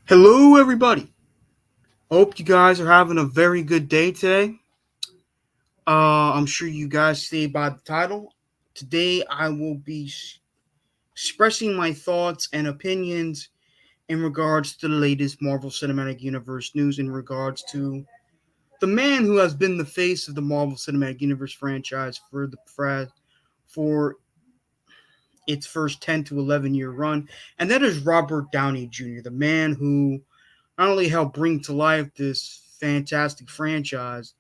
Hello, everybody. Hope you guys are having a very good day today. I'm sure you guys see by the title. Today, I will be expressing my thoughts and opinions in regards to the latest Marvel Cinematic Universe news in regards to the man who has been the face of the Marvel Cinematic Universe franchise for its first 10 to 11-year run, and that is Robert Downey Jr., the man who not only helped bring to life this fantastic franchise,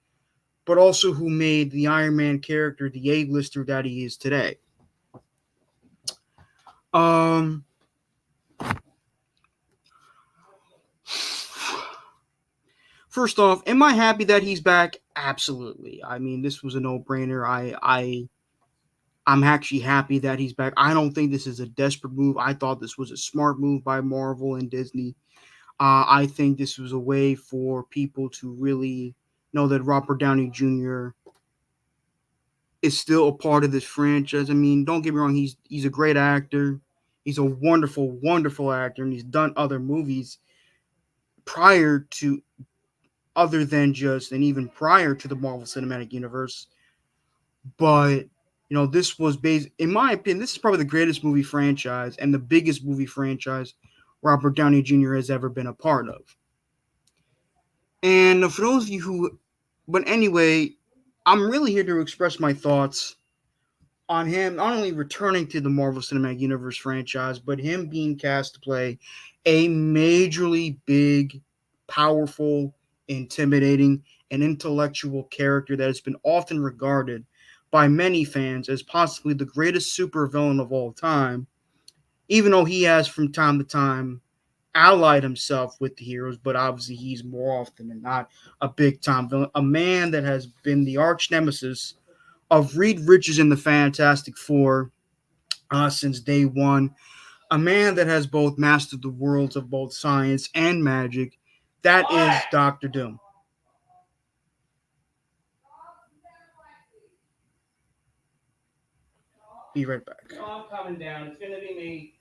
but also who made the Iron Man character the A-lister that he is today. Um, First off, am I happy that he's back? Absolutely. I mean, this was a no-brainer. I'm actually happy that he's back. I don't think this is a desperate move. I thought this was a smart move by Marvel and Disney. I think this was a way for people to really know that Robert Downey Jr. is still a part of this franchise. I mean, don't get me wrong, he's a great actor. He's a wonderful, wonderful actor, and he's done other movies prior to other than just and even prior to the Marvel Cinematic Universe. But this was based, in my opinion, this is probably the greatest movie franchise and the biggest movie franchise Robert Downey Jr. has ever been a part of. And for those of you who, but anyway, I'm really here to express my thoughts on him not only returning to the Marvel Cinematic Universe franchise, but him being cast to play a majorly big, powerful, intimidating, and intellectual character that has been often regarded by many fans as possibly the greatest supervillain of all time, even though he has from time to time allied himself with the heroes, but obviously he's more often than not a big time villain, a man that has been the arch nemesis of Reed Richards in the Fantastic Four since day one. A man that has both mastered the worlds of both science and magic. That is Doctor Doom. Be right back. Oh, I'm coming down. It's gonna be me.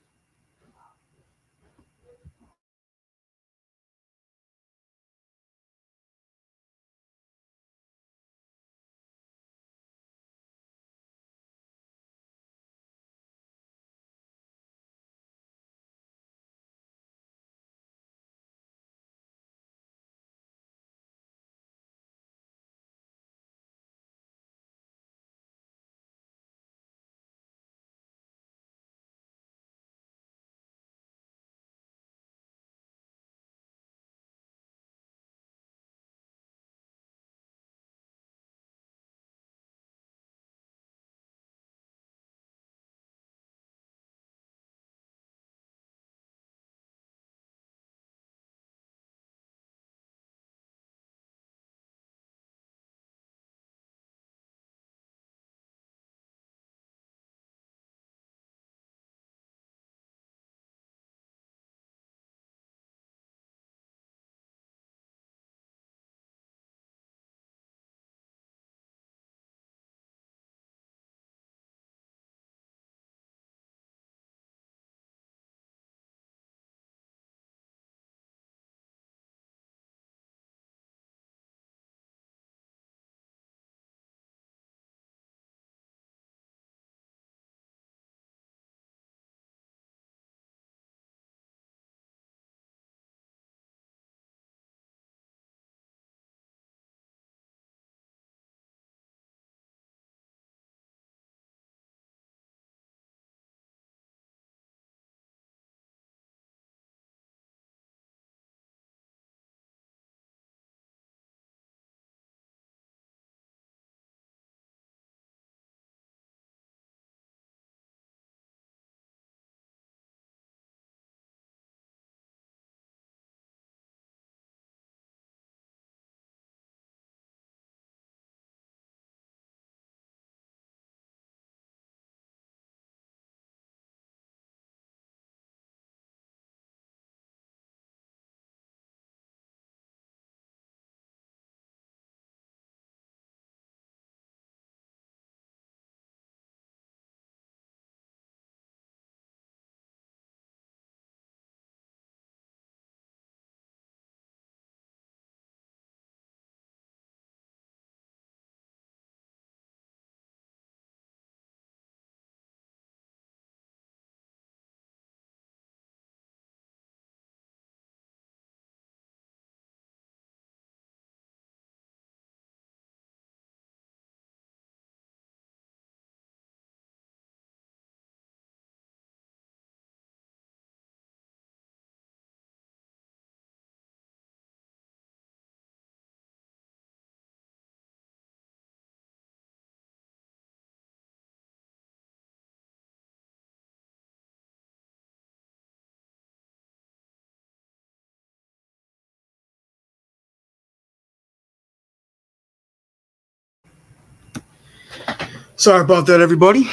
Sorry about that, everybody.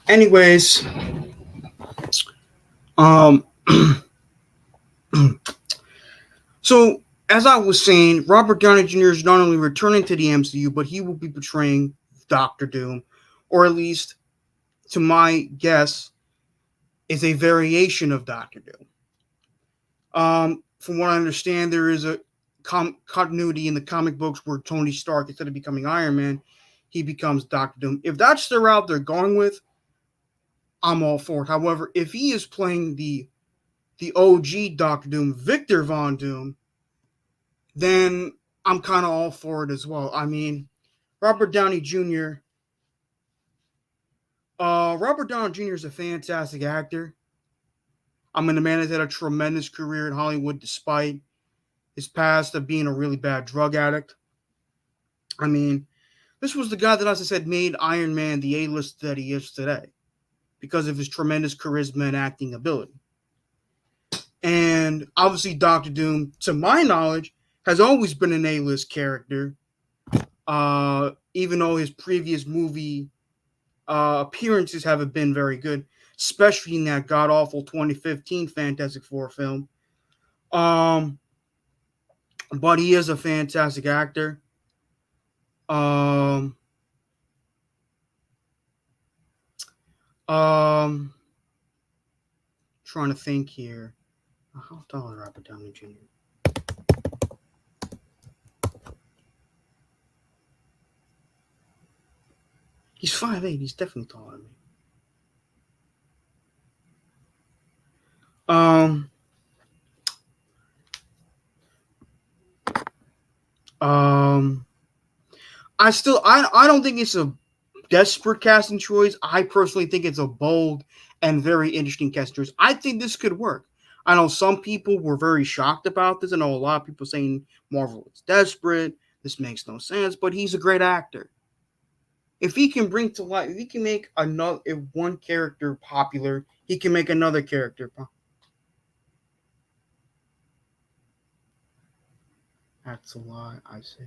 Anyways, um, so as I was saying, Robert Downey Jr. is not only returning to the MCU, but he will be portraying Doctor Doom, or at least, to my guess, is a variation of Doctor Doom. From what I understand, there is a continuity in the comic books where Tony Stark, instead of becoming Iron Man, he becomes Doctor Doom. If that's the route they're going with, I'm all for it. However, if he is playing the OG Doctor Doom, Victor Von Doom, then I'm kind of all for it as well. I mean, Robert Downey Jr. Robert Downey Jr. is a fantastic actor. I mean, the man has had a tremendous career in Hollywood despite his past of being a really bad drug addict. I mean, this was the guy that, as I said, made Iron Man the A-list that he is today because of his tremendous charisma and acting ability. And obviously, Doctor Doom, to my knowledge, has always been an A-list character, even though his previous movie appearances haven't been very good, especially in that god-awful 2015 Fantastic Four film. Um, but he is a fantastic actor. Um, um, trying to think here. How tall is Robert Downey Jr.? He's 5'8". He's definitely taller than me. Um, um, I don't think it's a desperate casting choice. I personally think it's a bold and very interesting casting choice. I think this could work. I know some people were very shocked about this. I know a lot of people saying Marvel is desperate. This makes no sense, but he's a great actor. If he can bring to life, if he can make another, if one character popular, he can make another character. That's a lie, I say.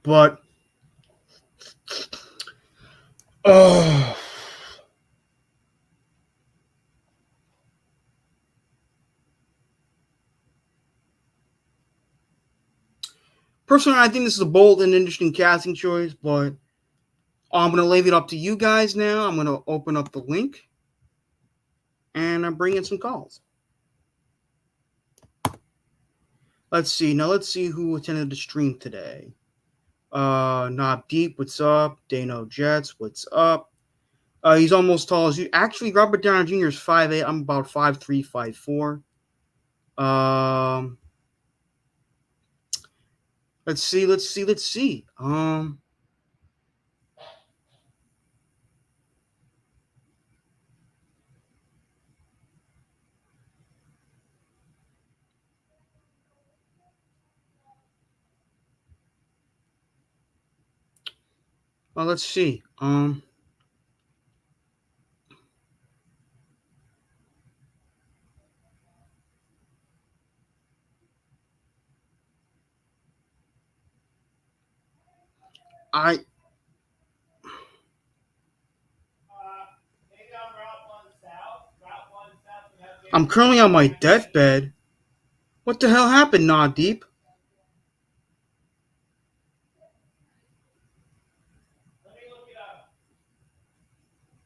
But oh, personally, I think this is a bold and interesting casting choice, but I'm going to leave it up to you guys now. I'm going to open up the link and I'm bringing some calls. Let's see. Now, let's see who attended the stream today. Knob Deep, what's up? Dano Jets, what's up? He's almost tall as you. Actually, Robert Downey Jr. is 5'8". I'm about 5'3", 5'4". Um, let's see. Well, let's see. I I'm currently on my deathbed. What the hell happened, Nah Deep?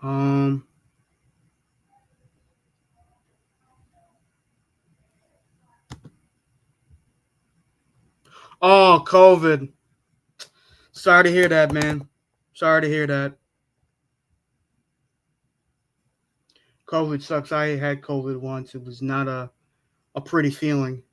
Um. Oh, COVID. Sorry to hear that, man. Sorry to hear that. COVID sucks. I had COVID once. It was not a pretty feeling.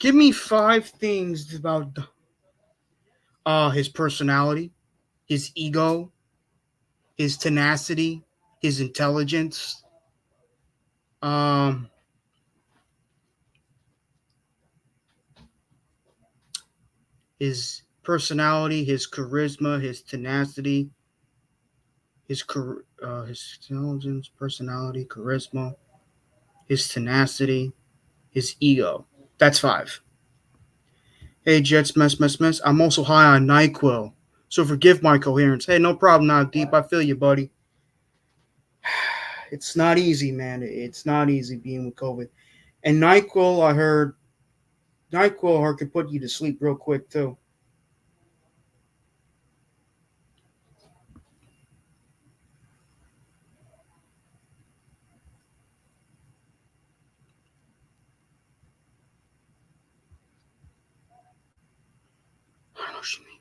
Give me five things about his personality, his ego, his tenacity, his intelligence, um, his personality, his charisma, his tenacity, his intelligence, personality, charisma, his tenacity, his ego. That's five. Hey, Jets, mess. I'm also high on NyQuil, so forgive my coherence. Hey, no problem, not deep. I feel you, buddy. It's not easy, man. It's not easy being with COVID. And NyQuil could put you to sleep real quick too. I don't know what you mean.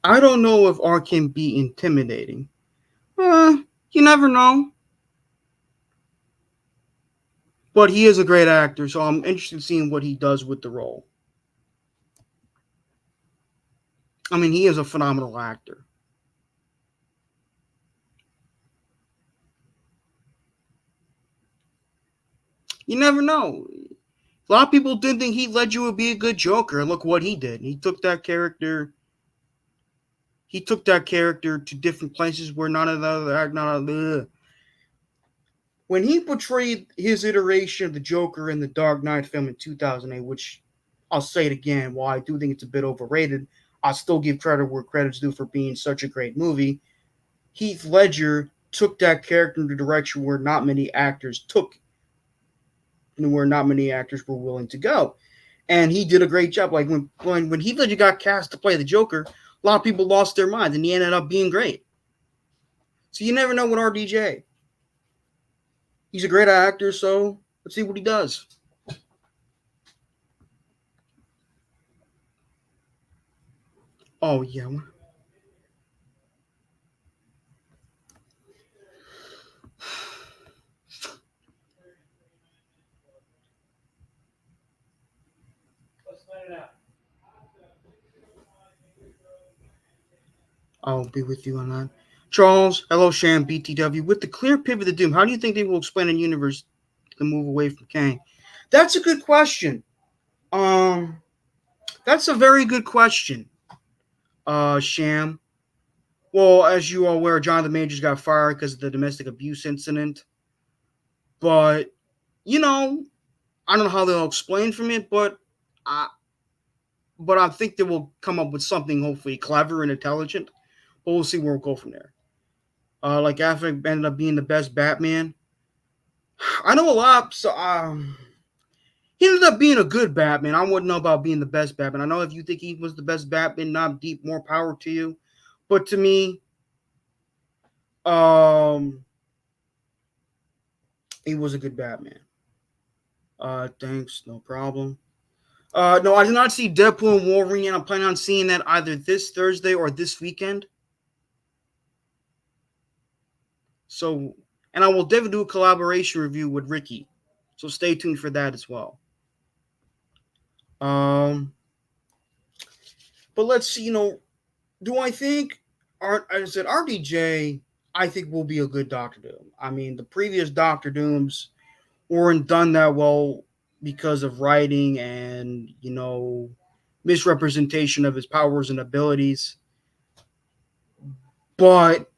I don't know if R can be intimidating. Uh, you never know. But he is a great actor, so I'm interested in seeing what he does with the role. I mean, he is a phenomenal actor. You never know. A lot of people didn't think Heath Ledger would be a good Joker, and look what he did. He took that character to different places where none of the other act, not of the. When he portrayed his iteration of the Joker in the Dark Knight film in 2008, which I'll say it again, while I do think it's a bit overrated, I still give credit where credit's due for being such a great movie. Heath Ledger took that character in a direction where not many actors were willing to go, and he did a great job. Like when Heath Ledger got cast to play the Joker, a lot of people lost their minds, and he ended up being great. So you never know with RDJ. He's a great actor, so let's see what he does. Oh yeah. I'll be with you on that. Charles, hello, Sham, BTW. With the clear pivot to Doom, how do you think they will explain a universe to move away from Kang? That's a good question. Um, that's a very good question. Sham. Well, as you are aware, Jonathan Majors got fired because of the domestic abuse incident. But you know, I don't know how they'll explain from it, I but I think they will come up with something hopefully clever and intelligent. But we'll see where we'll go from there. Like Affleck ended up being the best Batman. I know a lot, so he ended up being a good Batman. I wouldn't know about being the best Batman. I know if you think he was the best Batman, not deep, more power to you. But to me, um, he was a good Batman. Thanks, no problem. No, I did not see Deadpool and Wolverine yet. I'm planning on seeing that either this Thursday or this weekend. So, and I will definitely do a collaboration review with Ricky. So stay tuned for that as well. Um, but let's see. Do I think I said RDJ? I think will be a good Doctor Doom. I mean, the previous Doctor Dooms weren't done that well because of writing and misrepresentation of his powers and abilities. But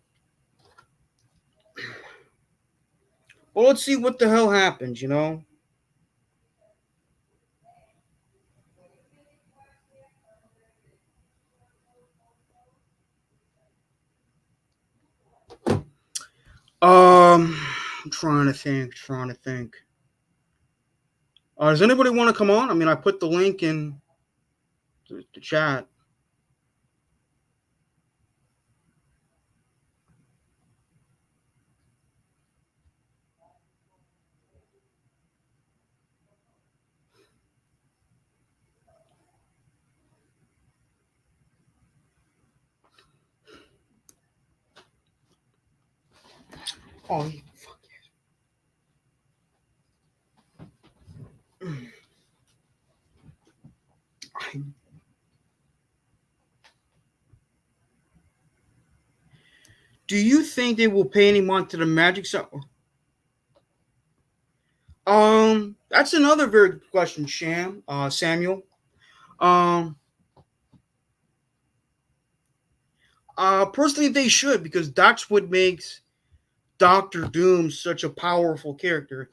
well, let's see what the hell happens. I'm trying to think. Does anybody want to come on? I mean, I put the link in the chat. Oh, do you think they will pay any mind to the magic? That's another very good question, Samuel. Um, Personally, they should because that's what makes Doctor Doom such a powerful character.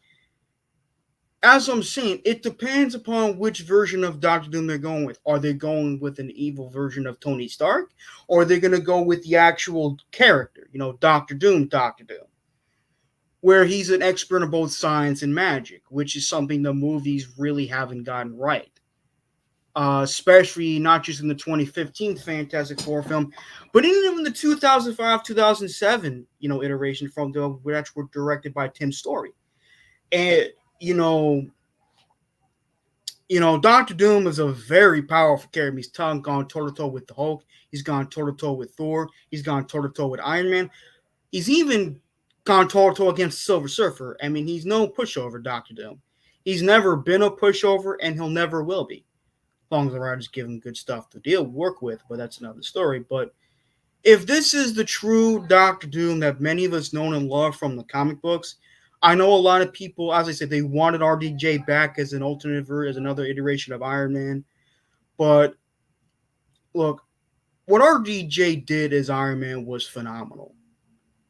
As I'm saying, it depends upon which version of Doctor Doom they're going with. Are they going with an evil version of Tony Stark, or are they going to go with the actual character? Doctor Doom, where he's an expert in both science and magic, which is something the movies really haven't gotten right. Especially not just in the 2015 Fantastic Four film, but even in the 2005 2007 iteration from the which were directed by Tim Story. And you know Doctor Doom is a very powerful character. He's gone toe to toe with the Hulk. He's gone toe to toe with Thor. He's gone toe to toe with Iron Man. He's even gone toe to toe against Silver Surfer. I mean, he's no pushover, Doctor Doom. He's never been a pushover, and he'll never will be, as long as the writers give him good stuff to work with. But that's another story. But if this is the true Doctor Doom that many of us know and love from the comic books, I know a lot of people, as I said, they wanted RDJ back as an alternate as another iteration of Iron Man. But look, what RDJ did as Iron Man was phenomenal.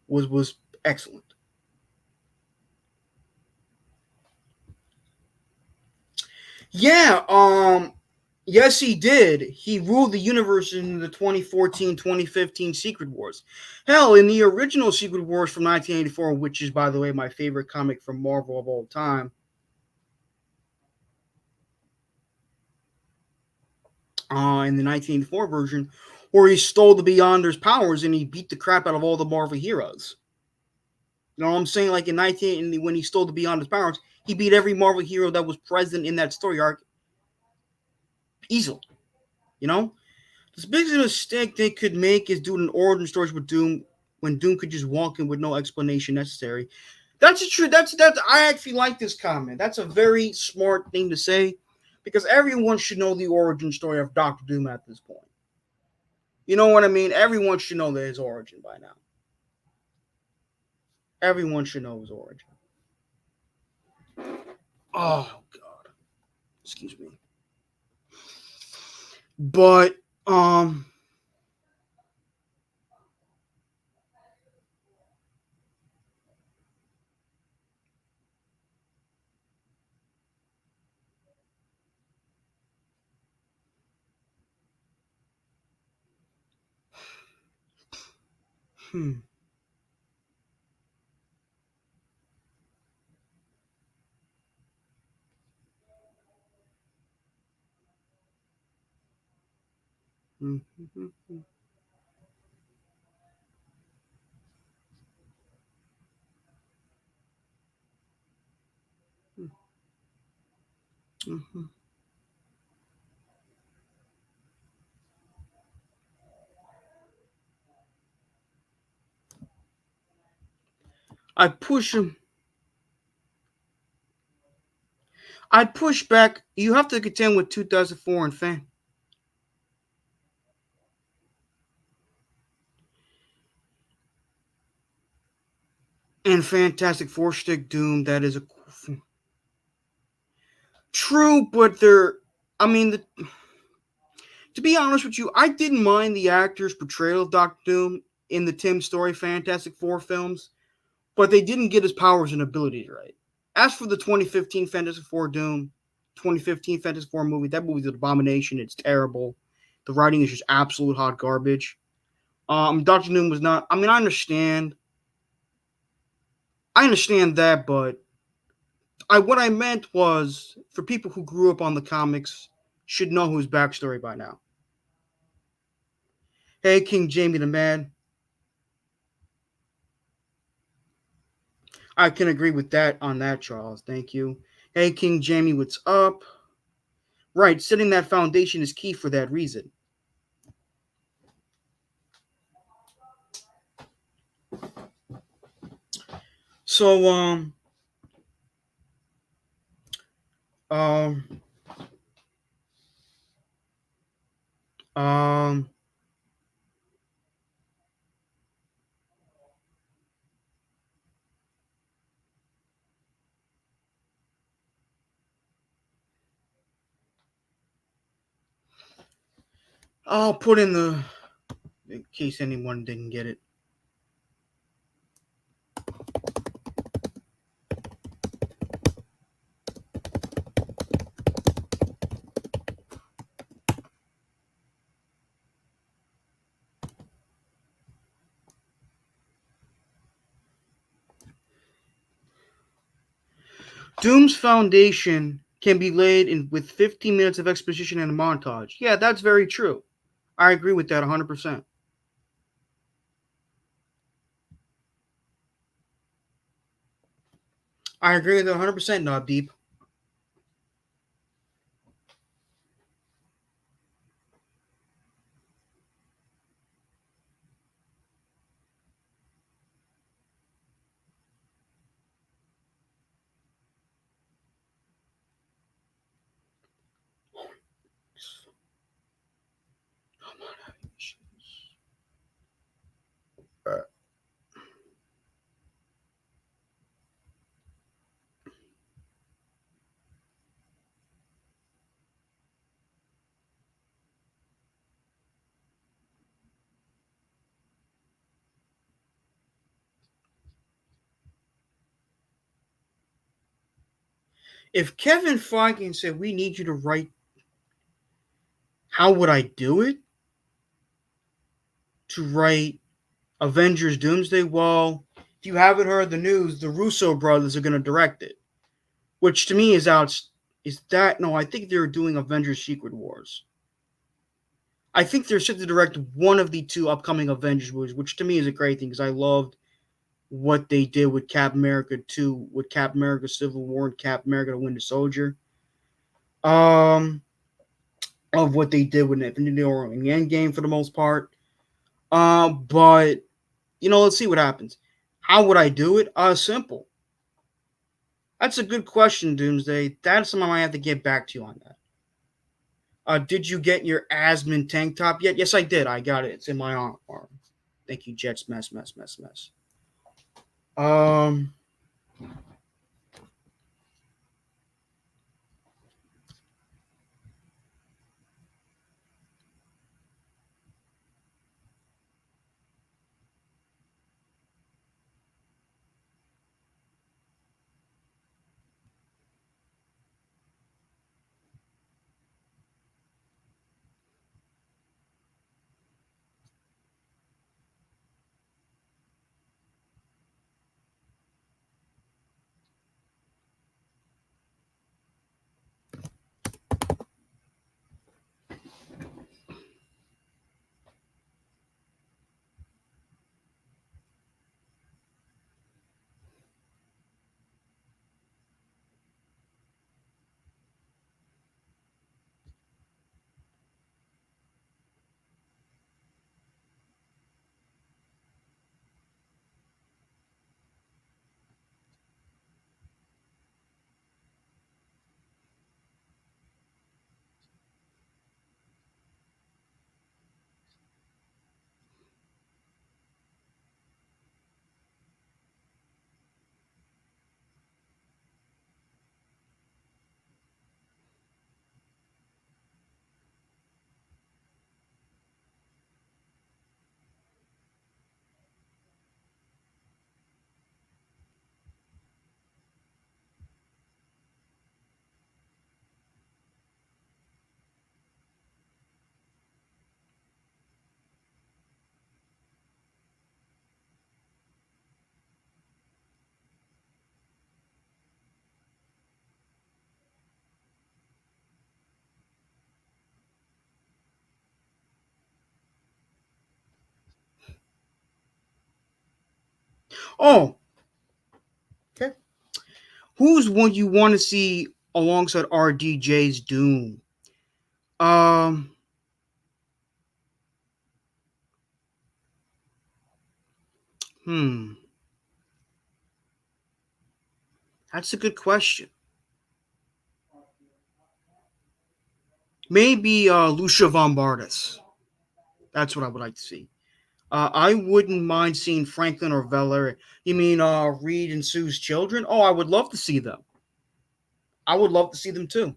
Was excellent. Yeah, yes he did. He ruled the universe in the 2014-2015 Secret Wars. Hell, in the original Secret Wars from 1984, which is by the way my favorite comic from Marvel of all time, in the 1984 version, where he stole the Beyonder's powers and he beat the crap out of all the Marvel heroes. You know what I'm saying? Like in 19 when he stole the Beyonder's powers, he beat every Marvel hero that was present in that story arc easily. You know, the biggest mistake they could make is doing an origin story with Doom when Doom could just walk in with no explanation necessary. That's true. That's. I actually like this comment. That's a very smart thing to say because everyone should know the origin story of Doctor Doom at this point. You know what I mean? Everyone should know his origin by now. Everyone should know his origin. Oh God, excuse me. But hmm, hmm, hmm, hmm, hmm, hmm. I push him. I'd push back. You have to contend with 2004 and Fantastic Four stick Doom. That is a true, but they're. I mean, to be honest with you, I didn't mind the actor's portrayal of Doctor Doom in the Tim Story Fantastic Four films, but they didn't get his powers and abilities right. As for the 2015 Fantastic Four Doom, 2015 Fantastic Four movie, that movie's an abomination. It's terrible. The writing is just absolute hot garbage. Doctor Doom was not. I mean, I understand that, but what I meant was for people who grew up on the comics should know his backstory by now. Hey, King Jamie the Man, I can agree with that on that, Charles. Thank you. Hey, King Jamie, what's up? Right, setting that foundation is key for that reason. So um um I'll put in the in case anyone didn't get it. Doom's foundation can be laid in with 15 minutes of exposition and a montage. Yeah, that's very true. I agree with that 100%. I agree with that 100%, Not Deep. If Kevin Feige said we need you to write, how would I do it? To write Avengers Doomsday? Well, if you haven't heard the news, the Russo brothers are going to direct it, which to me is out. Is that no? I think they're doing Avengers Secret Wars. I think they're set to direct one of the two upcoming Avengers movies, which to me is a great thing because I loved what they did with Cap America 2, with Cap America Civil War and Cap America the Winter Soldier. Um, of what they did with Infinity War and the Endgame for the most part. But let's see what happens. How would I do it? Simple. That's a good question, Doomsday. That's something I have to get back to you on that. Did you get your Asmon tank top yet? Yes, I did. I got it. It's in my arm. Thank you, Jets. Mess. Um. Oh, okay. Who's one you want to see alongside RDJ's Doom? Um. Hmm. That's a good question. Maybe Lucia Von Bardis. That's what I would like to see. I wouldn't mind seeing Franklin or Valeria. You mean Reed and Sue's children? Oh, I would love to see them. I would love to see them too.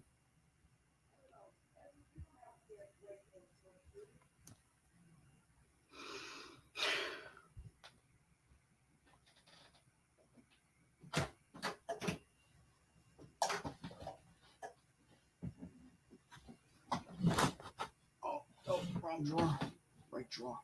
Oh, oh, wrong drawer. Right drawer.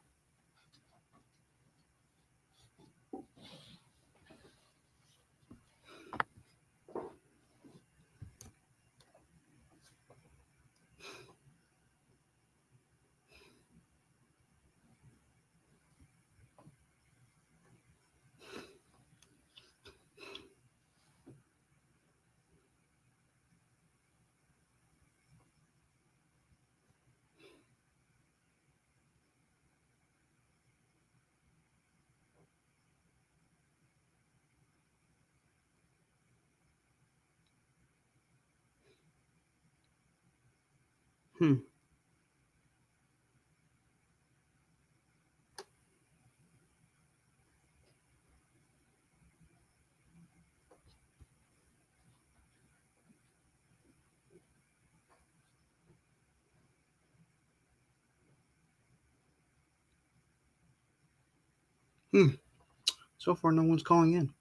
Hmm. Hmm. So far, no one's calling in.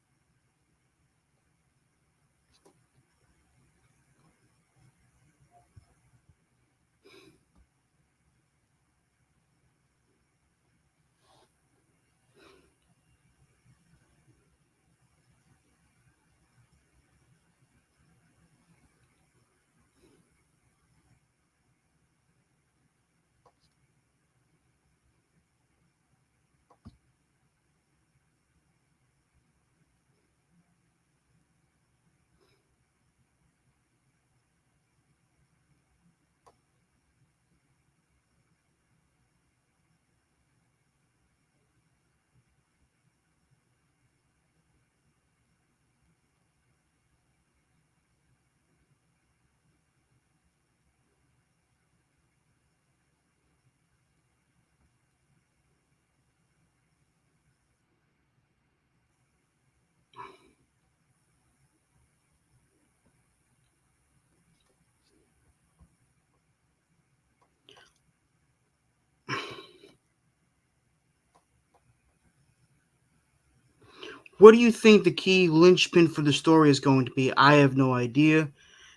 What do you think the key linchpin for the story is going to be? I have no idea.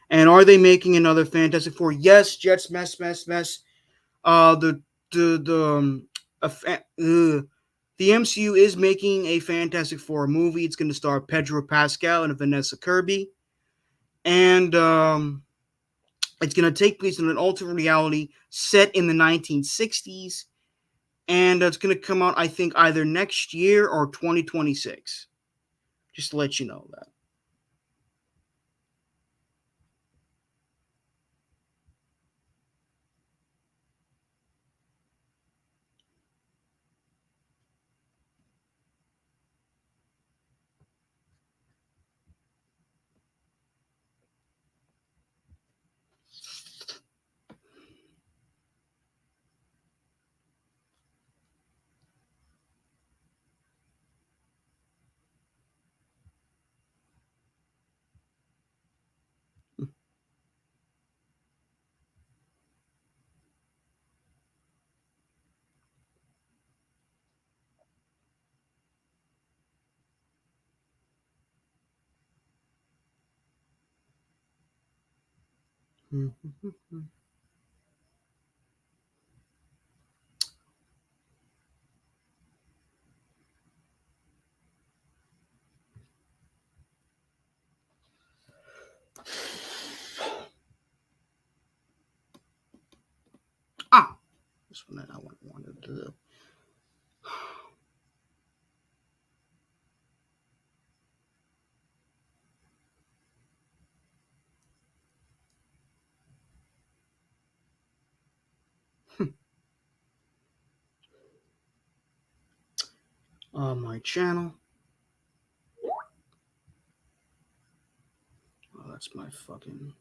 And are they making another Fantastic Four? Yes, Jets mess. The the a fa- the MCU is making a Fantastic Four movie. It's going to star Pedro Pascal and Vanessa Kirby, and it's going to take place in an alternate reality set in the 1960s, and it's going to come out, I think, either next year or 2026. Just to let you know that. Ah, this one that I wanted to do. On my channel. that's my fucking.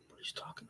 What he's talking.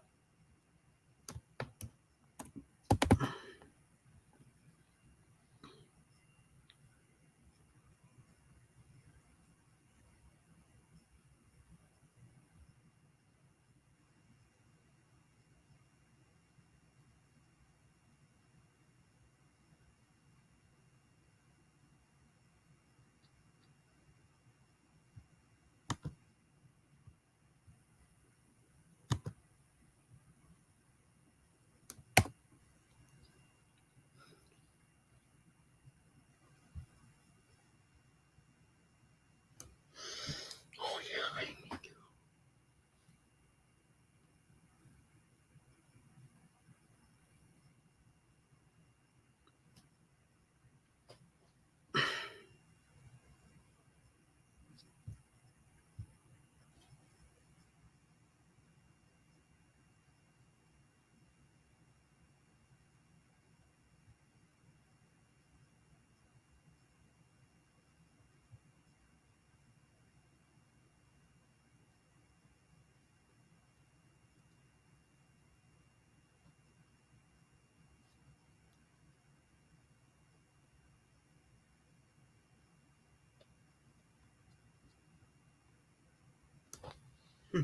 Oh,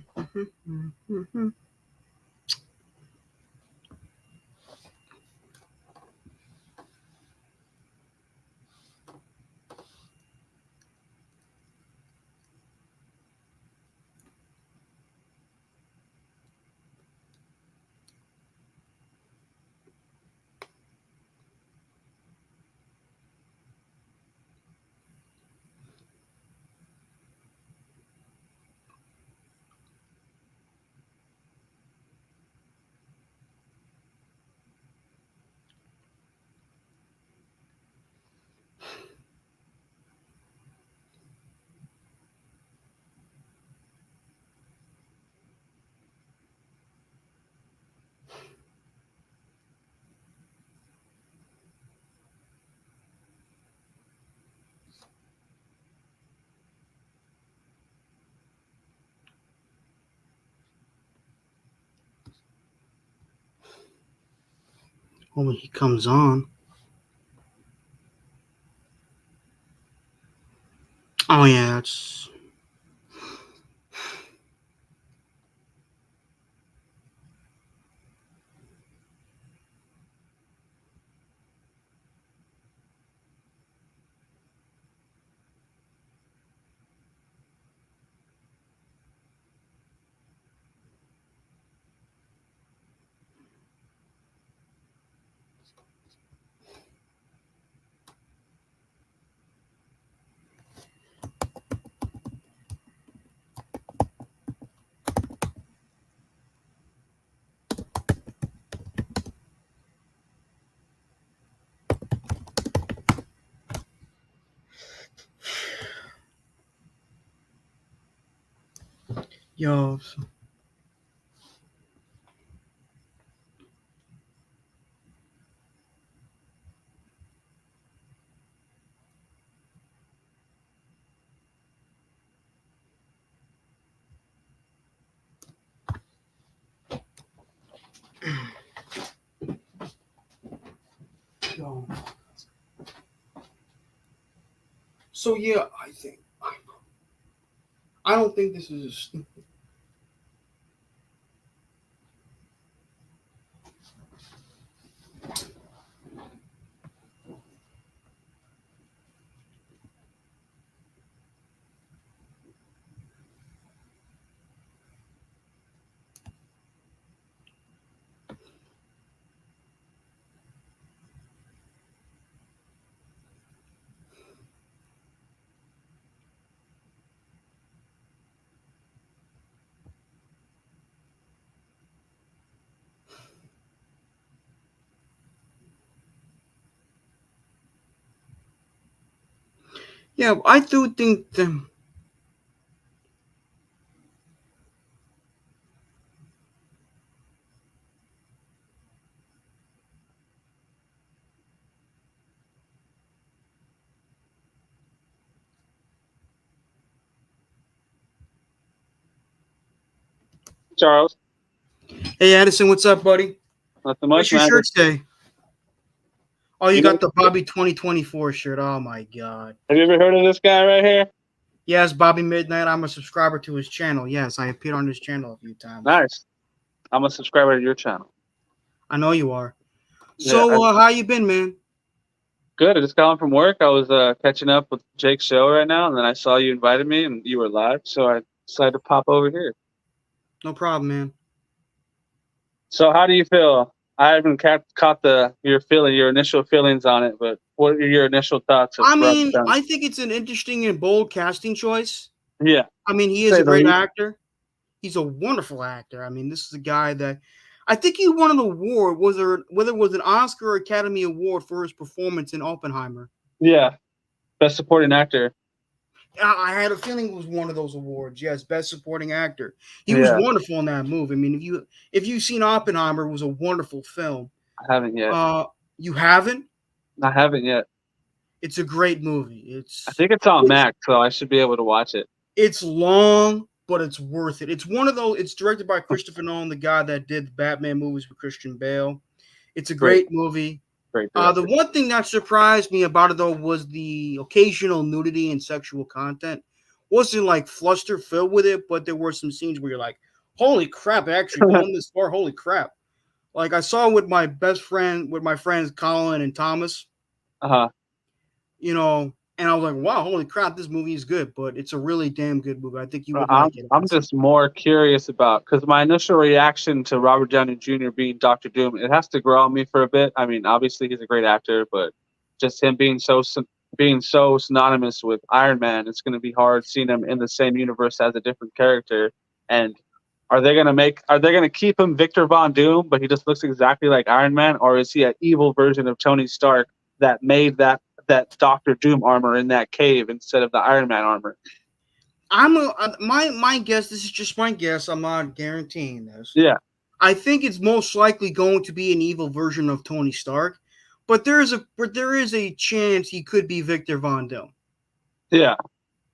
when he comes on. Oh yeah, it's yo. Yo. So yeah, I don't think this is. Yeah, I do think that. Charles. Hey Addison, what's up, buddy? Nothing What's much, your man. shirt say? Oh, you You know, got the Bobby 2024 shirt. Oh my god. have you ever heard of this guy right here? Yes, Bobby Midnight. I'm a subscriber to his channel. Yes, I appeared on his channel a few times. Nice. I'm a subscriber to your channel. I know you are. Yeah, So, how you been, man? good. I just got home from work. I was catching up with Jake's show right now, and then I saw you invited me, and you were live, so I decided to pop over here. No problem, man. So, how do you feel? I haven't caught your initial feelings on it, but what are your initial thoughts of I Robert mean, Downey? I think it's an interesting and bold casting choice. Yeah, I mean, he to is say a the great least. actor. He's a wonderful actor. I mean, this is a guy that I think he won an award, whether it was an Oscar or Academy Award for his performance in Oppenheimer. Yeah, best supporting actor. I had a feeling it was one of those awards. Yes, best supporting actor. He was Yeah, wonderful in that movie. I mean, if you've seen Oppenheimer, it was a wonderful film. I haven't yet. You haven't? I haven't yet. It's a great movie. I think it's on It's Max, so I should be able to watch it. it's long, but it's worth it. It's one of those. It's directed by Christopher Nolan, the guy that did the Batman movies with Christian Bale. It's a Great, great movie. great The director. one thing that surprised me about it though was the occasional nudity and sexual content. wasn't like fluster filled with it, but there were some scenes where you're like, holy crap, actually going this far, holy crap. Like I saw with my with my friends Colin and Thomas, Uh-huh. you know, and I was like, wow, holy crap, this movie is good, but it's a really damn good movie. I think you would I'm like it. I'm just more curious about because my initial reaction to Robert Downey Jr. being Doctor Doom, it has to grow on me for a bit. I mean, obviously he's a great actor, but just him being so synonymous with Iron Man, it's going to be hard seeing him in the same universe as a different character. And are they gonna keep him Victor Von Doom, but he just looks exactly like Iron Man, or is he an evil version of Tony Stark that made that Doctor Doom armor in that cave instead of the Iron Man armor? My guess. This is just my guess. I'm not guaranteeing this. Yeah, I think it's most likely going to be an evil version of Tony Stark, but there is a chance he could be Victor Von Doom. yeah.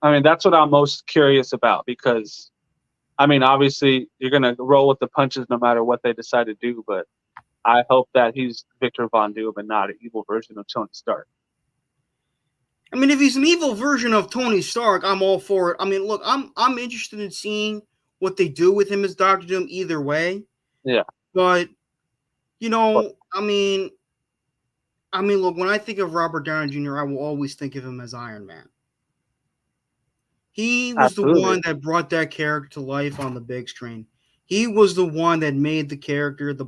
I mean, that's what I'm most curious about because, I mean, obviously you're gonna roll with the punches no matter what they decide to do, but I hope that he's Victor Von Doom and not an evil version of Tony Stark. I mean, if he's an evil version of Tony Stark, I'm all for it. I mean, look, I'm interested in seeing what they do with him as Doctor Doom either way. Yeah. But But look, when I think of Robert Downey Jr., I will always think of him as Iron Man. He was the absolutely. one that brought that character to life on the big screen. He was the one that made the character the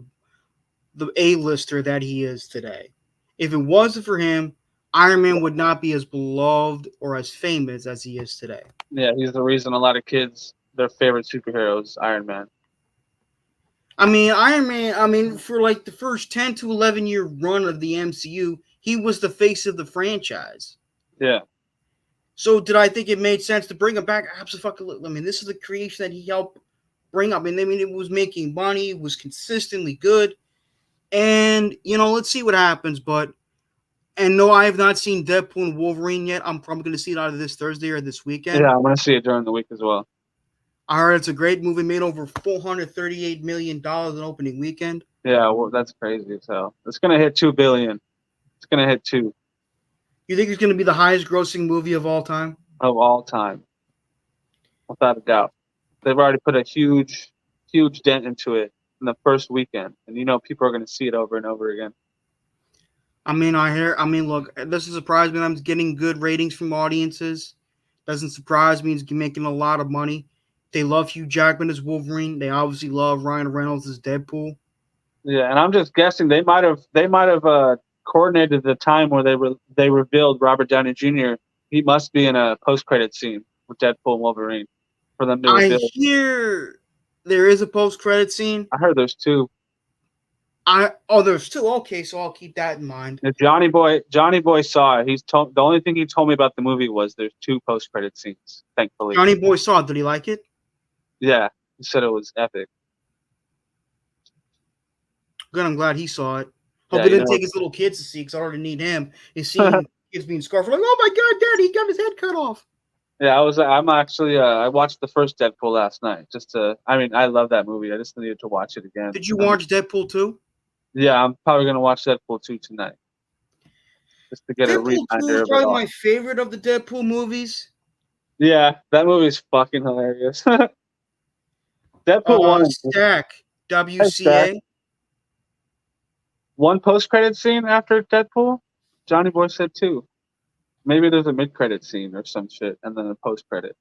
A-lister that he is today. If it wasn't for him, Iron Man would not be as beloved or as famous as he is today. Yeah, he's the reason a lot of kids their favorite superhero is Iron Man. Iron Man, for like the first 10 to 11 year run of the MCU, he was the face of the franchise. Yeah. So did I think it made sense to bring him back? Absolutely. I mean, this is the creation that he helped bring up. And I mean, it was making money, it was consistently good. And, let's see what happens. And no, I have not seen Deadpool and Wolverine yet. I'm probably going to see it either this Thursday or this weekend. Yeah, I'm gonna see it during the week as well. I heard it's a great movie, made over $438 million in opening weekend. Yeah, well, that's crazy as hell. It's gonna hit 2 billion. It's gonna hit 2 You think it's going to be the highest grossing movie of all time? of all time, without a doubt. They've already put a huge, huge dent into it in the first weekend, and people are gonna see it over and over again. Look, it doesn't surprise me that I'm getting good ratings from audiences. Doesn't surprise me he's making a lot of money. They love Hugh Jackman as Wolverine. They obviously love Ryan Reynolds as Deadpool. Yeah, and I'm just guessing they might have coordinated the time where they revealed Robert Downey Jr. He must be in a post-credit scene with Deadpool and Wolverine for them to I reveal. hear there is a post-credit scene. I heard there's 2. There's 2. Okay, so I'll keep that in mind. Johnny Boy saw it. The only thing he told me about the movie was there's 2 post-credit scenes. Thankfully. Johnny Boy saw it. Did he like it? Yeah, he said it was epic. Good. I'm glad he saw it. Hope Yeah, he didn't take his little kids to see because I already need him. He's seeing kids being scarfed. Like, oh my God, Daddy, he got his head cut off. Yeah, I watched the first Deadpool last night. I love that movie. I just needed to watch it again. Did you watch Deadpool 2? Yeah, I'm probably gonna watch Deadpool 2 tonight, just to get a Deadpool 2 reminder is of it probably all. my favorite of the Deadpool movies. Yeah, that movie's fucking hilarious. Deadpool 1 Stack, Stack. WCA. One post-credit scene after Deadpool. Johnny Boy said 2. Maybe there's a mid-credit scene or some shit, and then a post-credit.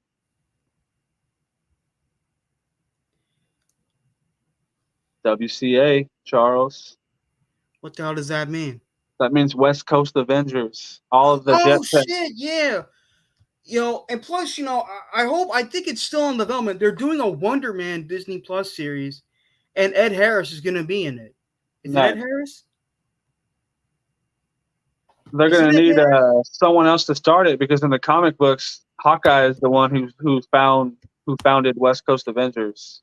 WCA, Charles. What the hell does that mean? That means West Coast Avengers. All of the Oh jet shit, yeah. And plus, I think it's still in development. They're doing a Wonder Man Disney Plus series, and Ed Harris is going to be in it. Is it Ed Harris? They're going to need someone else to start it because in the comic books, Hawkeye is the one who founded West Coast Avengers,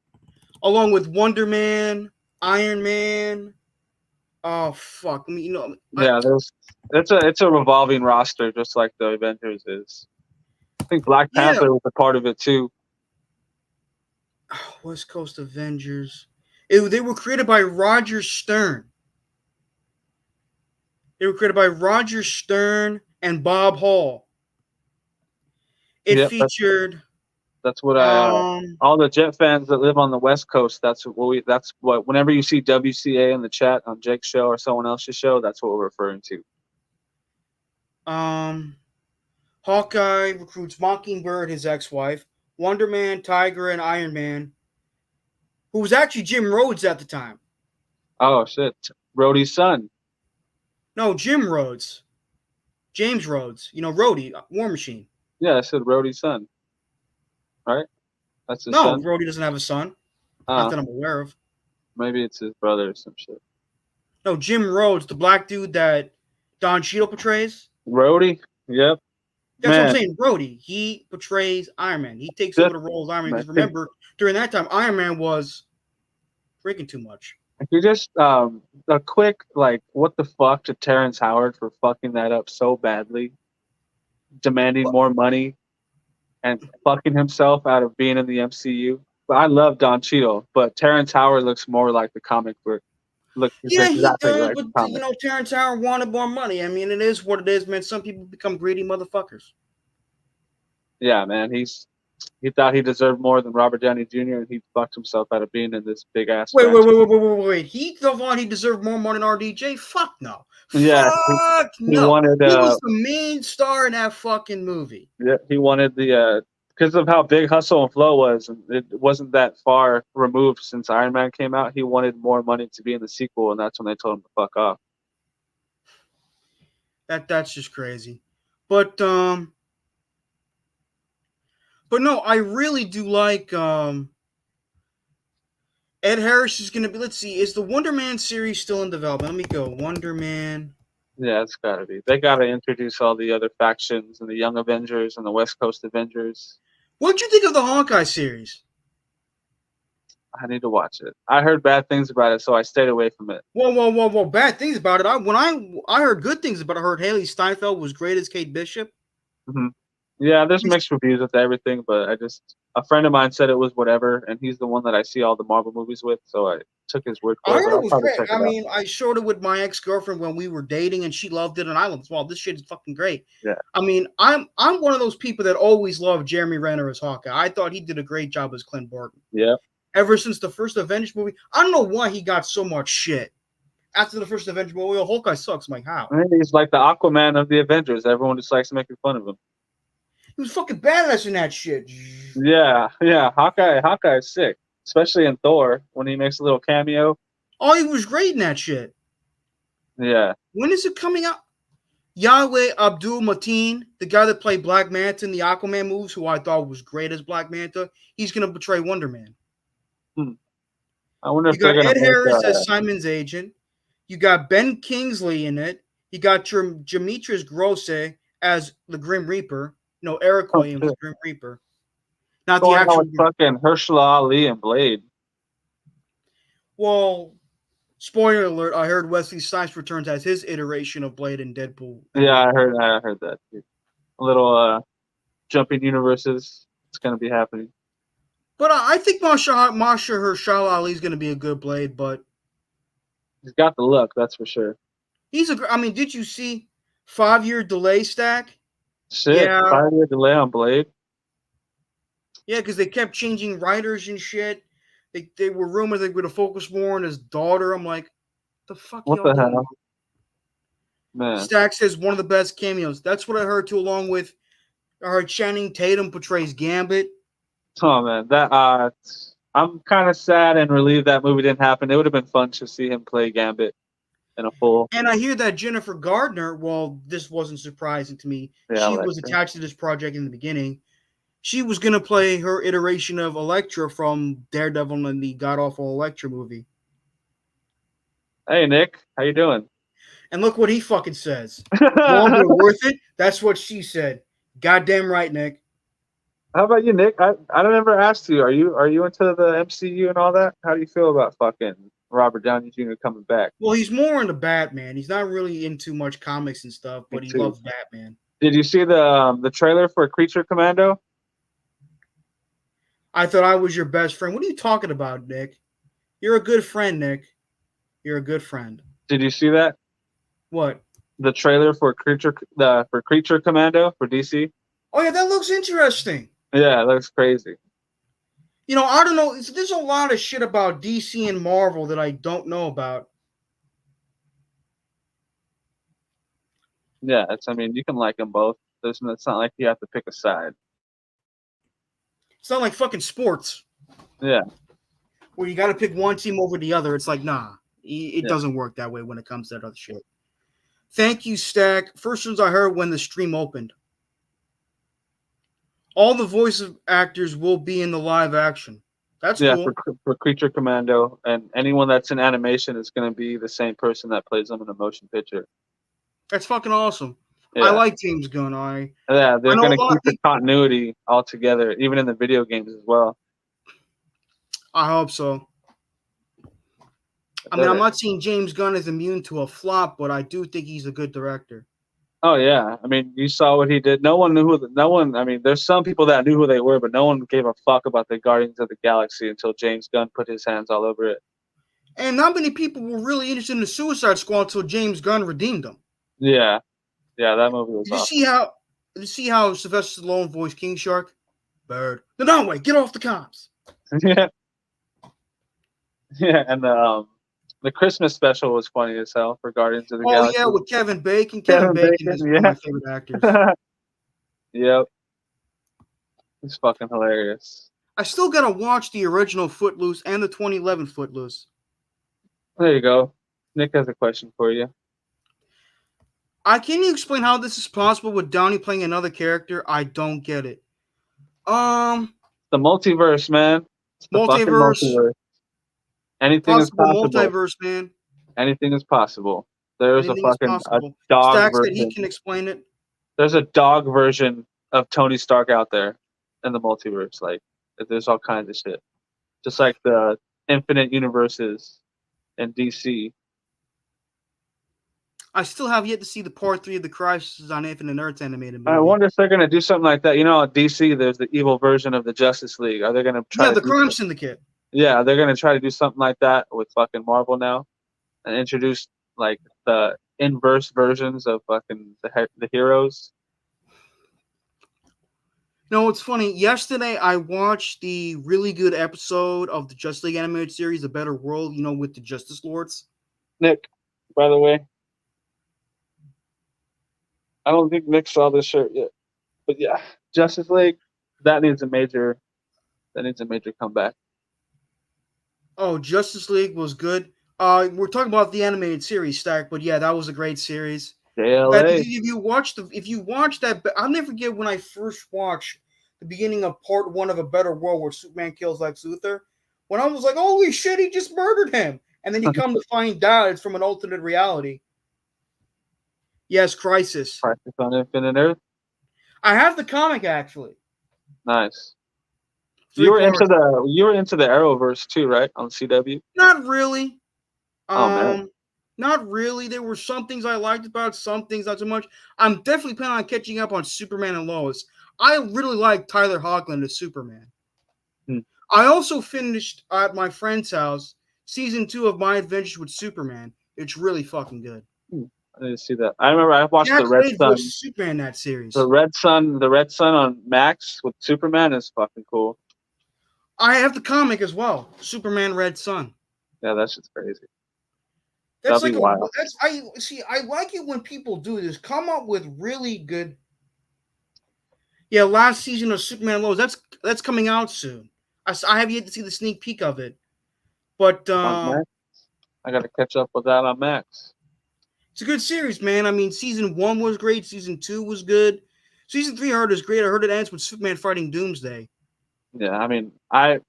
along with Wonder Man, Iron Man. Oh fuck! Yeah, it's a revolving roster, just like the Avengers is. I think Black Panther was a part of it too. West Coast Avengers. They were created by Roger Stern. They were created by Roger Stern and Bob Hall. It featured That's what Um, all the Jet fans that live on the West Coast. That's what. Whenever you see WCA in the chat on Jake's show or someone else's show, that's what we're referring to. um, Hawkeye recruits Mockingbird, his ex-wife, Wonder Man, Tiger, and Iron Man, who was actually Jim Rhodes at the time. Oh shit, Rhodey's son. No, Jim Rhodes. James Rhodes. You know, Rhodey, War Machine. Yeah, I said Rhodey's son. Right? That's his No, son. Rhodey doesn't have a son. Not that I'm aware of. Maybe it's his brother or some shit. No, Jim Rhodes, the black dude that Don Cheadle portrays. Rhodey. Yep. That's Man, what I'm saying. Rhodey. He portrays Iron Man. He takes over the role of Iron Man. Because remember, during that time, Iron Man was drinking too much. you just a quick like, what the fuck to Terrence Howard for fucking that up so badly, demanding more money, and fucking himself out of being in the MCU. But I love Don Cheadle, but Terrence Howard looks more like the comic book. Looks Yeah, he exactly does, like but the comic. you know, Terrence Howard wanted more money. I mean, it is what it is, man. Some people become greedy motherfuckers. Yeah, man, he thought he deserved more than Robert Downey Jr. and he fucked himself out of being in this big ass. Wait. He thought he deserved more money than RDJ? Fuck no. Yeah, Fuck he no. wanted. He was the main star in that fucking movie. Yeah, he wanted the because of how big Hustle and Flow was, and it wasn't that far removed since Iron Man came out. He wanted more money to be in the sequel, and that's when they told him to fuck off. That's just crazy. But no, I really do like Ed Harris is gonna be. Let's see, is the Wonder Man series still in development? Let me go. Wonder Man. Yeah, it's gotta be. They gotta introduce all the other factions and the Young Avengers and the West Coast Avengers. What'd you think of the Hawkeye series? I need to watch it. I heard bad things about it, so I stayed away from it. Whoa! Bad things about it. When I heard good things about it. I heard Haley Steinfeld was great as Kate Bishop. Mm-hmm. Yeah, there's mixed reviews with everything, but a friend of mine said it was whatever, and he's the one that I see all the Marvel movies with, so I took his word for I it. heard But it was I'll probably great. check it I out. mean, I showed it with my ex-girlfriend when we were dating, and she loved it, and I loved it. Well, this shit is fucking great. Yeah. I mean, I'm one of those people that always loved Jeremy Renner as Hawkeye. I thought he did a great job as Clint Barton. Yeah. Ever since the first Avengers movie, I don't know why he got so much shit. After the first Avengers movie, Hawkeye sucks. I'm like, how? I mean, he's like the Aquaman of the Avengers. Everyone just likes making fun of him. He was fucking badass in that shit. Yeah. Hawkeye is sick, especially in Thor when he makes a little cameo. Oh, he was great in that shit. Yeah. When is it coming out? Yahweh Abdul Mateen, the guy that played Black Manta in the Aquaman movies, who I thought was great as Black Manta, he's going to portray Wonder Man. I wonder You if they're got going to Ed Harris as Simon's agent. You got Ben Kingsley in it. You got Demetrius Grosse as the Grim Reaper. No, Eric Williams, the Grim Reaper. Not the actual. Fucking Herschel Ali and Blade. Well, spoiler alert! I heard Wesley Snipes returns as his iteration of Blade in Deadpool. Yeah, I heard that. A little jumping universes. It's going to be happening. But I think Mahershala Ali is going to be a good Blade, but he's got the look, that's for sure. I mean, did you see 5-year delay stack? Shit, yeah. 5-year delay on Blade? Yeah, because they kept changing writers and shit. They were rumored they were going to focus more on his daughter. I'm like, the fuck what the hell? Man. Stack says one of the best cameos. That's what I heard too, along with I heard Channing Tatum portrays Gambit. Oh man, that I'm kind of sad and relieved that movie didn't happen. It would have been fun to see him play Gambit in a full. And I hear that Jennifer Gardner, well, this wasn't surprising to me. Yeah, she was attached to this project in the beginning. She was going to play her iteration of Elektra from Daredevil and the god-awful Elektra movie. Hey, Nick. How you doing? And look what he fucking says. Longer worth it? That's what she said. Goddamn right, Nick. How about you, Nick? I never asked you. Are you into the MCU and all that? How do you feel about fucking Robert Downey Jr. coming back? Well, he's more into Batman. He's not really into much comics and stuff, but he loves Batman. Did you see the trailer for Creature Commando? I thought I was your best friend. What are you talking about, Nick? You're a good friend, Nick. You're a good friend. Did you see that? What? The trailer for Creature Commando for DC? Oh yeah, that looks interesting. Yeah, it looks crazy. You know, I don't know. There's a lot of shit about DC and Marvel that I don't know about. Yeah, I mean, you can like them both. It's not like you have to pick a side. It's not like fucking sports Yeah, where you got to pick one team over the other. It's like, nah, it yeah, doesn't work that way when it comes to that other shit. Thank you, Stack. First ones I heard when the stream opened. All the voice actors will be in the live action. That's yeah. cool. For Creature Commando, and anyone that's in animation is going to be the same person that plays them in a motion picture. That's fucking awesome. I Yeah, like James Gunn. I yeah. They're know going a to lot of keep the people. continuity all together, even in the video games as well. I hope so. I mean, I'm not saying James Gunn is immune to a flop, but I do think he's a good director. Oh yeah, I mean, you saw what he did. No one knew who. No one. I mean, there's some people that knew who they were, but no one gave a fuck about the Guardians of the Galaxy until James Gunn put his hands all over it. And not many people were really interested in the Suicide Squad until James Gunn redeemed them. Yeah, yeah, that movie was Did you awesome. see how? Did you see how Sylvester Stallone voiced King Shark? Bird. No, wait, get off the comms. Yeah, yeah, and the Christmas special was funny as hell for Guardians of the Oh yeah, Galaxy. with Kevin Bacon. Kevin Kevin Bacon Bacon, is one of my favorite actors. yeah, yep, he's fucking hilarious. I still gotta watch the original Footloose and the 2011 Footloose. There you go. Nick has a question for you. Can you explain how this is possible with Downey playing another character? I don't get it. The multiverse, man. It's the fucking Multiverse, multiverse. Anything is possible possible. multiverse, man. Anything is possible. There's Anything is a possible. dog Stack said he version. can explain it. There's a dog version of Tony Stark out there in the multiverse. Like, there's all kinds of shit. Just like the infinite universes in DC. I still have yet to see the part 3 of the Crisis on Infinite Earths animated I movie. wonder if they're gonna do something like that. You know, at DC, there's the evil version of the Justice League. Are they gonna try Yeah, to the do? Crime Syndicate. Yeah, they're gonna try to do something like that with fucking Marvel now, and introduce like the inverse versions of fucking the heroes. No, it's funny. Yesterday, I watched the really good episode of the Justice League animated series, A Better World, you know, with the Justice Lords. Nick, by the way, I don't think Nick saw this shirt yet, but yeah, Justice League, that needs a major comeback. Oh, Justice League was good. We're talking about the animated series, Stack, but yeah, that was a great series. JLA. If you watch that, I'll never forget when I first watched the beginning of part 1 of A Better World, where Superman kills Lex Luthor. When I was like, "Holy shit, he just murdered him!" And then you come to find out it's from an alternate reality. Yes, Crisis. Crisis on Infinite Earth. I have the comic actually. Nice. 3 You were parts. into the Arrowverse too, right? On CW. Not really. Oh man. Not really. There were some things I liked about, some things not so much. I'm definitely planning on catching up on Superman and Lois. I really like Tyler Hoechlin as Superman. Hmm. I also finished at my friend's house season 2 of My Adventures with Superman. It's really fucking good. I didn't see that. I remember I watched Jack the Red Quaid Sun. voiced Superman in that series. The Red Sun on Max with Superman is fucking cool. I have the comic as well, Superman Red Sun. Yeah, that's just crazy. That's That'd like be wild. I like it when people do this. Come up with really good. Yeah, last season of Superman Lois. That's coming out soon. I have yet to see the sneak peek of it, but On Max. I gotta catch up with that on Max. it's a good series, man. I mean, season 1 was great. Season 2 was good. Season 3 I heard is great. I heard it ends with Superman fighting Doomsday. Yeah, I mean, I've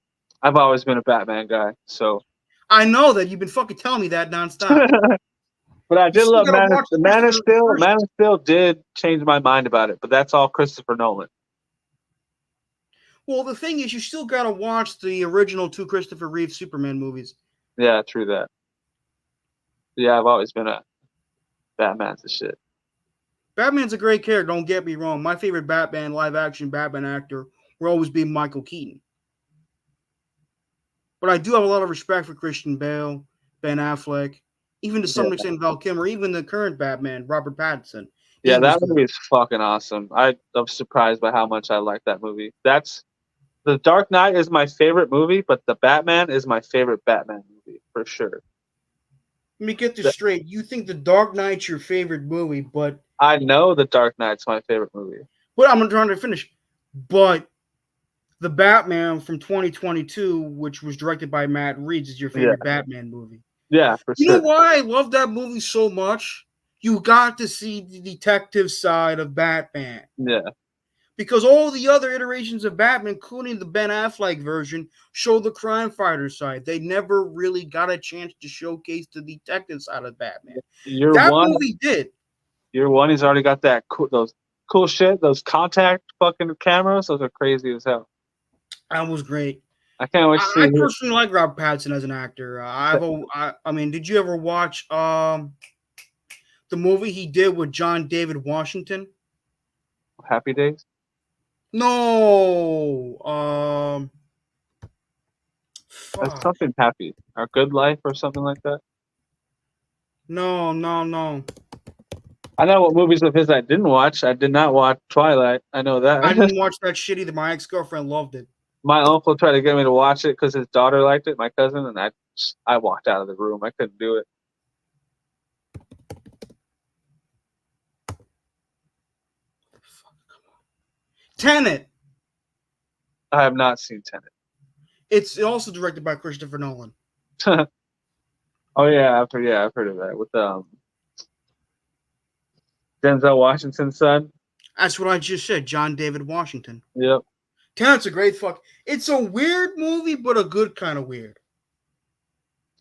always been a Batman guy, so. I know that you've been fucking telling me that nonstop. But I You did still love gotta watch Man of Steel. first. Man of Steel did change my mind about it, but that's all Christopher Nolan. Well, the thing is, you still gotta watch the original 2 Christopher Reeve Superman movies. Yeah, true that. Yeah, I've always been a Batman's the shit. Batman's a great character, don't get me wrong. My favorite Batman live action Batman actor will always be Michael Keaton. But I do have a lot of respect for Christian Bale, Ben Affleck, even to some Yeah. extent Val Kilmer, even the current Batman, Robert Pattinson. He Yeah, was that good. movie is fucking awesome. I'm surprised by how much I like that movie. That's The Dark Knight is my favorite movie, but The Batman is my favorite Batman movie for sure. Let me get this straight. You think The Dark Knight's your favorite movie, but I know The Dark Knight's my favorite movie. I'm trying to finish. But the Batman from 2022, which was directed by Matt Reeves, is your Yeah, favorite Batman movie. yeah, for You know sure. why I love that movie so much? You got to see the detective side of Batman. Yeah, Because all the other iterations of Batman, including the Ben Affleck version, show the crime fighter side. They never really got a chance to showcase the detective side of Batman. year That one, movie did. year one, he's already got those cool shit, those contact fucking cameras. Those are crazy as hell. That was great. I can't wait to I see. personally like Robert Pattinson as an actor. I mean, did you ever watch the movie he did with John David Washington? Happy Days. No. That's Fuck. something happy. Our Good Life or something like that. No. I know what movies of his I didn't watch. I did not watch Twilight. I know I that. didn't watch that shit either. My ex-girlfriend loved it. My uncle tried to get me to watch it because his daughter liked it, my cousin, and I walked out of the room. I couldn't do it. Tenet. I have not seen Tenet. It's also directed by Christopher Nolan. Oh yeah, I've heard of that with Denzel Washington's son. That's what I just said. John David Washington. Yep, Tenet's a great fuck. It's a weird movie, but a good kind of weird.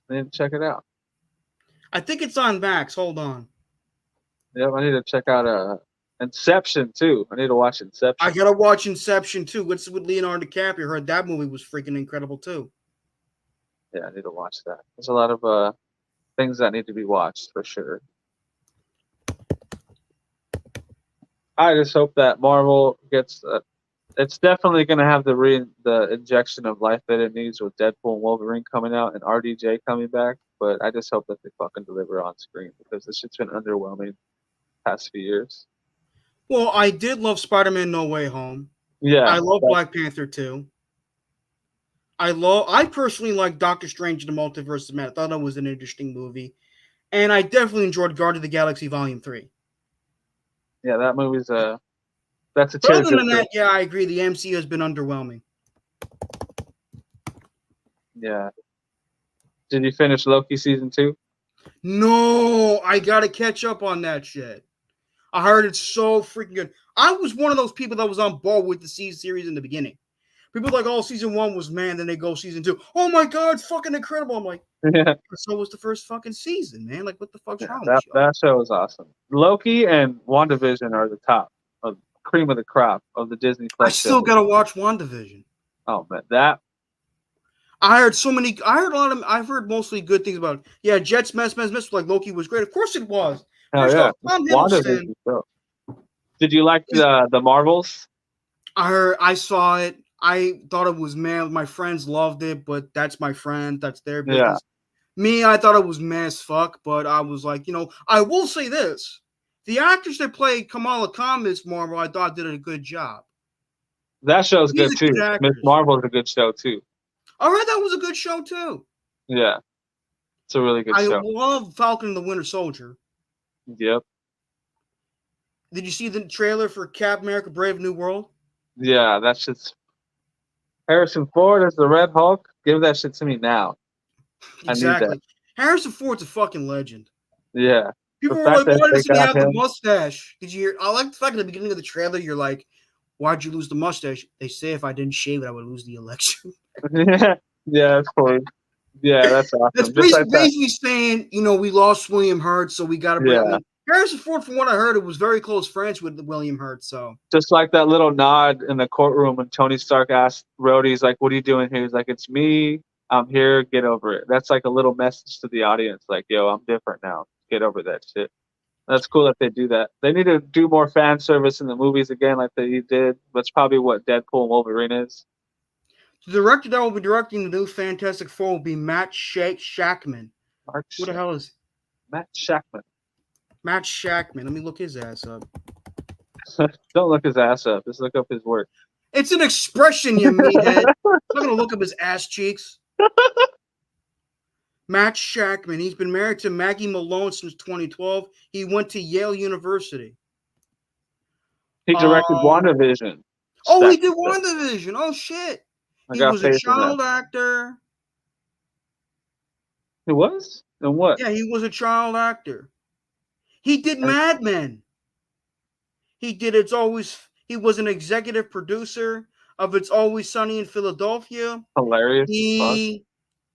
I need to check it out. I think it's on Max. Hold on. Yep, I need to check out Inception too. I need to watch I Inception. gotta watch Inception too. What's with Leonardo DiCaprio? Heard that movie was freaking incredible too. Yeah, I need to watch that. There's a lot of things that need to be watched for sure. I just hope that Marvel gets. It's definitely going to have the injection of life that it needs with Deadpool and Wolverine coming out and RDJ coming back. But I just hope that they fucking deliver on screen because this shit's been underwhelming past few years. Well, I did love Spider-Man: No Way Home. Yeah, I love Black Panther 2. I personally like Doctor Strange in the Multiverse of Madness. I thought that was an interesting movie. And I definitely enjoyed Guardians of the Galaxy Volume 3. yeah, that movie's that's a But other than tearjerker. that, yeah, I agree. The MCU has been underwhelming. Yeah. Did you finish Loki season 2? No, I gotta catch up on that shit. I heard it's so freaking good. I was one of those people that was on board with the series in the beginning. People like, oh, season 1 was man, then they go season 2. Oh my god, it's fucking incredible. I'm like, Yeah, so was the first fucking season, man. Like, what the fuck's wrong that with you? that show is awesome. Loki and WandaVision are the top, of cream of the crop of the Disney I Plus still shows. gotta watch WandaVision. Oh man, that I heard I've heard mostly good things about it. Yeah, Jets mess, like Loki was great. Of course it was. hell First yeah, off, Tom WandaVision Hiddleston, show. Did you like the Marvels? I saw it. I thought it was man. My friends loved it, but that's my friend. That's their Yeah, business. Me, I thought it was meh as fuck, but I was like, I will say this. The actors that played Kamala Khan, Miss Marvel, I thought did a good job. that show's These good are good too. Miss actors. Marvel's a good show too. I heard that was a good show too. Yeah, it's a really good I show. love Falcon and the Winter Soldier. Yep. Did you see the trailer for Cap America Brave New World? Yeah, that's just Harrison Ford as the Red Hulk. Give that shit to me now. I need that. Exactly. Harrison Ford's a fucking legend. Yeah. The People were fact like, that why they doesn't he got have the him. mustache? Did you hear? I like the fact at the beginning of the trailer, you're like, why'd you lose the mustache? They say if I didn't shave it, I would lose the election. Yeah, that's cool. Yeah, that's That's awesome. Just like that. basically saying, we lost William Hurt, so we got to bring. I Yeah. mean, Harrison Ford, from what I heard, it was very close friends with William Hurt. So Just like that little nod in the courtroom when Tony Stark asked Rhodey, he's like, what are you doing here? He's like, it's me. I'm here. Get over it. That's like a little message to the audience. Like, yo, I'm different now. Get over that shit. That's cool that they do that. They need to do more fan service in the movies again, like they did. That's probably what Deadpool and Wolverine is. the director that will be directing the new Fantastic Four will be Matt Shackman. Mark Who the hell is? Matt Shackman. Matt Shackman. Let me look his ass up. Don't look his ass up. Just look up his work. It's an expression, you meathead. I'm not gonna look up his ass cheeks. Matt Shackman. He's been married to Maggie Malone since 2012. He went to Yale University. He directed WandaVision. Oh, he did WandaVision. Oh shit. He was a child actor. He was? And what? Yeah, he was a child actor. He did Mad Men. He did It's Always. He was an executive producer of It's Always Sunny in Philadelphia. Hilarious. He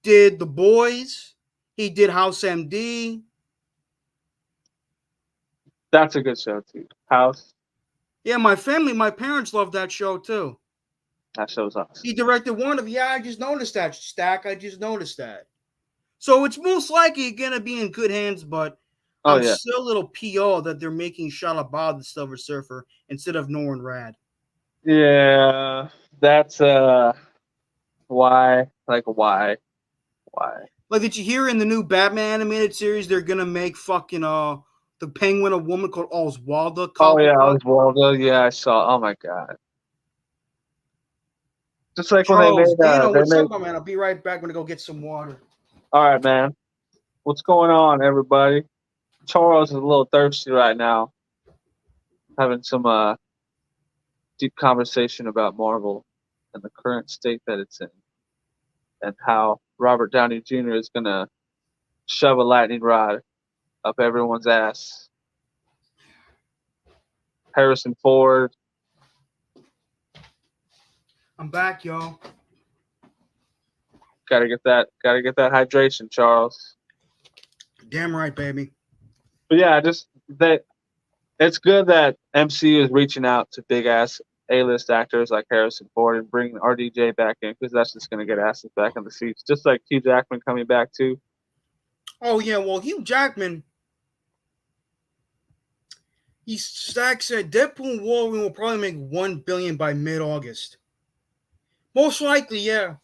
did The Boys. He did House MD. That's a good show too. House. Yeah, my parents love that show too. That show's awesome. He directed one of. Yeah, I just noticed that. Stack. I just noticed that. So it's most likely gonna be in good hands, but I'm still a little PO that they're making Shalabah the Silver Surfer instead of Norrin Rad. Yeah, that's why? Like why? Why? Like, did you hear in the new Batman animated series they're gonna make fucking the Penguin a woman called Oswalda? Oh yeah, Oswaldo. Yeah, I saw. Oh my god. Just like Charles, when they made. what's up, my man? I'll be right back. I'm gonna go get some water. All right, man. What's going on, everybody? Charles is a little thirsty right now. Having some deep conversation about Marvel and the current state that it's in, and how Robert Downey Jr. is gonna shove a lightning rod up everyone's ass. Harrison Ford. I'm back, y'all. Gotta get that hydration, Charles. Damn right, baby. But yeah, just that it's good that MCU is reaching out to big ass A-list actors like Harrison Ford and bringing RDJ back in, because that's just gonna get asses back in the seats. Just like Hugh Jackman coming back too. Oh yeah, well Hugh Jackman. Stack said Deadpool and Wolverine will probably make $1 billion by mid-August. Most likely, yeah.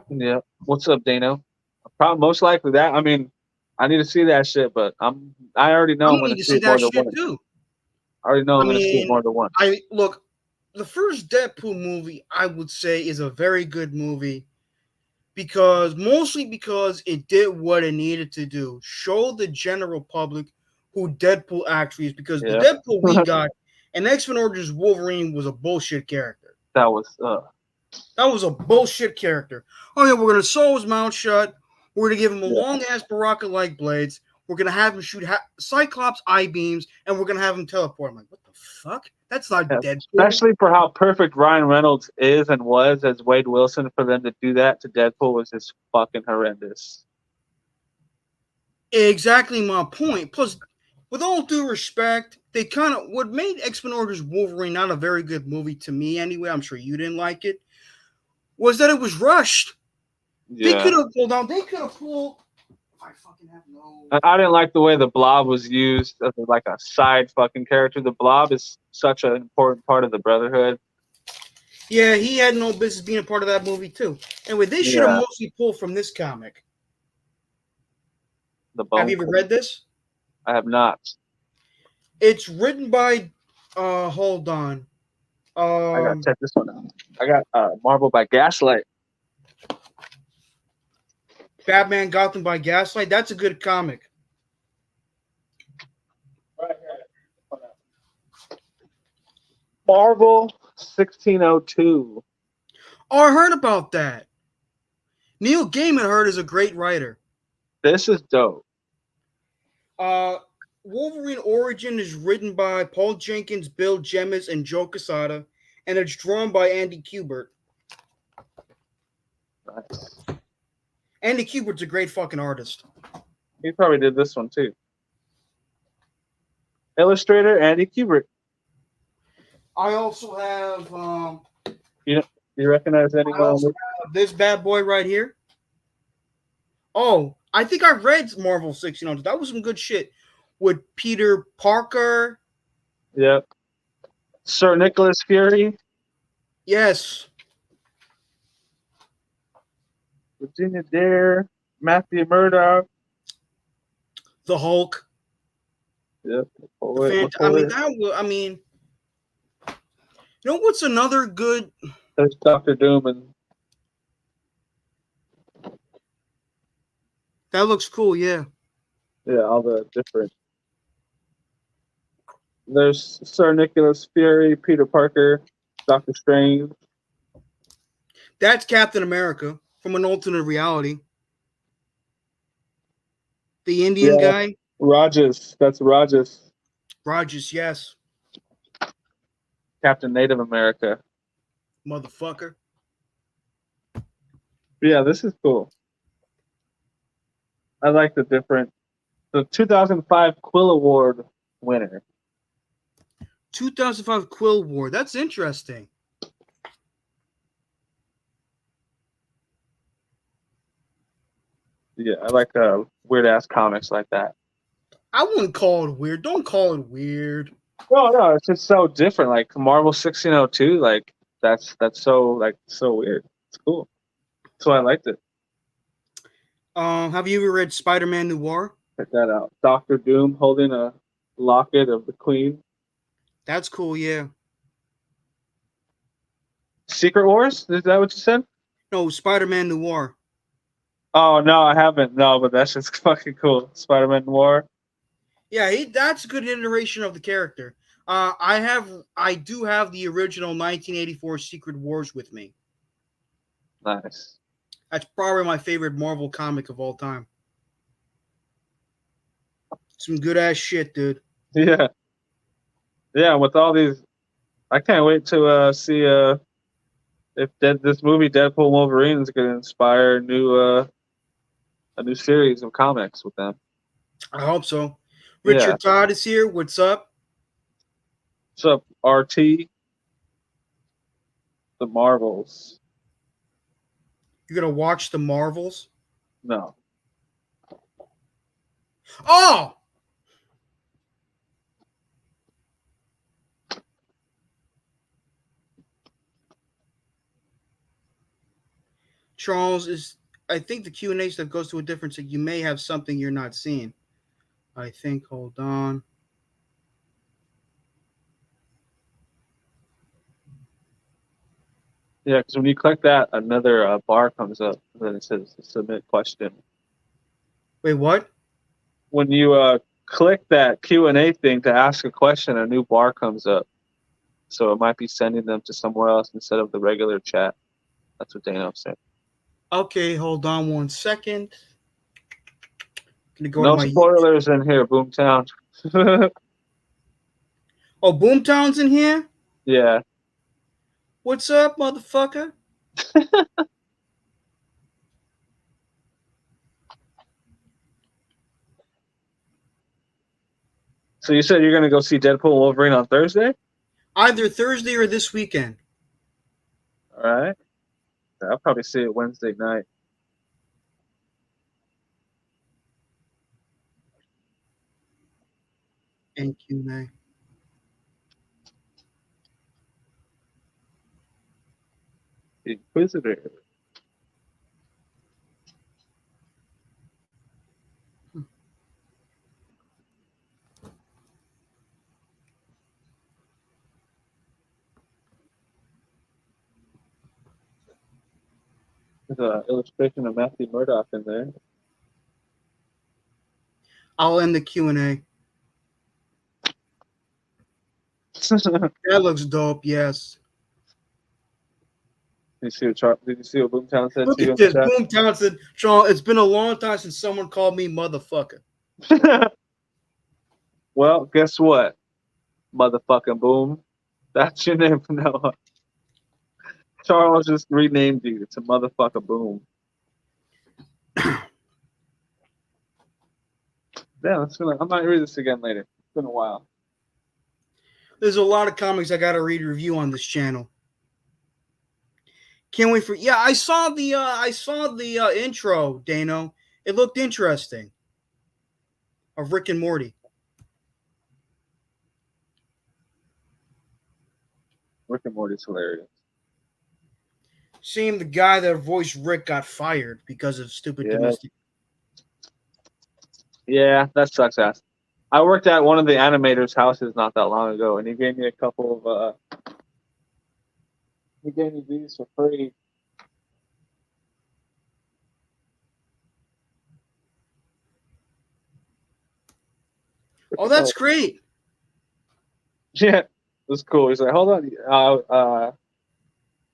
Yeah. What's up, Dano? Probably most likely that. I mean, I need to see that shit, but I already know I'm gonna see it more than once. Too. I already know I'm gonna see it more than once. Look, the first Deadpool movie I would say is a very good movie mostly because it did what it needed to do. Show the general public who Deadpool actually is, because the Deadpool we got in X-Men Origins Wolverine was a bullshit character. That was a bullshit character. Oh yeah, we're gonna sew his mouth shut. We're gonna give him a long ass Baraka-like blades. We're gonna have him shoot Cyclops eye beams, and we're gonna have him teleport. I'm like, what the fuck? That's not Deadpool. Especially for how perfect Ryan Reynolds is and was as Wade Wilson, for them to do that to Deadpool was just fucking horrendous. Exactly my point. Plus, with all due respect, they kind of what made X-Men Origins Wolverine not a very good movie to me anyway. I'm sure you didn't like it. Was that it was rushed. Yeah. They could have pulled out. They could have pulled. I fucking have no. I didn't like the way the Blob was used as like a side fucking character. The Blob is such an important part of the Brotherhood. Yeah, he had no business being a part of that movie too. Anyway, they should have mostly pulled from this comic. Have you ever read this? I have not. It's written by. Hold on. I gotta check this one out. I got Marvel by Gaslight. Batman Gotham by Gaslight. That's a good comic. Right here. Marvel 1602. Oh, I heard about that. Neil Gaiman, heard, is a great writer. This is dope. Wolverine Origin is written by Paul Jenkins, Bill Jemas, and Joe Quesada, and it's drawn by Andy Kubert. Nice. Andy Kubert's a great fucking artist. He probably did this one too. Illustrator Andy Kubert. I also have. You recognize anyone? I also have this bad boy right here. Oh, I think I read Marvel 1600. That was some good shit with Peter Parker. Yep. Sir Nicholas Fury. Yes. Virginia Dare, Matthew Murdoch, the Hulk. Yep. I mean, you know what's another good? There's Doctor Doom and That looks cool. Yeah. all the different. There's Sir Nicholas Fury, Peter Parker, Doctor Strange. That's Captain America from an alternate reality. The Indian guy. Rogers. That's Rogers. Rogers, yes. Captain Native America. Motherfucker. Yeah, this is cool. I like the 2005 Quill Award winner. 2005 Quill War. That's interesting. Yeah, I like weird ass comics like that. I wouldn't call it weird. Don't call it weird. No, it's just so different. Like Marvel 1602, like that's so weird. It's cool. That's why I liked it. Have you ever read Spider-Man Noir? Check that out. Doctor Doom holding a locket of the Queen. That's cool, yeah. Secret Wars? Is that what you said? No, Spider-Man Noir. Oh no, I haven't. No, but that's just fucking cool. Spider-Man Noir. Yeah, that's a good iteration of the character. I do have the original 1984 Secret Wars with me. Nice. That's probably my favorite Marvel comic of all time. Some good ass shit, dude. Yeah. Yeah, with all these, I can't wait to see if this movie Deadpool Wolverine is going to inspire a new series of comics with them. I hope so. Richard Todd is here. What's up? What's up, RT? The Marvels. You're gonna watch the Marvels? No. Oh! Charles is. I think the Q&A stuff goes to a different. So you may have something you're not seeing. I think. Hold on. Yeah, because when you click that, another bar comes up, and then it says submit question. Wait, what? When you click that Q&A thing to ask a question, a new bar comes up. So it might be sending them to somewhere else instead of the regular chat. That's what Dano said. Okay, hold on 1 second. Gonna go No to my spoilers in here, Boomtown. Oh, Boomtown's in here? Yeah. What's up, motherfucker? So you said you're going to go see Deadpool and Wolverine on Thursday? Either Thursday or this weekend. All right. I'll probably see it Wednesday night. And Q&A. Inquisitor. There's an illustration of Matthew Murdock in there. I'll end the Q&A. That looks dope, yes. Did you see what Boomtown said Look to you? at this. Boomtown said, Sean, it's been a long time since someone called me motherfucker. Well, guess what? Motherfucking Boom. That's your name from now on. Charles just renamed you to Motherfucker Boom. Yeah, I might read this again later. It's been a while. There's a lot of comics I got to read review on this channel. Can't wait for. Yeah, I saw the intro, Dano. It looked interesting. Of Rick and Morty. Rick and Morty's hilarious. Seeing the guy that voiced Rick got fired because of stupid domestic. Yeah, that sucks ass. I worked at one of the animators' houses not that long ago, and he gave me a couple of he gave me these for free. Oh, that's great. Yeah, it was cool. He's like, hold on,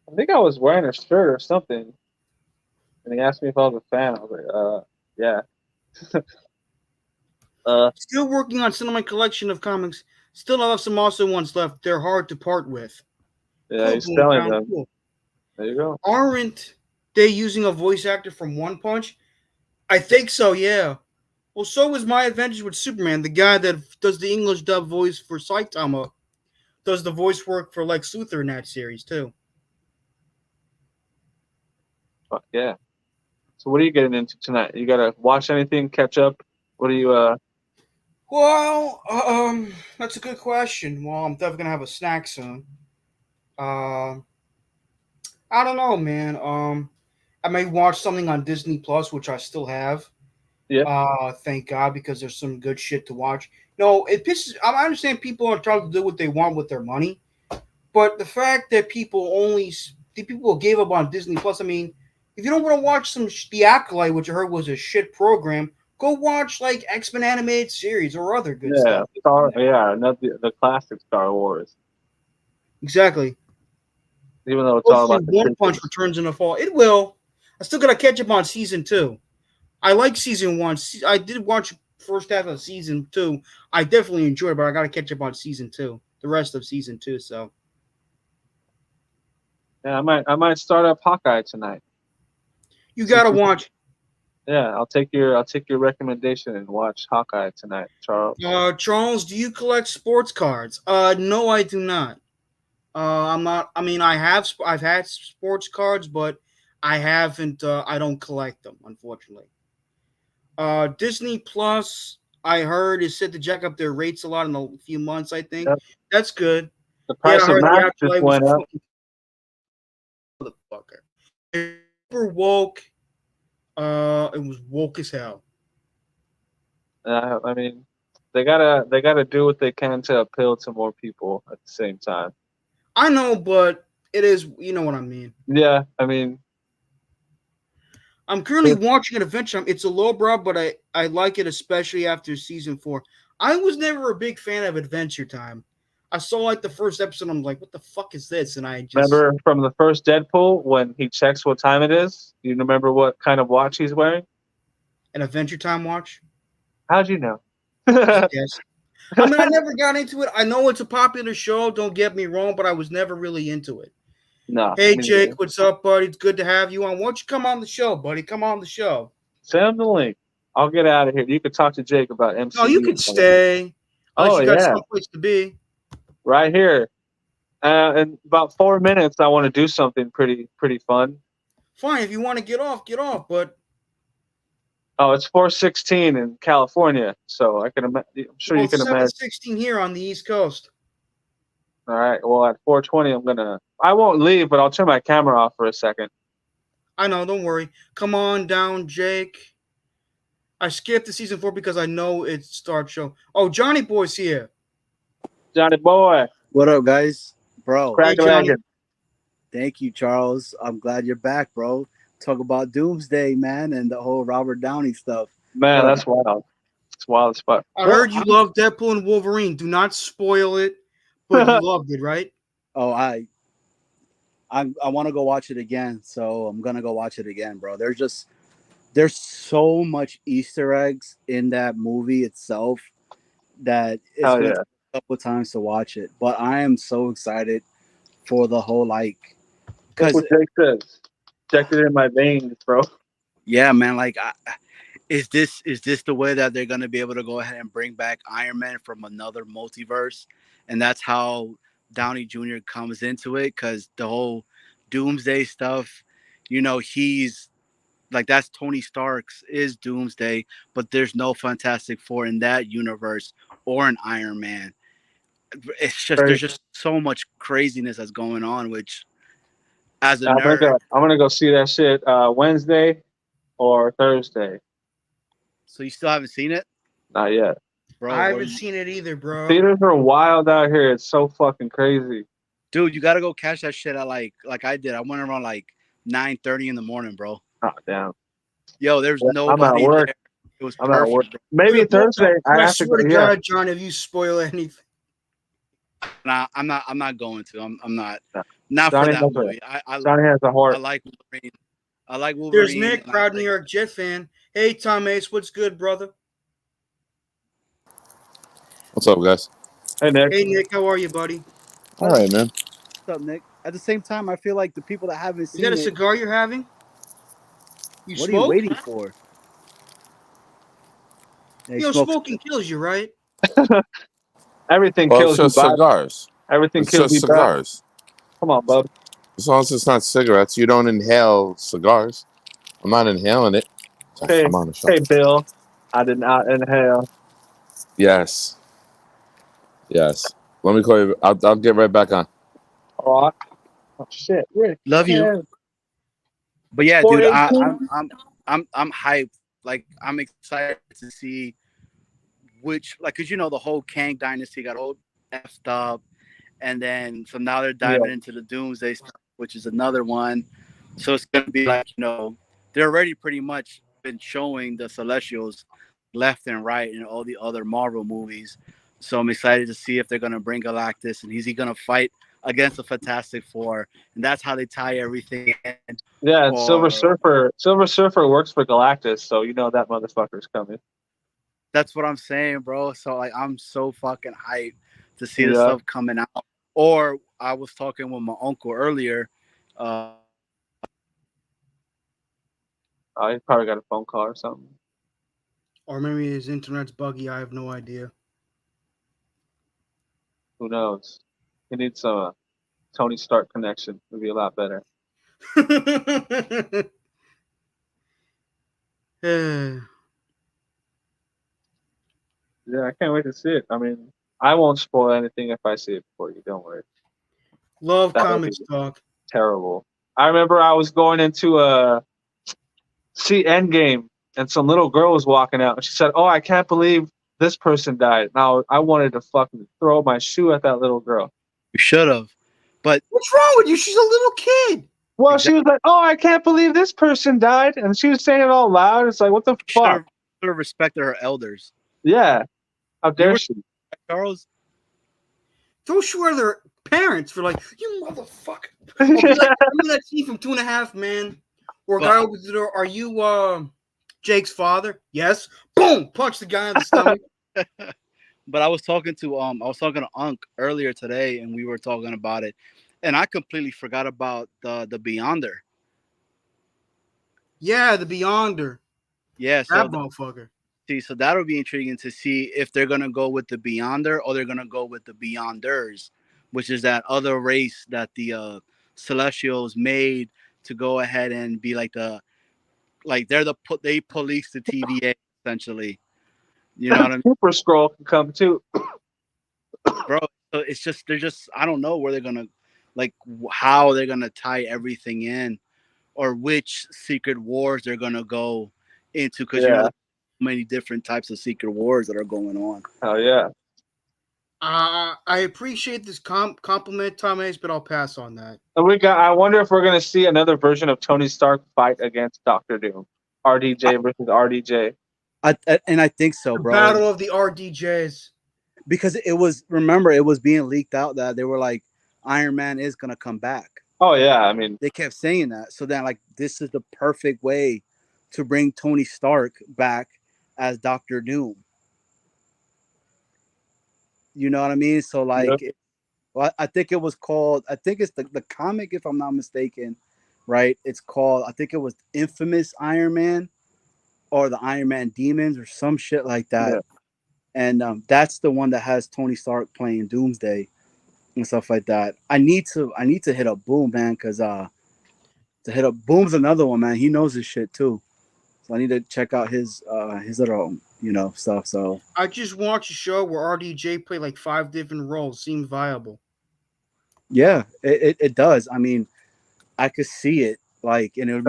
I think I was wearing a shirt or something, and he asked me if I was a fan. I was like, yeah. Still working on some of my collection of comics. Still have some awesome ones left. They're hard to part with. Yeah, Cool, he's selling Boomtown. them. Cool. There you go. Aren't they using a voice actor from One Punch? I think so, yeah. Well, so is My Adventures with Superman. The guy that does the English dub voice for Saitama does the voice work for Lex Luthor in that series, too. Fuck yeah. So what are you getting into tonight? You gotta watch anything, catch up? What are you Well, that's a good question. Well, I'm definitely gonna have a snack soon. Uh, I don't know, man. I may watch something on Disney Plus, which I still have. yeah. Thank God, because there's some good shit to watch. No, it pisses. I understand people are trying to do what they want with their money, but the fact that the people gave up on Disney Plus. I mean, if you don't want to watch The Acolyte, which I heard was a shit program, go watch like X-Men animated series or other good Yeah. stuff. Not the classic Star Wars. Exactly. Even though it's all Hopefully, about the One Punch creatures. returns in the fall. It will. I still gotta catch up on season 2. I like season 1. I did watch first half of season 2. I definitely enjoyed it, but I gotta catch up on season 2. The rest of season 2. So Yeah, I might start up Hawkeye tonight. you Since gotta you, watch. yeah, I'll take your recommendation and watch Hawkeye tonight, Charles. Charles, do you collect sports cards? No, I do not. I'm not. I mean, I've had sports cards, but I haven't. I don't collect them, unfortunately. Disney Plus, I heard, is set to jack up their rates a lot in a few months. I think Yep. that's good. The Yeah, I price of heard the Mac just Afterlife was went up. fucking motherfucker. Super woke. It was woke as hell. I mean, they gotta do what they can to appeal to more people at the same time. I know, but it is. You know what I mean. Yeah, I mean, I'm currently watching an Adventure Time. It's a lowbrow, but I like it, especially after season 4. I was never a big fan of Adventure Time. I saw like the first episode. I'm like, what the fuck is this? And I just remember from the first Deadpool when he checks what time it is? You remember what kind of watch he's wearing? an Adventure Time watch. How'd you know? Just guess. I mean, I never got into it. I know it's a popular show. Don't get me wrong, but I was never really into it. No, Hey me Jake, neither. what's up, buddy? It's good to have you on. Why don't you come on the show, buddy? Come on the show. Send him the link. I'll get out of here. You can talk to Jake about No, you MCU. can stay. Unless Oh you got yeah, someplace to be. right here. In about 4 minutes, I want to do something pretty fun. Fine, if you want to get off, get off. But Oh, it's 4:16 in California, so I'm sure well, you it's can imagine. 7:16 here on the East Coast. All right. Well, at 4:20, I won't leave, but I'll turn my camera off for a second. I know, don't worry. Come on down, Jake. I skipped the season 4 because I know it starts show. Oh, Johnny Boy's here. Johnny boy, What up, guys? Bro, Hey, crack a Johnny. legged. thank you, Charles. I'm glad you're back, bro. Talk about Doomsday, man, and the whole Robert Downey stuff. Man, Yo, that's wild. It's wild as fuck. I bro, heard you love Deadpool and Wolverine. Do not spoil it, but you loved it, right? oh, I want to go watch it again, so I'm gonna go watch it again, bro. There's so much Easter eggs in that movie itself that it's Hell gonna yeah. take a couple times to watch it. But I am so excited for the whole That's because what Jake says. Injected in my veins, bro. yeah, man, is this the way that they're gonna be able to go ahead and bring back Iron Man from another multiverse, and that's how Downey Jr. comes into it? Because the whole Doomsday stuff, he's like that's Tony Stark's is Doomsday, but there's no Fantastic Four in that universe or an Iron Man. It's just Crazy. there's just so much craziness that's going on, which as a I'm gonna nerd, go. I'm gonna go see that shit Wednesday or Thursday. so you still haven't seen it? Not yet. Bro, I haven't seen it either, bro. Theaters are wild out here. It's so fucking crazy. Dude, you gotta go catch that shit at like I did. I went around like 9:30 in the morning, bro. Oh damn. Yo, there's Yeah, I'm at nobody work. there. It was I'm at work. perfect, bro. Maybe Thursday. I I have to go. swear to Yeah. God, John, if you spoil anything. Nah, I'm not going to. I'm not. No. Not for Johnny that has movie. Johnny has a I heart. like Wolverine. I like Wolverine. There's Nick, proud New York Jet fan. Hey, Tom Ace, what's good, brother? What's up, guys? Hey Nick. Hey, Nick, how are you, buddy? All right, man. What's up, Nick? At the same time, I feel like the people that haven't Is seen that a it, cigar you're having? You what are you smoke? waiting for? Yeah, he You know, smokes. smoking kills you, right? Everything Well, it's kills you, just bud. cigars. Everything It's kills just you, bud. cigars. Come on, bub. As long as it's not cigarettes, you don't inhale cigars. I'm not inhaling it. Hey, I'm on the show. hey, Bill. I did not inhale. Yes. Yes. Let me call you. I'll get right back on. All right. Oh shit. Rick. Love you. Yeah. But yeah, dude, 418. I'm hyped. Like I'm excited to see which, like, cause you know the whole Kang dynasty got all effed up, and then so now they're diving into the Doomsday stuff, which is another one. So it's gonna be like, you know, they're already pretty much been showing the Celestials left and right in all the other Marvel movies. So I'm excited to see if they're gonna bring Galactus and is he gonna fight against the Fantastic Four, and that's how they tie everything in. Yeah, and Or Silver Surfer works for Galactus, so you know that motherfucker's coming. that's what I'm saying, bro. So like I'm so fucking hyped to see this Yeah. stuff coming out. Or I was talking with my uncle earlier. He probably got a phone call or something. Or maybe his internet's buggy. I have no idea. Who knows? He needs a Tony Stark connection. Would be a lot better. Yeah, I can't wait to see it. I mean, I won't spoil anything if I see it before you. Don't worry. Love That would comics be talk. terrible. I remember I was going into see Endgame, and some little girl was walking out, and she said, "Oh, I can't believe this person died." Now I wanted to fucking throw my shoe at that little girl. You should have. But What's wrong with you? She's a little kid. Well, she was like, "Oh, I can't believe this person died," and she was saying it all loud. It's like, what the should fuck? have respected her elders. Yeah, how dare were- she? Charles, Those sure their parents for like, you motherfucker. Or be like, remember that scene from 2.5 Men? Where a guy opens the door, are you Jake's father? Yes. Boom! Punch the guy in the stomach. but I was talking to Unc earlier today, and we were talking about it, and I completely forgot about the Beyonder. Yeah, the Beyonder. Yeah, so That motherfucker. so that'll be intriguing to see if they're gonna go with the Beyonder or they're gonna go with the Beyonders, which is that other race that the Celestials made to go ahead and be like they police the TVA essentially. You know what I mean, Super Scroll can come too. bro? So it's just I don't know where they're gonna how they're gonna tie everything in, or which secret wars they're gonna go into because you know there's many different types of secret wars that are going on. Oh yeah. I appreciate this compliment, Tom Ace, but I'll pass on that. And I wonder if we're gonna see another version of Tony Stark fight against Doctor Doom, RDJ versus RDJ. I think so, The bro. Battle of the RDJs. Because it was being leaked out that they were like Iron Man is gonna come back. Oh yeah, I mean They kept saying that. So then like this is the perfect way to bring Tony Stark back as Doctor Doom. You know what I mean? So like I think it was called, I think it's the comic, if I'm not mistaken, right? It's called, I think it was Infamous Iron Man or the Iron Man Demons or some shit like that. Yeah. And that's the one that has Tony Stark playing Doomsday and stuff like that. I need to hit up Boom, man, because to hit up Boom's another one, man. He knows his shit too. So I need to check out his little, stuff. So I just watched a show where RDJ played like 5 different roles. Seemed viable. Yeah, it does. I mean, I could see it, like, and it'd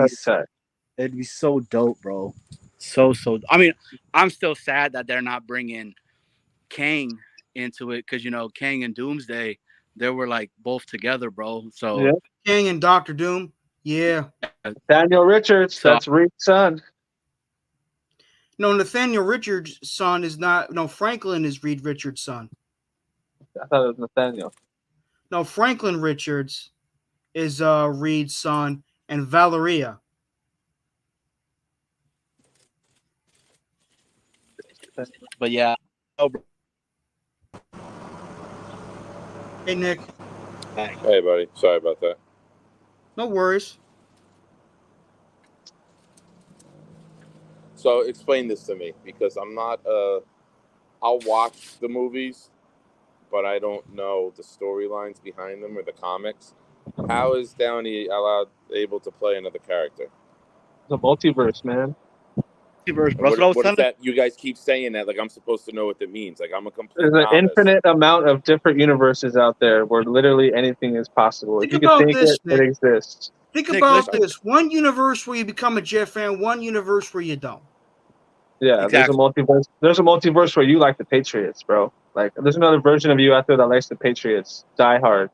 be so dope, bro. So I mean, I'm still sad that they're not bringing Kang into it because Kang and Doomsday, they were like both together, bro. So Yeah. King and Doctor Doom. Yeah. Daniel Richards, So- that's Reed's son. No, Nathaniel Richards' son is not. No, Franklin is Reed Richards' son. I thought it was Nathaniel. No, Franklin Richards is Reed's son, and Valeria. but yeah, Hey, Nick. Hey, buddy. Sorry about that. No worries. So explain this to me, because I'm not. I'll watch the movies, but I don't know the storylines behind them or the comics. How is Downey able to play another character? The multiverse, man. multiverse, bro. That's what I was What is telling that? You guys keep saying that like I'm supposed to know what that means. Like I'm a complete There's an novice. infinite amount of different universes out there where literally anything is possible. Think If you about can think this, it, it Nick. exists. Think Nick, about listen. this. One universe where you become a Jet fan, one universe where you don't. Yeah, Exactly. There's a multiverse where you like the Patriots, bro. Like, there's another version of you out there that likes the Patriots. Die hard.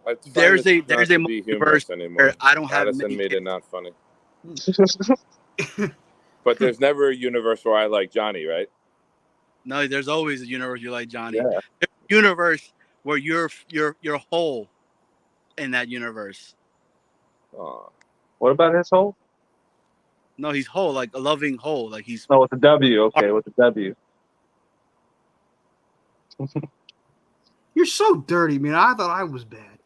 I find There's this a not to be humorous multiverse anymore. where I don't have Addison many made it kids. not funny. But there's never a universe where I like Johnny, right? No, there's always a universe you like Johnny. Yeah. There's a universe where you're whole in that universe. Aw. What about his whole? No, he's whole, like a loving whole, like he's Oh, with the W. Okay, with the W. You're so dirty, man. I thought I was bad.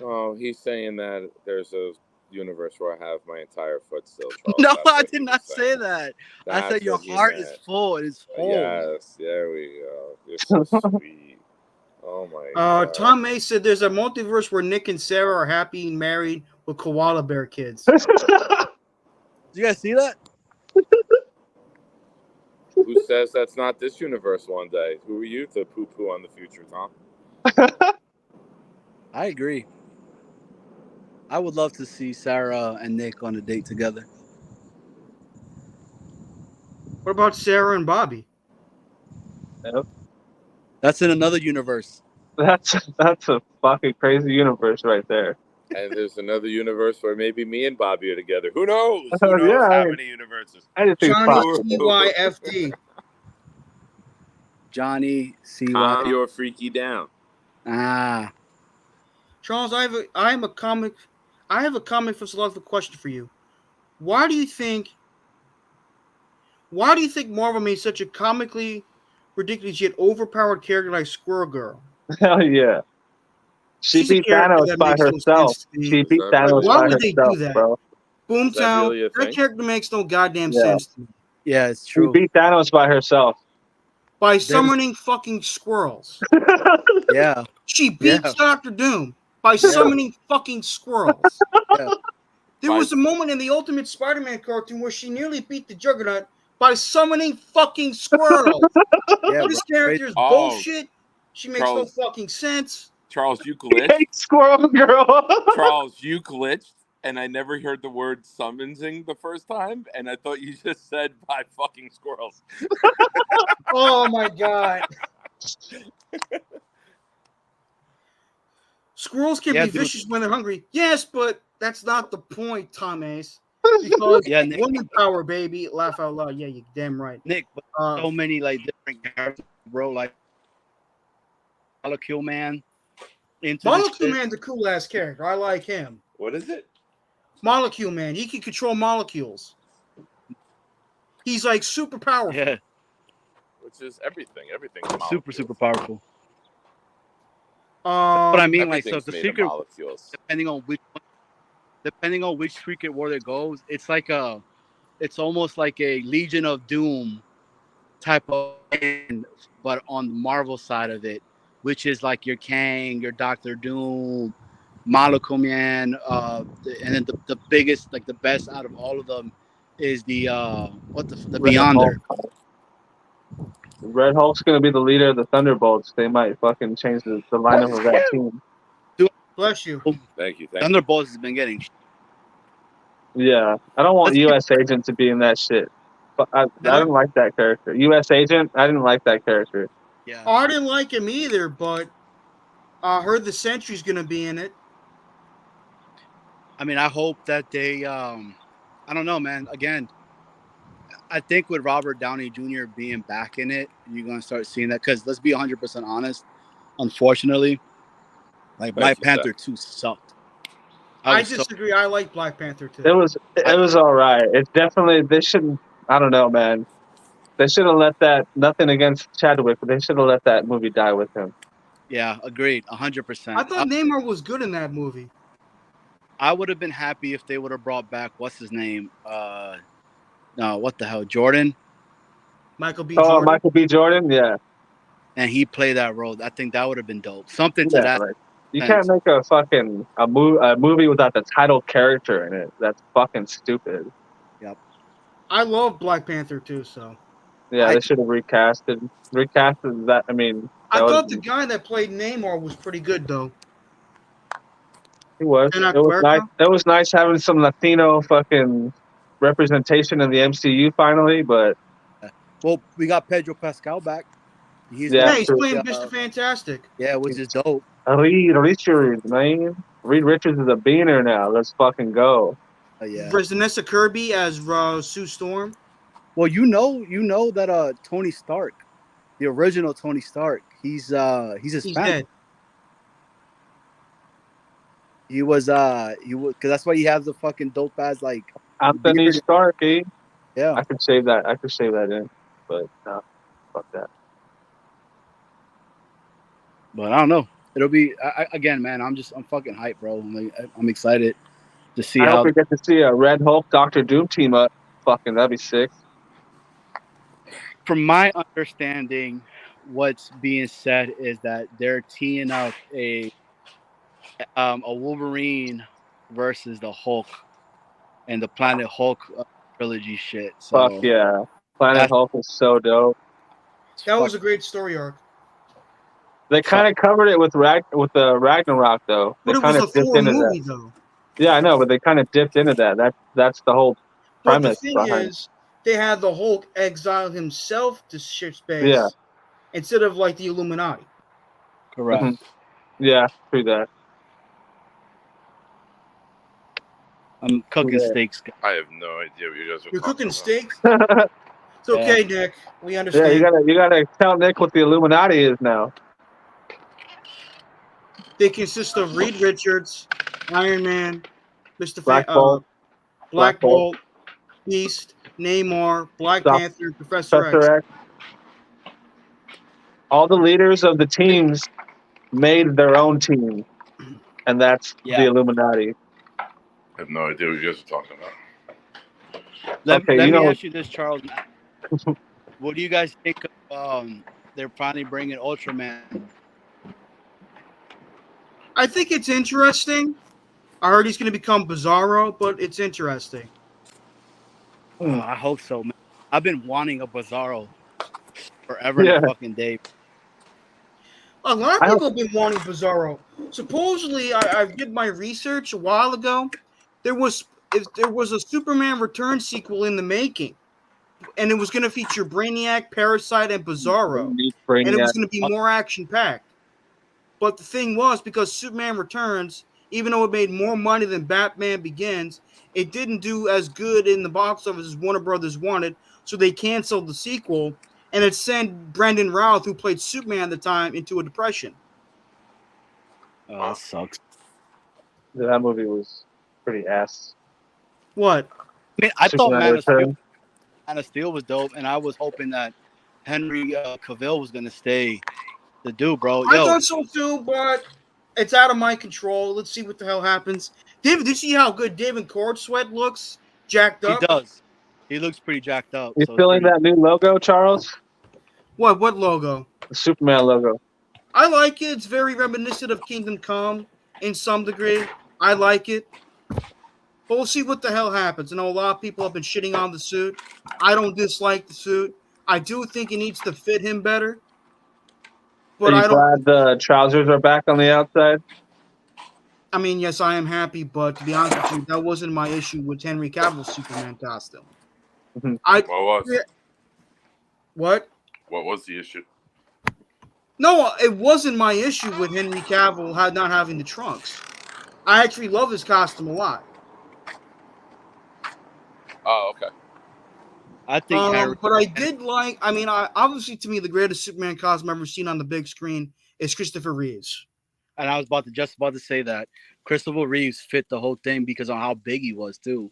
Oh, he's saying that there's a universe where I have my entire foot still. Charles. No, That's I what did he not was say saying. that. I That's said your what he heart is meant. full. It is whole. Yes, there we go. You're so sweet. Oh my God. Tom May said there's a multiverse where Nick and Sarah are happy and married with koala bear kids. Did you guys see that? Who says that's not this universe one day? Who are you to poo-poo on the future, Tom? I agree. I would love to see Sarah and Nick on a date together. What about Sarah and Bobby? That's in another universe. That's a fucking crazy universe right there. And there's another universe where maybe me and Bobby are together. Who knows? Who knows Yeah, how many universes? Anything's Johnny possible. CYFD. Johnny CY. Calm your freaky down. Ah, Charles, I have a comic for selective question for you. Why do you think Marvel made such a comically ridiculous yet overpowered character like Squirrel Girl? Hell yeah. She She's a beat character Thanos that by makes no herself. sense to me. She beat Is that Thanos really- Why by would they do herself, that? bro. Boomtown, really a that thing? character makes no goddamn Yeah. sense to me. yeah, it's She true. beat Thanos by herself. By summoning fucking squirrels. Yeah, She beats Yeah. Doctor Doom by summoning fucking squirrels. Yeah. There was a moment in the Ultimate Spider-Man cartoon where she nearly beat the Juggernaut by summoning fucking squirrels. yeah, This bro. character is Oh. bullshit. She makes Charles. no fucking sense. Charles, you Hey, glitched. Squirrel Girl. Charles, you glitched, and I never heard the word summoning the first time, and I thought you just said by fucking squirrels. Oh my god. Squirrels can Yeah, be dude. vicious when they're hungry. Yes, but that's not the point, Tom Ace. Because Yeah, Nick. woman power, baby. Laugh out loud. Yeah, you're damn right. Nick, but so many like different characters, bro. Like Molecule Man. Into Molecule this shit. Man's a cool ass character. I like him. What is it? Molecule Man. He can control molecules. He's like super powerful. Yeah, Which is everything. Everything's super powerful. But Um, I mean, like, so Everything's the made of secret, molecules. depending on which secret war it goes, it's like it's almost like a Legion of Doom type of, but on the Marvel side of it, which is like your Kang, your Doctor Doom, Molecule Man, and then the biggest, like the best out of all of them is the Red Beyonder. Hulk. Red Hulk's gonna be the leader of the Thunderbolts. They might fucking change the lineup of that team. bless you. Thank you. Thunderbolts has been getting. Yeah, I don't want Let's U.S. Agent to be in that shit. But I didn't like that character. U.S. Agent, I didn't like that character. Yeah. I didn't like him either, but I heard the Sentry's going to be in it. I mean, I hope that they. I don't know, man. Again, I think with Robert Downey Jr. being back in it, you're gonna start seeing that. Because let's be 100% honest. Unfortunately, like Black Panther 2 sucked. I disagree. I like Black Panther too. It was all right. It's definitely they shouldn't. I don't know, man. They should have let that. Nothing against Chadwick, but they should have let that movie die with him. Yeah, agreed. 100%. I thought Namor was good in that movie. I would have been happy if they would have brought back what's his name? No, what the hell, Jordan? Michael B. Oh, Jordan. Michael B. Jordan, yeah. And he played that role. I think that would have been dope. Something to Yeah, that. like, you can't make a movie without the title character in it. That's fucking stupid. Yep. I love Black Panther too, so. Yeah, they should have recasted that. I mean, I thought the guy that played Namor was pretty good though. He was. It was nice. It was nice having some Latino fucking representation in the MCU finally, but well, we got Pedro Pascal back. He's playing Mr. Fantastic. Yeah, which is dope. Reed Richards, man. Reed Richards is a beaner now. Let's fucking go. Yeah. Vanessa Kirby as Sue Storm. Well, you know that Tony Stark, the original Tony Stark, he's Hispanic. He's dead. He was because that's why he has the fucking dope ass like Anthony Stark, eh? Yeah. I could save that. I could save that in, but no, fuck that. But I don't know. It'll be again, man. I'm fucking hyped, bro. I'm excited to see. I hope we get to see a Red Hulk Doctor Doom team up. Fucking that'd be sick. From my understanding, what's being said is that they're teeing up a Wolverine versus the Hulk and the Planet Hulk trilogy shit. So, fuck yeah, Planet Hulk is so dope. That was a great story arc. They kind of covered it with the Ragnarok though. But they it was a dipped Thor into movie that. though. Yeah, I know, but they kind of dipped into that. That's the whole premise. But the thing is, they had the Hulk exile himself to ship space, instead of like the Illuminati. Correct. Mm-hmm. Yeah, true that. I'm cooking steaks. I have no idea what you guys are You're cooking about. steaks? It's okay, Nick. We understand. Yeah, you gotta tell Nick what the Illuminati is now. They consist of Reed Richards, Iron Man, Mr. Black Bolt, Beast, Namor, Black Panther, Professor X. All the leaders of the teams made their own team, and that's the Illuminati. I have no idea what you guys are talking about. Let me ask you this, Charles. What do you guys think of they're finally bringing Ultraman? I think it's interesting. I heard he's going to become Bizarro, but it's interesting. Oh, I hope so, man. I've been wanting a Bizarro forever and a fucking day. A lot of people have been wanting Bizarro. Supposedly, I did my research a while ago. There was a Superman Returns sequel in the making, and it was going to feature Brainiac, Parasite, and Bizarro, and it was going to be more action-packed. But the thing was, because Superman Returns, even though it made more money than Batman Begins, it didn't do as good in the box office as Warner Brothers wanted, so they canceled the sequel, and it sent Brandon Routh, who played Superman at the time, into a depression. Oh, that sucks. That movie was pretty ass. What? I mean, I thought Man of Steel was dope, and I was hoping that Henry Cavill was going to stay the dude, bro. I thought so too, but it's out of my control. Let's see what the hell happens. David, do you see how good David Cordsweat looks? Jacked up? He does. He looks pretty jacked up. You feeling that new logo, Charles? What logo? The Superman logo. I like it. It's very reminiscent of Kingdom Come in some degree. I like it. But we'll see what the hell happens. I know a lot of people have been shitting on the suit. I don't dislike the suit. I do think it needs to fit him better. But Are you glad the trousers are back on the outside? I mean, yes, I am happy, but to be honest with you, that wasn't my issue with Henry Cavill's Superman costume. What was? What? What was the issue? No, it wasn't my issue with Henry Cavill not having the trunks. I actually love his costume a lot. Oh, okay. I think Henry. But I did like. I mean, obviously to me, the greatest Superman costume I've ever seen on the big screen is Christopher Reeves. And I was just about to say that Christopher Reeves fit the whole thing because on how big he was too.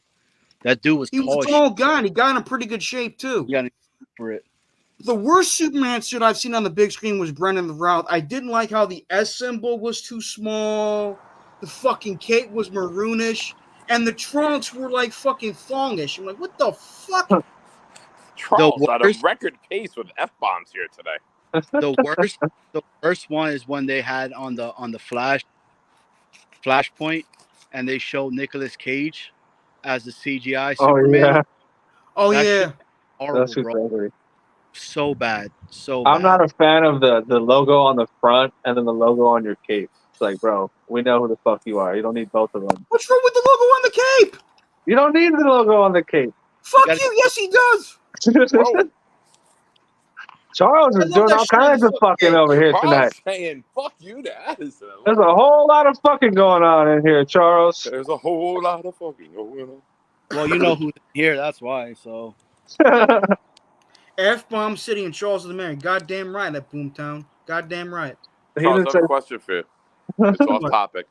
That dude was He was tall. a tall guy, and he got in pretty good shape too. You got for it. The worst Superman suit I've seen on the big screen was Brendan the Routh. I didn't like how the S symbol was too small. The fucking cape was maroonish, and the trunks were like fucking thongish. I'm like, what the fuck? Charles at a record pace with F-bombs here today. The worst one is when they had on the Flashpoint, and they showed Nicolas Cage as the CGI Superman. Yeah. That's bro. So bad. I'm not a fan of the logo on the front and then the logo on your cape. It's like, bro, we know who the fuck you are. You don't need both of them. What's wrong with the logo on the cape? You don't need the logo on the cape. Fuck you. Yes, he does. Charles is doing all kinds of fucking over here tonight. Saying fuck you to Addison. There's a whole lot of fucking going on in here, Charles. There's a whole lot of fucking going on. Well, you know who's here, that's why, so. F-bomb City and Charles of the Mary. Goddamn right at Boomtown. Goddamn right. Charles, I have a question for you. It's off topic.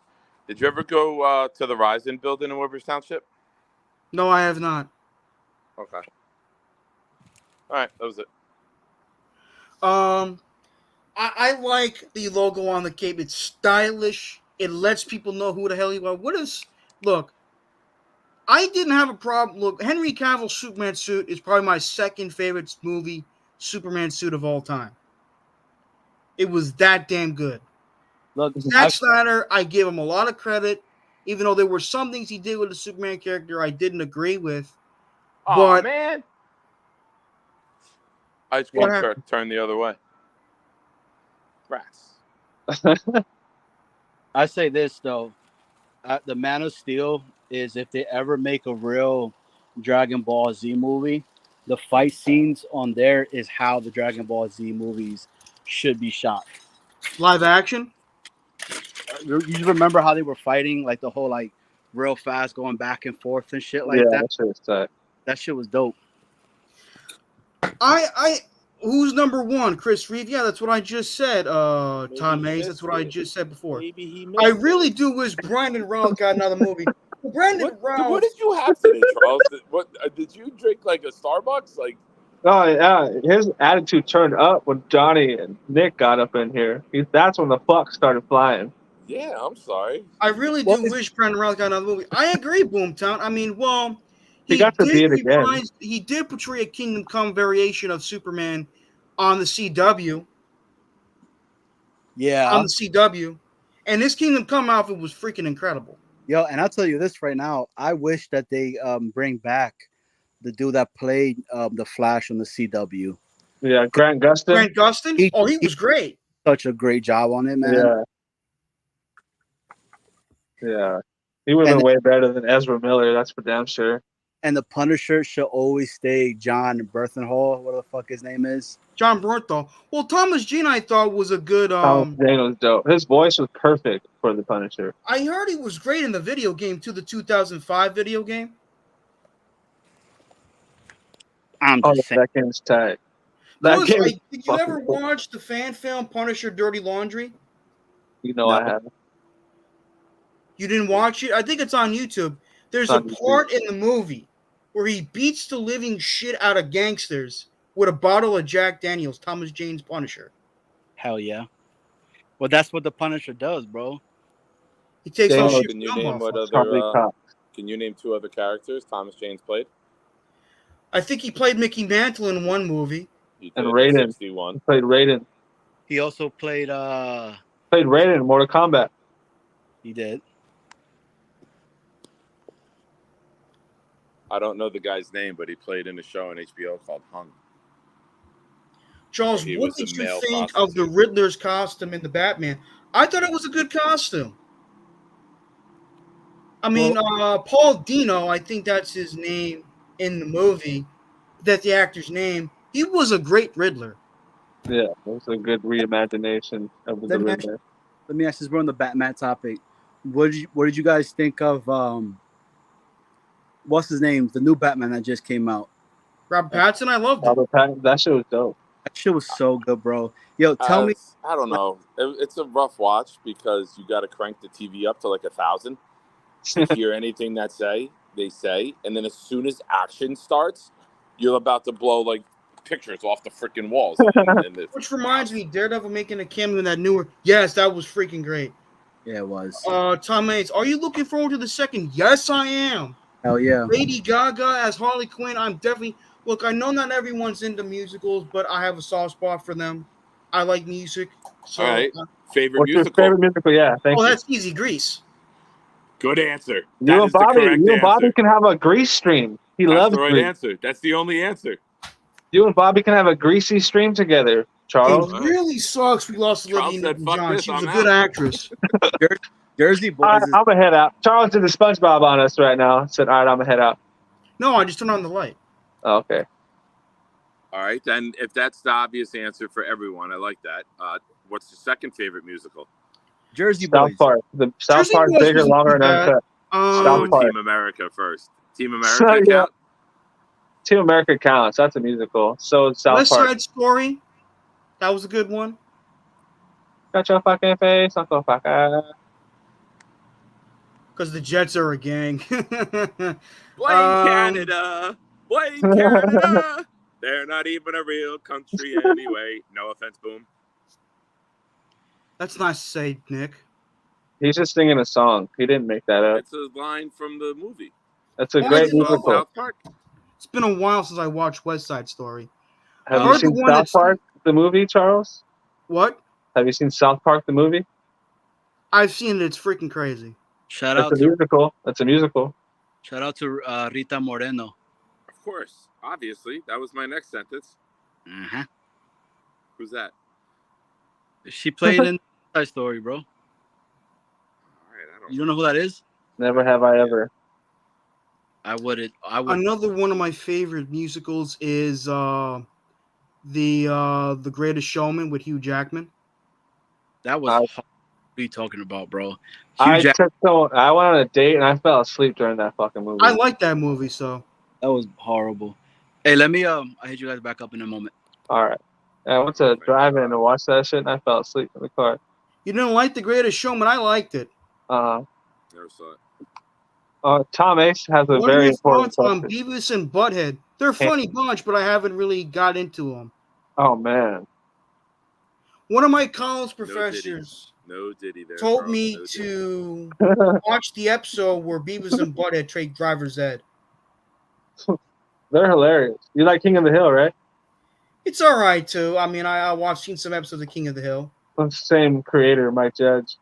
Did you ever go to the Ryzen building in Woodbridge Township? No, I have not. Okay. All right, that was it. I like the logo on the cape. It's stylish. It lets people know who the hell you are. Look, I didn't have a problem. Look, Henry Cavill's Superman suit is probably my second favorite movie Superman suit of all time. It was that damn good. Look, Zack Snyder, I give him a lot of credit, even though there were some things he did with the Superman character I didn't agree with. Oh, man. I just want to turn the other way. Rats. I say this, though. The Man of Steel is, if they ever make a real Dragon Ball Z movie, the fight scenes on there is how the Dragon Ball Z movies should be shot. Live action? You remember how they were fighting, like the whole, like, real fast going back and forth and shit like that? That shit was tight. That shit was dope. Who's number one? Chris Reeve? Yeah, that's what I just said. Tom Mays, that's what I just said before. I really do wish Brandon Routh got another movie. What did you have today, Charles? Did you drink like a Starbucks? Like, oh yeah, his attitude turned up when Johnny and Nick got up in here. That's when the fuck started flying. Yeah, I'm sorry. I really do wish Brandon Routh got another movie. I agree, Boomtown. I mean, well, he got to be it again. He did portray a Kingdom Come variation of Superman on the CW. Yeah. On the CW. And this Kingdom Come outfit was freaking incredible. Yo, and I'll tell you this right now. I wish that they bring back the dude that played the Flash on the CW. Yeah, Grant Gustin. He was great. Such a great job on it, man. Yeah. He would have been way better than Ezra Miller, that's for damn sure. And the Punisher should always stay John Bernthal, whatever the fuck his name is. John Bernthal. Well, Thomas Jane, I thought, was a good... Thomas Jane was dope. His voice was perfect for the Punisher. I heard he was great in the video game, too, the 2005 video game. I'm just saying. That game's tight. Did you ever watch the fan film Punisher Dirty Laundry? You know I have. You didn't watch it? I think it's on YouTube. There's a part in the movie where he beats the living shit out of gangsters with a bottle of Jack Daniels, Thomas Jane's Punisher. Hell yeah. Well, that's what the Punisher does, bro. He takes all shit. Can you name two other characters Thomas Jane's played? I think he played Mickey Mantle in one movie. And Raiden. He played Raiden. He also played Raiden in Mortal Kombat. He did. I don't know the guy's name, but he played in a show on HBO called Hung. Charles, what did you think of the Riddler's costume in the Batman? I thought it was a good costume. I mean, Paul Dino, I think that's his name in the movie. That's the actor's name. He was a great Riddler. Yeah, it was a good reimagination of the Let me ask, Riddler. let me ask this. We're on the Batman topic. What did you guys think of what's his name? The new Batman that just came out. Robert Pattinson, I loved it. Robert Pattinson, that shit was dope. That shit was so good, bro. Yo, tell me. I don't know. It's a rough watch because you got to crank the TV up to like 1,000 to hear anything they say, and then as soon as action starts, you're about to blow like pictures off the freaking walls. Which reminds me, Daredevil making a cameo in that newer. Yes, that was freaking great. Yeah, it was. Tom Hanks, are you looking forward to the second? Yes, I am. Hell yeah. Lady Gaga as Harley Quinn. I'm definitely look. I know not everyone's into musicals, but I have a soft spot for them. I like music. So, All right. Favorite What's your musical? favorite musical? Yeah, thank you. that's easy. Grease. Good answer. You That and is the Bobby, correct you and Bobby answer. can have a Grease stream. He That's loves the right Grease. answer. That's the only answer. You and Bobby can have a greasy stream together, Charles. It really sucks we lost Charles Olivia said, "Fuck Newton-John. this, She was I'm a good out." actress. Jersey All right, Boys. I'm gonna head out. Charles did the SpongeBob on us right now. Said, "All right, I'm gonna head out." No, I just turned on the light. Oh, okay. All right, then if that's the obvious answer for everyone, I like that. What's your second favorite musical? Jersey South Boys. Park. The South Jersey Park, Boys bigger, wasn't longer, too and bad. uncut. I'll South go with Park. Team America first. Team America Yeah. count? Team America counts. That's a musical. So is South West Park. Side Story. That was a good one. Got your fucking face, Uncle Fucker. Because the Jets are a gang. Blame Canada. Blame Canada. They're not even a real country anyway. No offense, Boom. That's nice to say, Nick. He's just singing a song. He didn't make that up. It's a line from the movie. That's a Well, great I didn't know musical. South Park. It's been a while since I watched West Side Story. Have I you heard the seen one South that's- Park, the movie, Charles? What? Have you seen South Park, the movie? I've seen it. It's freaking crazy. Shout That's out a to musical. That's a musical. Rita Moreno. Of course. Obviously. That was my next sentence. Uh-huh. Who's that? She played in Side Story, bro. All right, I don't You don't know who that is? Never have I ever. I would. Another one of my favorite musicals is the Greatest Showman with Hugh Jackman. That was. What are you talking about, bro? I went on a date and I fell asleep during that fucking movie. I like that movie, so That was horrible. Hey, let me. I'll hit you guys back up in a moment. All right. I went to drive-in and watch that shit and I fell asleep in the car. You didn't like The Greatest Showman? I liked it. Never saw it. Tom Ace has a What are very your important thoughts on question. Beavis and Butthead? They're a funny bunch, but I haven't really got into them. Oh, man. One of my college professors No Diddy there. told Charles. me No Diddy. to watch the episode where Beavis and Butthead trade driver's ed. They're hilarious. You like King of the Hill, right? It's all right, too. I mean, I watched some episodes of King of the Hill. Same creator, Mike Judge.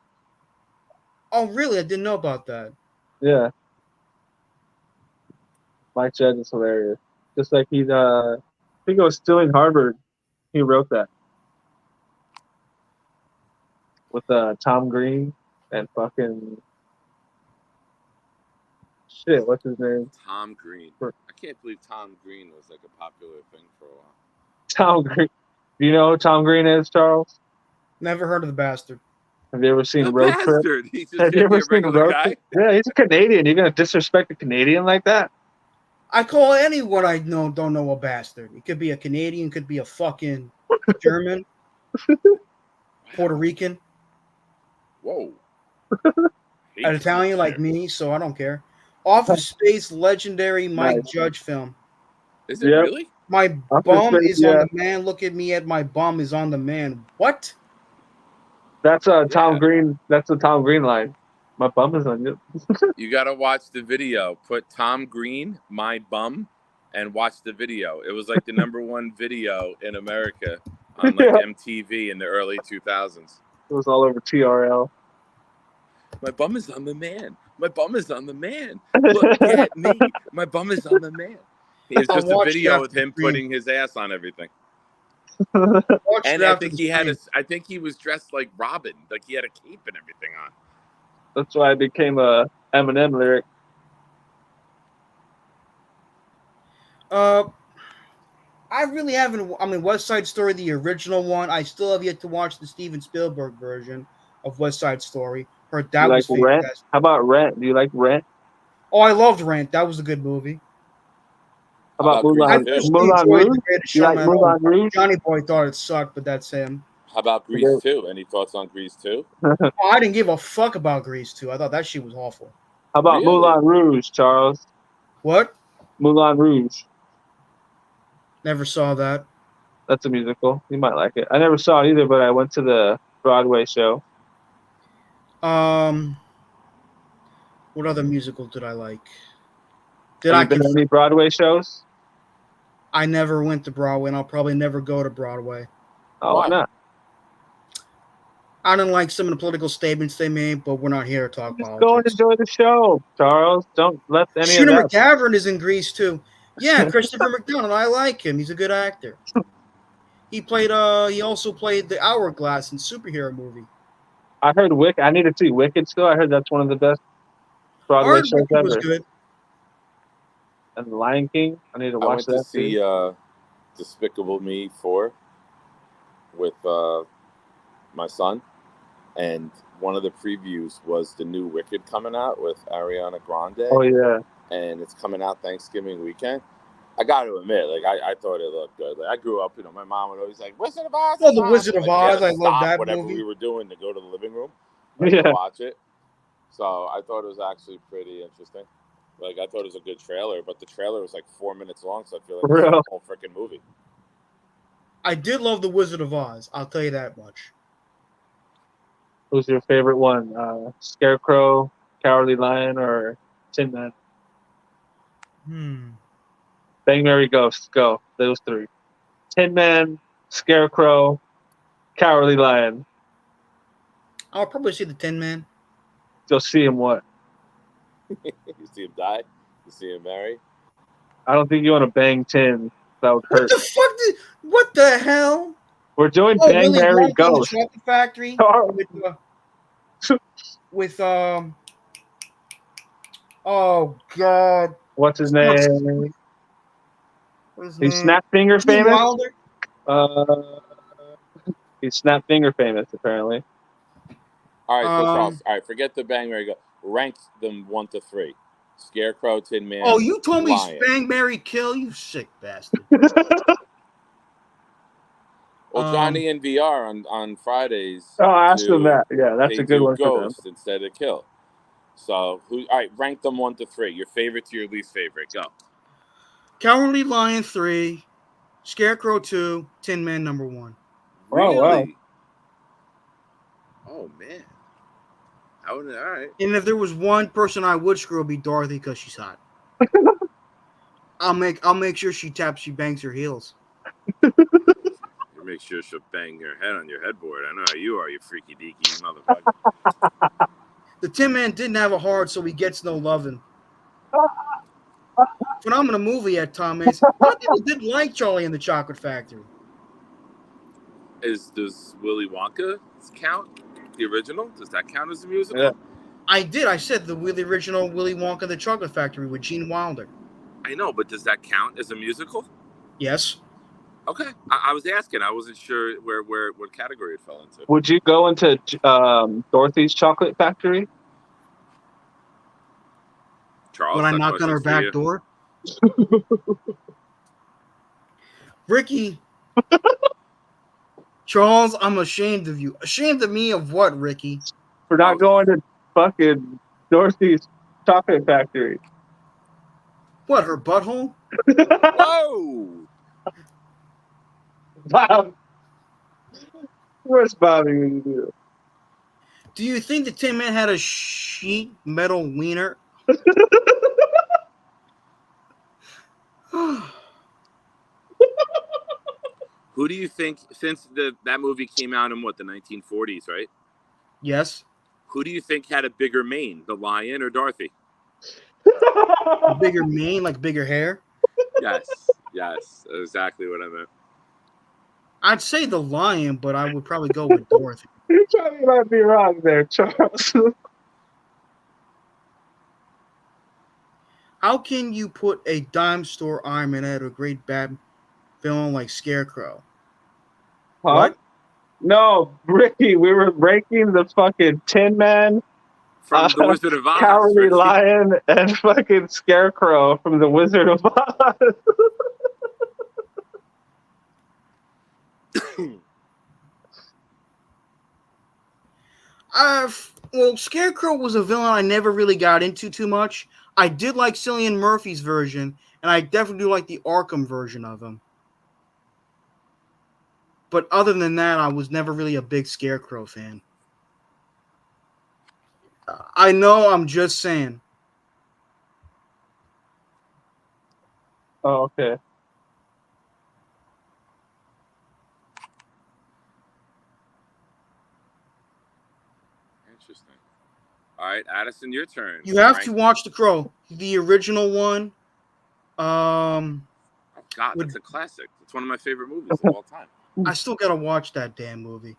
Oh, really? I didn't know about that. Yeah. Mike Judge is hilarious. Just like he's, I think it was Stealing Harvard. He wrote that. With Tom Green and fucking shit, what's his name? Tom Green. I can't believe Tom Green was like a popular thing for a while. Tom Green. Do you know who Tom Green is, Charles? Never heard of the bastard. Have you ever seen The Road Trip? bastard. He's just Have you gonna be ever a seen regular Road guy. Trip? Yeah, he's a Canadian. You're gonna disrespect a Canadian like that? I call anyone I know don't know a bastard. It could be a Canadian, could be a fucking German, Puerto Rican, Whoa. an Italian like me, so I don't care. Office Space legendary Mike Nice. Judge film. Is it Yep. really? My Office bum Space, is yeah. on the man. Look at me at my bum is on the man. What? That's Tom Yeah. Green. That's the Tom Green line. My bum is on you. You gotta watch the video. Put Tom Green, my bum, and watch the video. It was like the #1 video in America on like Yeah. MTV in the early 2000s. It was all over TRL. My bum is on the man. My bum is on the man. Look at me. My bum is on the man. It's I'll just a watch video that with him stream. putting his ass on everything. Watch And it I after think the he had stream. I think he was dressed like Robin. Like he had a cape and everything on. That's why it became a Eminem lyric. I really haven't. I mean, West Side Story, the original one. I still have yet to watch the Steven Spielberg version of West Side Story. Heard You that like was Rent? fantastic. How about Rent? Do you like Rent? Oh, I loved Rent. That was a good movie. How How about about Grease I Moulin 2? personally Moulin enjoyed Rouge? The Greatest You like Showman at home. Moulin Rouge? Johnny Boy thought it sucked, but that's him. How about Grease 2? Any thoughts on Grease 2? Oh, I didn't give a fuck about Grease 2. I thought that shit was awful. How about Really? Moulin Rouge, Charles? What? Moulin Rouge. Never saw that. That's a musical. You might like it. I never saw it either, but I went to the Broadway show. What other musical did I like? Did Have I you been to conf- any Broadway shows? I never went to Broadway, and I'll probably never go to Broadway. Oh, why Why? not? I didn't like some of the political statements they made, but we're not here to talk Just go and politics. enjoy the show, Charles. Don't let any of Shooter that. McGavin is in Grease too. Yeah, Christopher McDonald. I like him. He's a good actor. He played. He also played the Hourglass in superhero movie. I heard Wicked. I need to see Wicked still. I heard that's one of the best Broadway Art shows Wicked was ever. good. And The Lion King. I need to I watch went to that see too. Despicable Me 4 with my son, and one of the previews was the new Wicked coming out with Ariana Grande, Oh yeah. and it's coming out Thanksgiving weekend. I got to admit, like I thought it looked good. Like I grew up, my mom would always like Wizard of Oz. Oh, The Wizard of Like, we had Oz. to I love stop that whatever movie. we were doing to go to the living room, like, to Yeah. watch it. So I thought it was actually pretty interesting. Like I thought it was a good trailer, but the trailer was like 4 minutes long, so I feel like For it's real. the whole freaking movie. I did love The Wizard of Oz. I'll tell you that much. Who's your favorite one? Scarecrow, Cowardly Lion, or Tin Man? Bang Mary Ghost. Go. Those three. Tin Man, Scarecrow, Cowardly Lion. I'll probably see the Tin Man. Go see him what? You see him die, you see him marry. I don't think you want to bang Tin. That would What hurt. the fuck? What the hell? We're doing Oh, Bang Willy Mary Wonka and the Ghost. Chocolate Factory Charles. with oh god, What's his name? what is his He's name? Snap Finger Gene famous? Wilder. He's Snap Finger famous, apparently. All right, so Charles. All right, forget the Bang Mary Go. Rank them 1 to 3. Scarecrow, Tin Man. Oh, you told me Lion. Bang Mary Kill, you sick bastard. Well, Johnny in VR on Fridays. Oh, ask them that. Yeah, that's they a good do one for them. Ghost instead of Kill. So who? All right, rank them 1 to 3. Your favorite to your least favorite. Go. Cowardly Lion 3, Scarecrow 2, Tin Man number 1. Really? Oh, wow. Oh man. I would. All right. And if there was one person I would screw, it'd be Dorothy because she's hot. I'll make sure she bangs her heels. You make sure she'll bang your head on your headboard. I know how you are, you freaky deaky motherfucker. The Tin Man didn't have a heart, so he gets no loving. Phenomenal movie at Tom Hanks. A lot of people did like Charlie and the Chocolate Factory. Does Willy Wonka count? The original? Does that count as a musical? Yeah. I did. I said the original Willy Wonka and the Chocolate Factory with Gene Wilder. I know, but does that count as a musical? Yes. Okay. I was asking. I wasn't sure what category it fell into. Would you go into Dorothy's Chocolate Factory? Charles, When I that knock on her question's back for you. door. Ricky. Charles, I'm ashamed of you. Ashamed of me of what, Ricky? For not going to fucking Dorothy's Chocolate Factory. What, her butthole? Whoa! Wow. What's Bobby going to do? Do you think the Tin Man had a sheet metal wiener? Who do you think, since that movie came out in the 1940s, right? Yes. Who do you think had a bigger mane, the lion or Dorothy? A bigger mane, like bigger hair? Yes, exactly what I meant. I'd say the lion, but I would probably go with Dorothy. You probably might be wrong there, Charles. How can you put a dime store Iron Man at a great bad? villain like Scarecrow. Huh? What? No, Ricky, we were ranking the fucking Tin Man, From The Wizard of Oz. Cowardly Ricky. Lion, and fucking Scarecrow from The Wizard of Oz. Well, Scarecrow was a villain I never really got into too much. I did like Cillian Murphy's version, and I definitely do like the Arkham version of him. But other than that, I was never really a big Scarecrow fan. I know, I'm just saying. Oh, okay. Interesting. All right, Addison, your turn. You have Frank. to watch The Crow, the original one. Oh God, that's a classic. It's one of my favorite movies of all time. I still gotta watch that damn movie.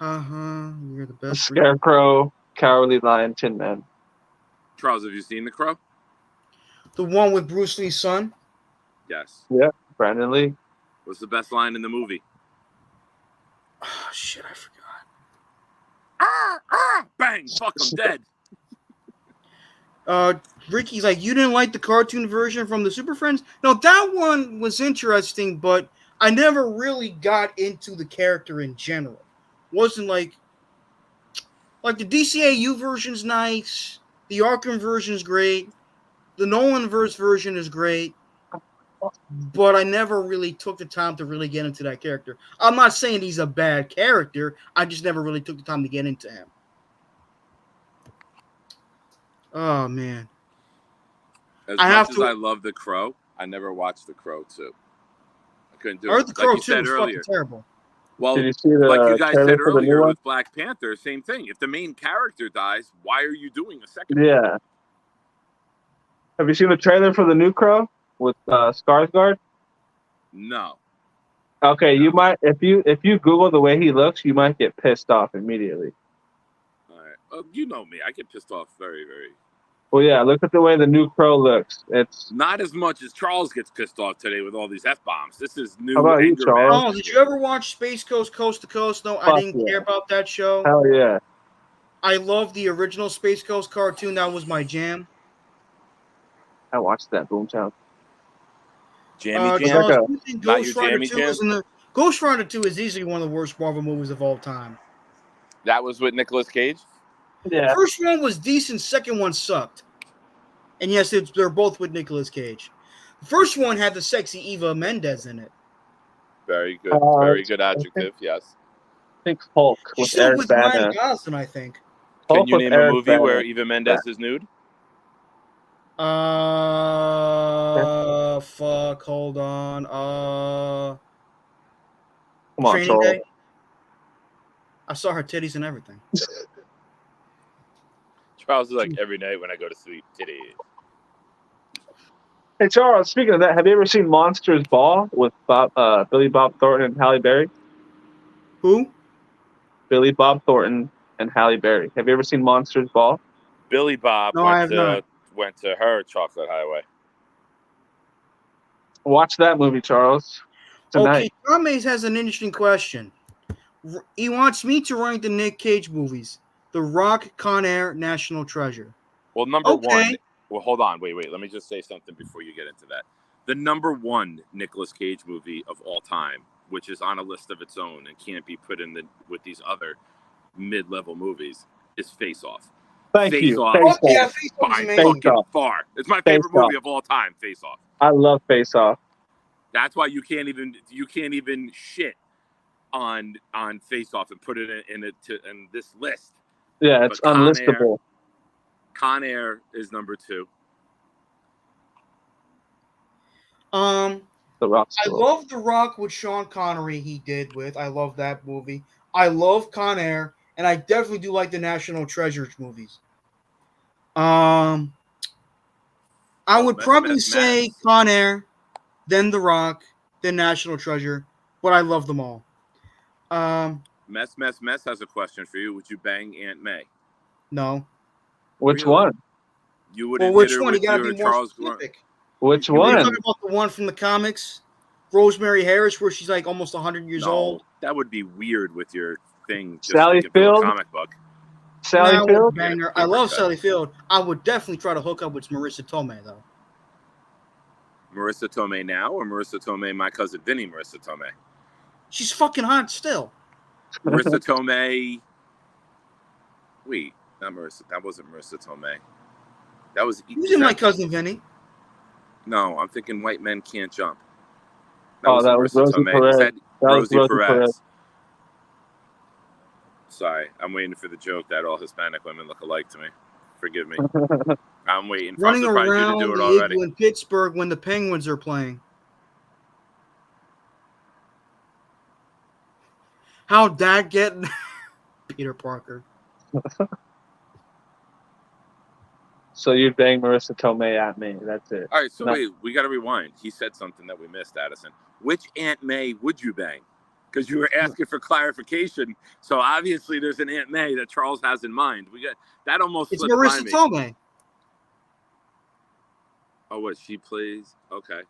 You're the best. Scarecrow, Cowardly Lion, Tin Man. Charles, have you seen The Crow? The one with Bruce Lee's son? Yes. Yeah, Brandon Lee. What's the best line in the movie? Oh, shit, I forgot. Bang! Fuck, I'm dead. Ricky's like, you didn't like the cartoon version from the Super Friends? No, that one was interesting, but I never really got into the character in general. Wasn't like the DCAU version's nice, the Arkham version's great, the Nolanverse version is great, but I never really took the time to really get into that character. I'm not saying he's a bad character, I just never really took the time to get into him. Oh, man. As I much have as to- I love The Crow, I never watched The Crow 2. I couldn't do I heard it. The Crow Like you 2 said was earlier. fucking terrible. Well, Did you see the like you guys trailer said for the new earlier one? with Black Panther, same thing. If the main character dies, why are you doing a second? Yeah. Have you seen the trailer for the new Crow with Skarsgård? No. Okay, you might if you Google the way he looks, you might get pissed off immediately. All right. You know me. I get pissed off very, very. Well, yeah, look at the way the new Crow looks. It's Not as much as Charles gets pissed off today with all these F-bombs. This is new How about you, anger Charles? Oh, management did you here. ever watch Space Coast Coast to Coast? No, I Fuck didn't yeah. care about that show. hell yeah. I love the original Space Coast cartoon. That was my jam. I watched that Boomtown. Jammy Jam? Charles, like a- you think Not Ghost your Rider jammy 2 jam? is in the Ghost Rider 2 is easily one of the worst Marvel movies of all time. That was with Nicolas Cage? Yeah. First one was decent, second one sucked. And yes, they're both with Nicolas Cage. The first one had the sexy Eva Mendes in it. Very good. Uh, Very good adjective, yes. I think Hulk She's with still Eric with Ryan Bana. Gosling, I think. Can Hulk you with name Eric a movie Bana. where Eva Mendes is nude? Fuck, hold on. Come on, Training Charles. Day. I saw her titties and everything. Charles is like, every night when I go to sleep, titty. Hey Charles, speaking of that, have you ever seen Monsters Ball with Billy Bob Thornton and Halle Berry? Who? Billy Bob Thornton and Halle Berry. Have you ever seen Monsters Ball? Billy Bob No, I have not. went to her Chocolate Highway. Watch that movie, Charles. Tonight. Okay, Tom Mays has an interesting question. He wants me to rank the Nick Cage movies: The Rock, Con Air, National Treasure. Well, number Okay. one. Well, hold on. Wait. Let me just say something before you get into that. The number one Nicolas Cage movie of all time, which is on a list of its own and can't be put in with these other mid-level movies, is Face Off. Thank Face you. Off. Face Oh, yeah, Off. Face Off is By amazing. Face fucking Off. far. It's my Face favorite movie Off. of all time, Face Off. I love Face Off. That's why you can't even shit on Face Off and put it in this list. Yeah, it's But Con Air- unlistable. Con Air is number two. The Rock's I love The Rock with Sean Connery. He did with. I love that movie. I love Con Air, and I definitely do like the National Treasure movies. I would Mess, probably mess, say mess. Con Air, then The Rock, then National Treasure, but I love them all. Mess has a question for you. Would you bang Aunt May? No. Which Really? one? You wouldn't Well, which hit her one? You with gotta your be more Charles specific. Which You're one? talking about the one from the comics, Rosemary Harris, where she's like almost 100 years old. That would be weird with your thing. Just Sally sticking to a Field? comic book. Sally Nah, I Field? would bang her. I love Sally Field. I would definitely try to hook up with Marissa Tomei though. Marissa Tomei now, or Marissa Tomei, my cousin Vinny Marissa Tomei? She's fucking hot still. Marissa Tomei. Wait, not Marissa. That wasn't Marissa Tomei. That was. Who's in My Cousin Vinny? No, I'm thinking White Men Can't Jump. That was Rosie Perez. That was Rosie Rosie Perez. Perez. Sorry, I'm waiting for the joke that all Hispanic women look alike to me. Forgive me. I'm waiting. Running Foster probably around did do it the already. igloo in Pittsburgh when the Penguins are playing. How'd that get Peter Parker? So you'd bang Marissa Tomei at me. That's it. All right, so No. wait, we got to rewind. He said something that we missed, Addison. Which Aunt May would you bang? Because you were asking for clarification. So obviously there's an Aunt May that Charles has in mind. We got that almost It's slipped by Marissa me. Tomei. Oh, what she plays? Okay.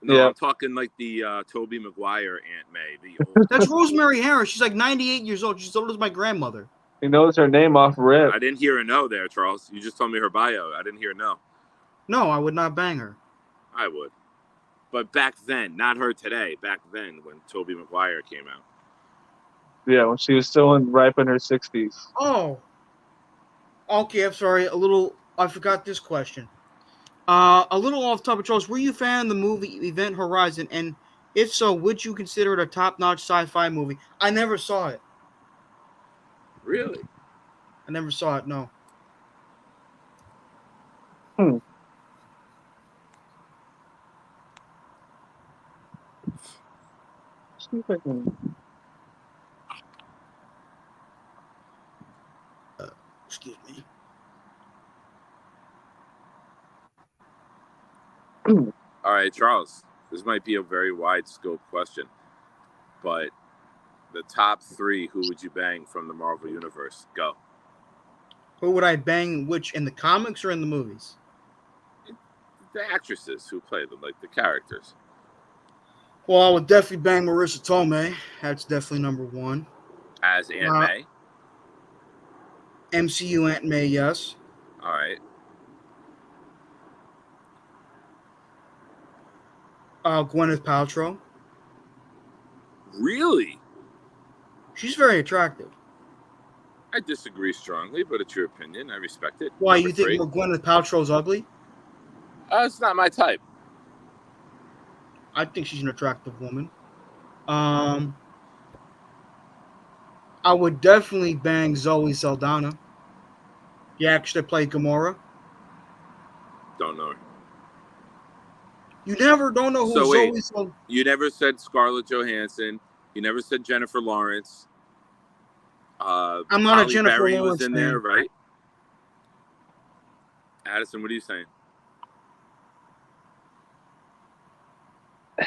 No, Yeah. I'm talking like the Tobey Maguire Aunt May. The old. That's Rosemary Harris. She's like 98 years old. She's as old as my grandmother. He knows her name off rip. I didn't hear a no there, Charles. You just told me her bio. I didn't hear a no. No, I would not bang her. I would. But back then, not her today. Back then, when Tobey Maguire came out. Yeah, when she was still ripe in her 60s. Oh. Okay, I'm sorry. I forgot this question. A little off topic, Charles. Were you a fan of the movie Event Horizon? And if so, would you consider it a top-notch sci-fi movie? I never saw it. Really? I never saw it, no. See if I can- Excuse me. All right, Charles. This might be a very wide scope question, but the top 3, who would you bang from the Marvel Universe? Go. Who would I bang? Which, in the comics or in the movies? The actresses who play them, like the characters. Well, I would definitely bang Marissa Tomei. That's definitely number one. As Aunt May. MCU Aunt May, yes. All right. Gwyneth Paltrow. Really? She's very attractive. I disagree strongly, but it's your opinion. I respect it. Why, Number you think 3. Gwyneth Paltrow's ugly? It's not my type. I think she's an attractive woman. I would definitely bang Zoe Saldana. The actress that played Gamora. Don't know her. You never don't know who So wait. Zoe Saldana. You never said Scarlett Johansson. You never said Jennifer Lawrence. I'm not a Halle Jennifer Berry Lawrence was in fan. there, right? Addison, what are you saying?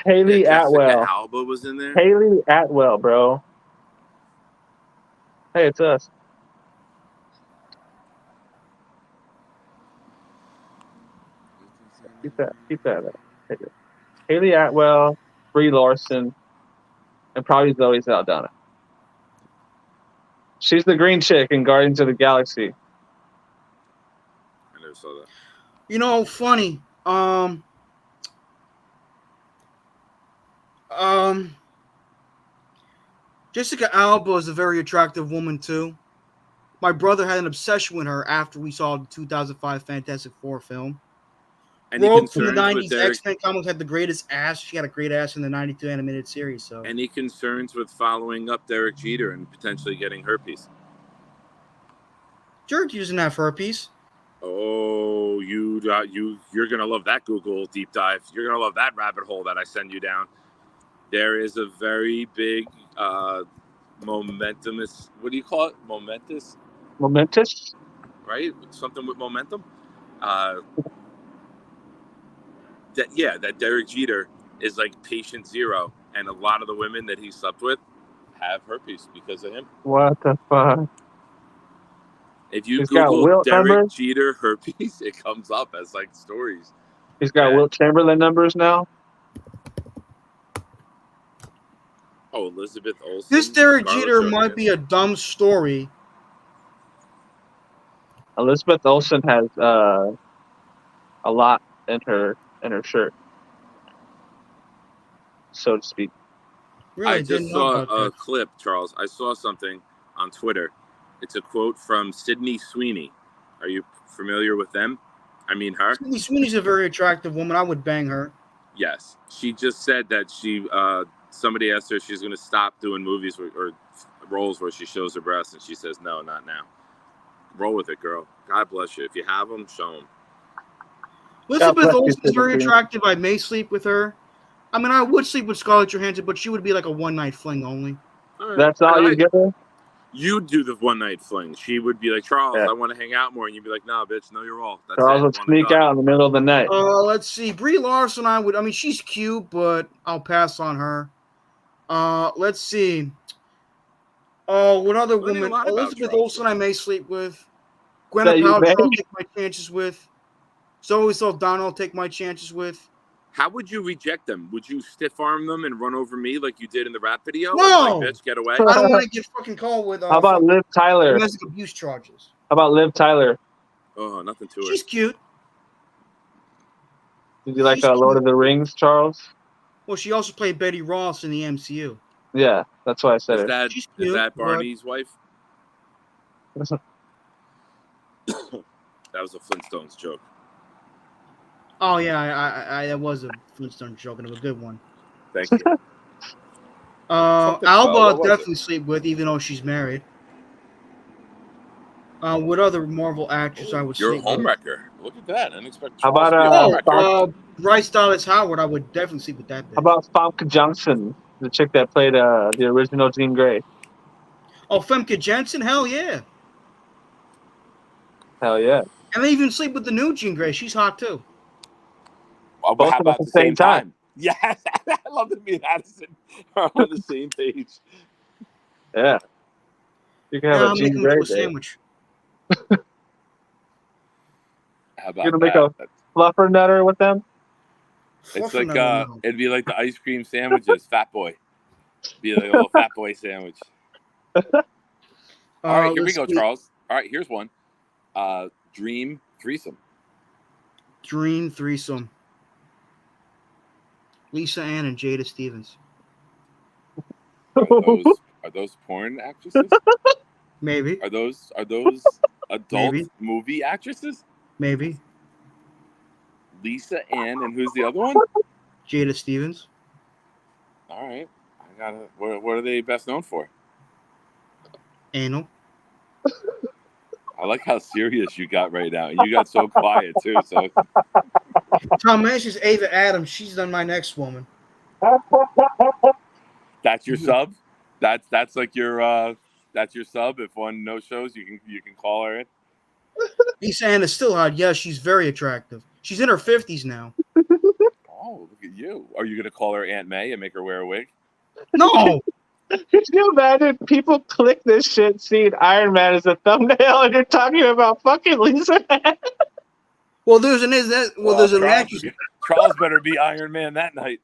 Haley Jessica Atwell. Alba was in there. Haley Atwell, bro. Hey, it's us. Keep that up. Take it. Haley Atwell, Brie Larson, and probably Zoe Saldana. She's the green chick in Guardians of the Galaxy. I never saw that. You know, funny. Jessica Alba is a very attractive woman too. My brother had an obsession with her after we saw the 2005 Fantastic Four film. Any Rogue from the concerns with 90s Derek? X-Men comics had the greatest ass. She had a great ass in the 92 animated series. So Any concerns with following up Derek Jeter and potentially getting herpes? Jerky doesn't have herpes. Oh, you're gonna love that Google deep dive. You're gonna love that rabbit hole that I send you down. There is a very big momentous. What do you call it? Momentous, right? Something with momentum. That Derek Jeter is like patient 0, and a lot of the women that he slept with have herpes because of him. What the fuck? If you He's got Google Wilt Derek number? Jeter herpes, it comes up as like stories. He's got Wilt Chamberlain numbers now. Oh, Elizabeth Olsen. This Derek Scarlett Jeter might Johansson. be a dumb story. Elizabeth Olsen has a lot in her shirt, so to speak. Really, I just didn't know saw about a that. clip, Charles. I saw something on Twitter. It's a quote from Sydney Sweeney. Are you familiar with them? I mean, her? Sydney Sweeney's a very attractive woman. I would bang her. Yes. She just said that somebody asked her if she's going to stop doing movies or roles where she shows her breasts, and she says, no, not now. Roll with it, girl. God bless you. If you have them, show them. Elizabeth Olsen is very attractive. I may sleep with her. I mean, I would sleep with Scarlett Johansson, but she would be like a one-night fling only. All right. That's all you get her? You'd do the one-night fling. She would be like, Charles, Yeah. I want to hang out more. And you'd be like, no, bitch, no, you're all. That's Charles it. would sneak out in the middle of the night. Let's see. Brie Larson, I mean, she's cute, but I'll pass on her. Let's see. What other woman? Elizabeth Olsen, I may sleep with. Gwyneth Paltrow, I'll take my chances with. Zoe Saldana, I'll take my chances with. How would you reject them? Would you stiff arm them and run over me like you did in the rap video? No! Like, bitch, get away. I don't want to get fucking called with How about Liv Tyler? Domestic abuse charges. How about Liv Tyler? Oh, nothing to her. She's cute. Did you like Lord of the Rings, Charles? Well, she also played Betty Ross in the MCU. Yeah, that's why I said it. Is that Barney's wife? That was a Flintstones joke. Oh yeah, that was a Flintstone joke and a good one. Thank you. Alba I'll definitely sleep with, even though she's married. What other Marvel actress I would sleep with? You're a homewrecker. Look at that. Unexpected. How about Bryce Dallas Howard? I would definitely sleep with that bitch. How about Famke Johnson, the chick that played the original Jean Grey? Oh, Femke Jensen? Hell yeah. Hell yeah. And they even sleep with the new Jean Grey. She's hot too. Both how about at the same time? Yes. I love to meet Addison. We're on the same page. Yeah. You can have a Jean Grey sandwich. How about you're gonna make a fluffer nutter with them? It's like it'd be like the ice cream sandwiches, Fat Boy. Be like a little Fat Boy sandwich. All right, here we go, Charles. All right, here's one. Dream threesome. Dream threesome. Lisa Ann and Jada Stevens. Are those porn actresses? Maybe. Are those adult movie actresses? Maybe. Lisa Ann and who's the other one? Jada Stevens. All right. I got it. What are they best known for? Anal. I like how serious you got right now. You got so quiet too. So Tom Hanks' Ava Adams. She's done my next woman. That's your sub. That's like your that's your sub. If one no shows, you can call her in. Lisa Ann is still hot. Yeah, she's very attractive. She's in her 50s now. Oh, look at you. Are you gonna call her Aunt May and make her wear a wig? No. Could you imagine people click this shit seeing Iron Man as a thumbnail and you're talking about fucking Lisa? Well, there's an actress. Charles better be Iron Man that night.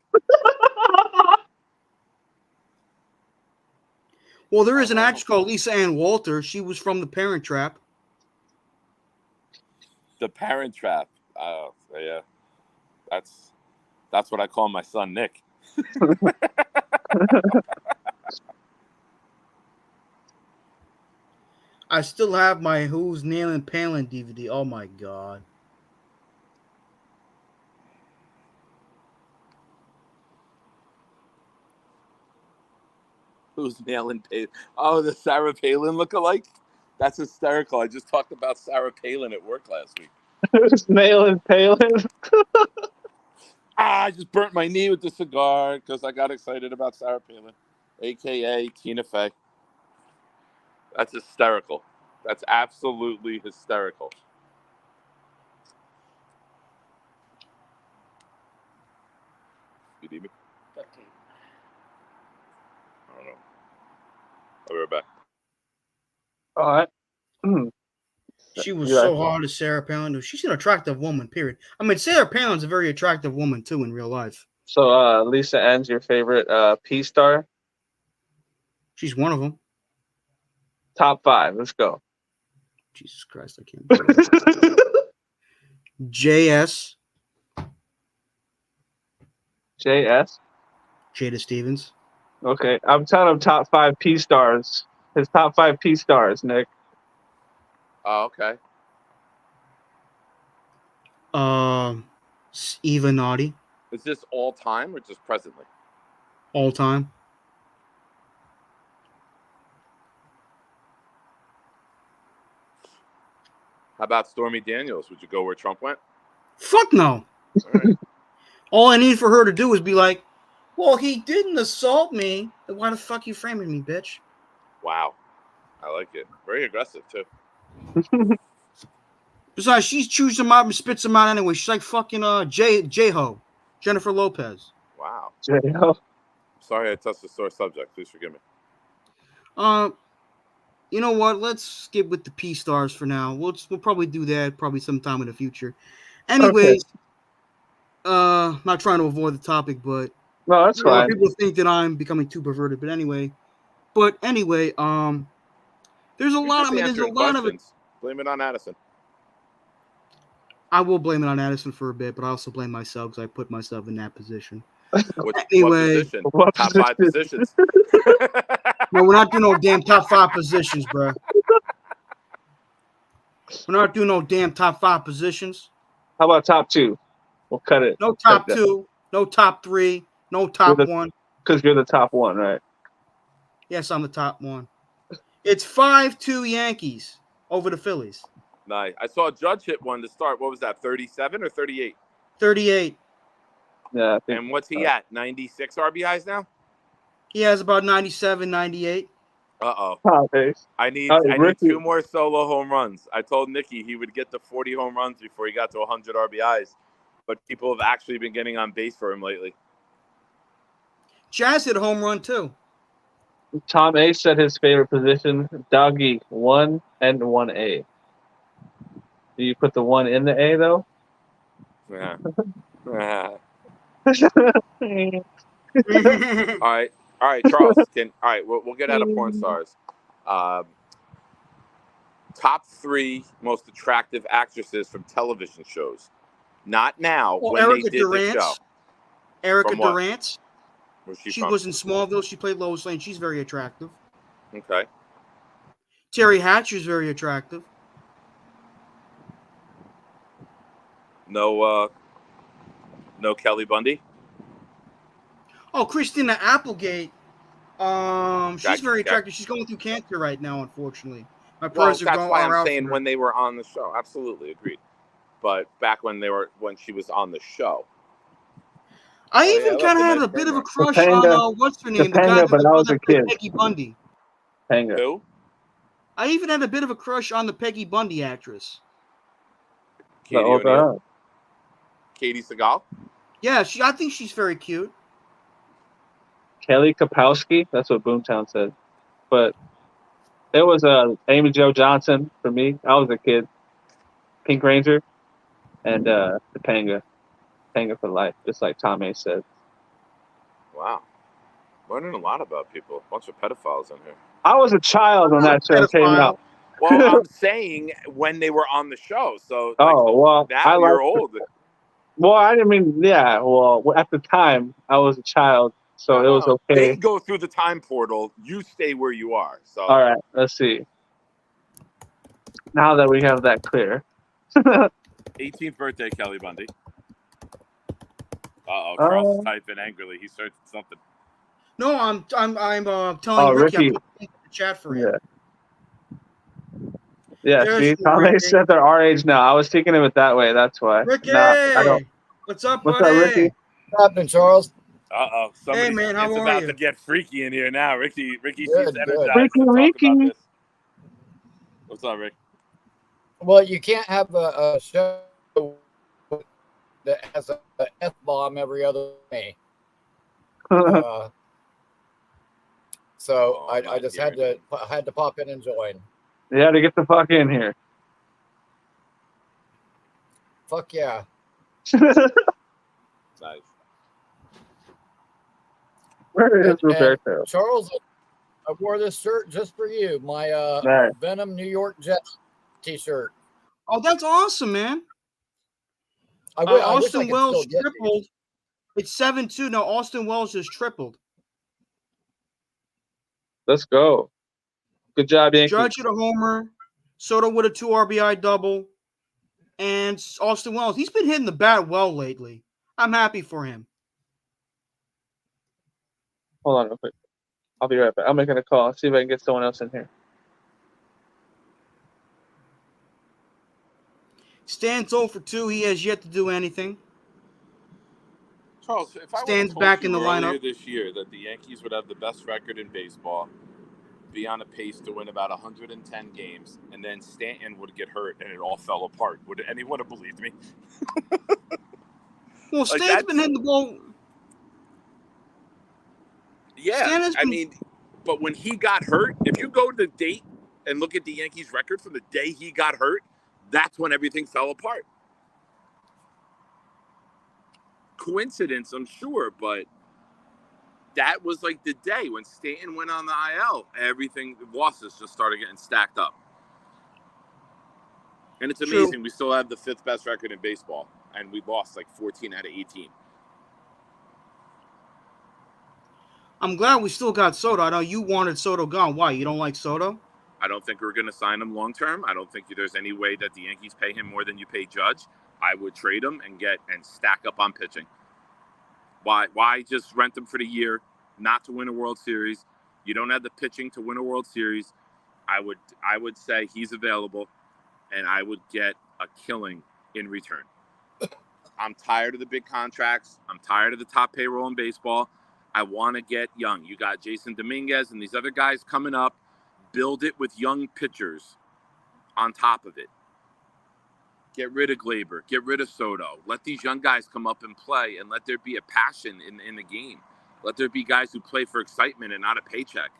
Well, there is an actress called Lisa Ann Walter. She was from The Parent Trap. The Parent Trap. Oh, yeah. That's what I call my son, Nick. I still have my Who's Nailing Palin DVD. Oh my god. Who's Nailing Palin? Oh, the Sarah Palin lookalike? That's hysterical. I just talked about Sarah Palin at work last week. Who's Nailing Palin? I just burnt my knee with the cigar because I got excited about Sarah Palin, a.k.a. Tina Fey. That's hysterical. That's absolutely hysterical. You need me? I don't know. I'll be right back. All right. She was Yeah. so hard as Sarah Palin. She's an attractive woman, period. I mean, Sarah Palin's a very attractive woman, too, in real life. So Lisa Ann's your favorite P star? She's one of them. Top 5. Let's go. Jesus Christ, I can't believe it. JS. JS? Jada Stevens. Okay. I'm telling him top 5 P stars. His top 5 P stars, Nick. Oh, okay. Eva Naughty. Is this all time or just presently? All time. How about Stormy Daniels? Would you go where Trump went? Fuck no. All right. All I need for her to do is be like, well, he didn't assault me. Then why the fuck you framing me, bitch? Wow. I like it. Very aggressive, too. Besides, she chews them out and spits them out anyway. She's like fucking J-Ho. Jennifer Lopez. Wow. J-Ho. Sorry I touched a sore subject. Please forgive me. You know what? Let's skip with the P stars for now. We'll probably do that probably sometime in the future. Anyways, not trying to avoid the topic, but No, that's fine. people think that I'm becoming too perverted. But anyway, there's a lot. I mean, there's a lot of it. Blame it on Addison. I will blame it on Addison for a bit, but I also blame myself because I put myself in that position. What Anyway. position? What Top 5 positions. No, we're not doing no damn top 5 positions, bro. We're not doing no damn top 5 positions. How about top 2? We'll cut it. No top 2, no top 3, no top 1. Because you're the top 1, right? Yes, I'm the top 1. It's 5-2 Yankees over the Phillies. Nice. I saw Judge hit one to start. What was that, 37 or 38? 38. Yeah. And what's he at? 96 RBIs now? He has about 97, 98. Uh-oh. Okay. I need Ricky. 2 more solo home runs. I told Nicky he would get to 40 home runs before he got to 100 RBIs. But people have actually been getting on base for him lately. Jazz hit a home run, too. Tom A said his favorite position, doggy, 1 and 1A. Do you put the 1 in the A, though? Yeah. All right, Charles. We'll get out of porn stars. Top 3 most attractive actresses from television shows. Not now, when Erica they did Durant. the show. Erica From what? Durant. Where's She from? was in Smallville. She played Lois Lane. She's very attractive. Okay. Terry Hatcher's very attractive. No Kelly Bundy? Oh, Christina Applegate. She's very Okay. attractive. She's going through cancer right now, unfortunately. My Well, prayers that's are why are I'm out saying for her. when they were on the show. Absolutely agreed. But back when she was on the show. I Oh, even yeah, kind of that's a had nice a bit of a framework. crush Topanga. on what's her name, the Topanga, guy but that I was a kid. Peggy Bundy. Hang it. Who? I even had a bit of a crush on the Peggy Bundy actress. Katie O'Neill. Katie Seagal. Yeah, I think she's very cute. Kelly Kapowski. That's what Boomtown said. But it was Amy Jo Johnson for me. I was a kid. Pink Ranger and Topanga. Topanga for life, just like Tom A said. Wow. Learning a lot about people. A bunch of pedophiles in here. I was a child when that show came out. Well, I'm saying when they were on the show. So Well, now you're old. Well, I didn't mean, yeah. Well, at the time, I was a child, so it was okay. They go through the time portal. You stay where you are. So all right, let's see. Now that we have that clear. 18th birthday, Kelly Bundy. Charles is typing angrily. He searched something. No, I'm telling Ricky. I'm in the chat for him. Yeah, see, Tom A said they're our age now. I was thinking of it that way. That's why. Ricky, what's up, buddy? What's up, Ricky? What's happening, Charles? Hey, man, how are you? It's about to get freaky in here now. Ricky seems Good. energized to talk about this. What's up, Rick? Well, you can't have a show that has a F-bomb every other day. So I just had to pop in and join. You had to get the fuck in here. Fuck yeah. Nice. Where is And Roberto? Charles, I wore this shirt just for you. My Nice. Venom New York Jets t-shirt. Oh, that's awesome, man. I wish I Austin could Wells still get tripled. It's 7-2. Now Austin Wells has tripled. Let's go. Good job, Yankees. Judge hit a homer. Soto with a 2 RBI double. And Austin Wells, he's been hitting the bat well lately. I'm happy for him. Hold on real quick. I'll be right back. I'm making a call. See if I can get someone else in here. Stan's 0 for 2. He has yet to do anything. Charles, if I would Stands have told back you in the earlier lineup. this year that the Yankees would have the best record in baseball, be on a pace to win about 110 games, and then Stanton would get hurt and it all fell apart, would anyone have believed me? Well, Stan's been hitting the ball. Yeah, Stan has I been- mean, but when he got hurt, if you go to the date and look at the Yankees record from the day he got hurt, that's when everything fell apart. Coincidence, I'm sure, but that was like the day when Stanton went on the IL. Everything, losses just started getting stacked up. And it's True. amazing. We still have the 5th best record in baseball, and we lost like 14 out of 18. I'm glad we still got Soto. I know you wanted Soto gone. Why? You don't like Soto? I don't think we're going to sign him long term. I don't think there's any way that the Yankees pay him more than you pay Judge. I would trade him and stack up on pitching. Why just rent him for the year, not to win a World Series? You don't have the pitching to win a World Series. I would say he's available, and I would get a killing in return. I'm tired of the big contracts. I'm tired of the top payroll in baseball. I want to get young. You got Jason Dominguez and these other guys coming up. Build it with young pitchers on top of it. Get rid of Glaber. Get rid of Soto. Let these young guys come up and play, and let there be a passion in the game. Let there be guys who play for excitement and not a paycheck.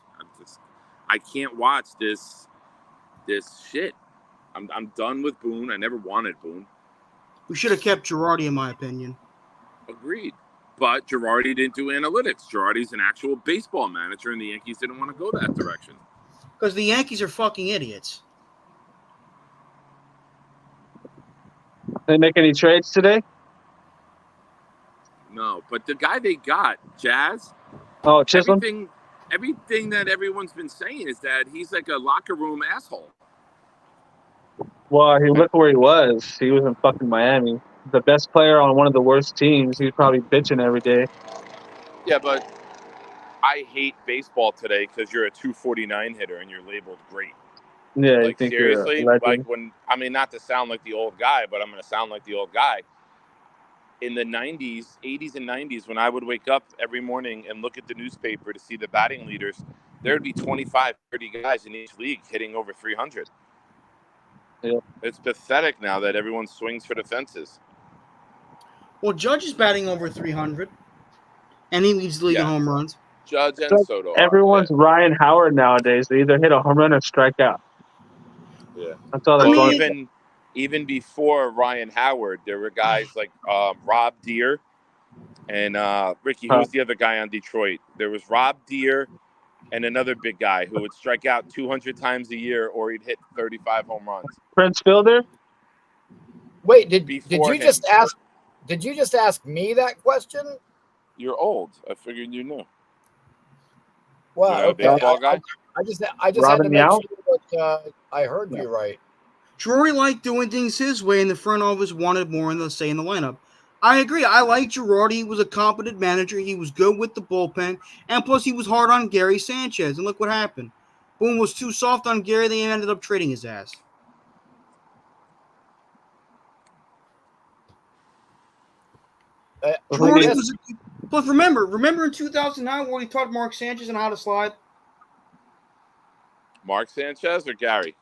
I can't watch this shit. I'm done with Boone. I never wanted Boone. We should have kept Girardi, in my opinion. Agreed. But Girardi didn't do analytics. Girardi's an actual baseball manager, and the Yankees didn't want to go that direction. Because the Yankees are fucking idiots. They make any trades today? No, but the guy they got, Jazz, Oh, Chisholm? everything that everyone's been saying is that he's like a locker room asshole. Well, look where he was. He was in fucking Miami. The best player on one of the worst teams. He's probably bitching every day. Yeah, but I hate baseball today because you're a 249 hitter and you're labeled great. Yeah, Like, you think seriously? you're a legend? Like not to sound like the old guy, but I'm going to sound like the old guy. In the 90s, 80s and 90s, when I would wake up every morning and look at the newspaper to see the batting leaders, there would be 25, 30 guys in each league hitting over 300. Yeah. It's pathetic now that everyone swings for the fences. Well, Judge is batting over 300, and he leads the league in home runs. Judge and Like Soto. everyone's Ryan Howard nowadays. They either hit a home run or strike out. Yeah. That's all they're Well, going. even before Ryan Howard, there were guys like Rob Deere and Ricky. Who was the other guy on Detroit? There was Rob Deere and another big guy who would strike out 200 times a year, or he'd hit 35 home runs. Prince Fielder? Wait, did Before you just ask? Did you just ask me that question? You're old. I figured you knew. Well, You're not a baseball guy? I just had Robin to make Yao? sure that I heard you right. Girardi liked doing things his way, and the front office wanted more in the say in the lineup. I agree. I like Girardi. He was a competent manager. He was good with the bullpen, and plus he was hard on Gary Sanchez. And look what happened. Boone was too soft on Gary. They ended up trading his ass. Girardi was. Plus, remember in 2009 when he taught Mark Sanchez on how to slide. Mark Sanchez or Gary?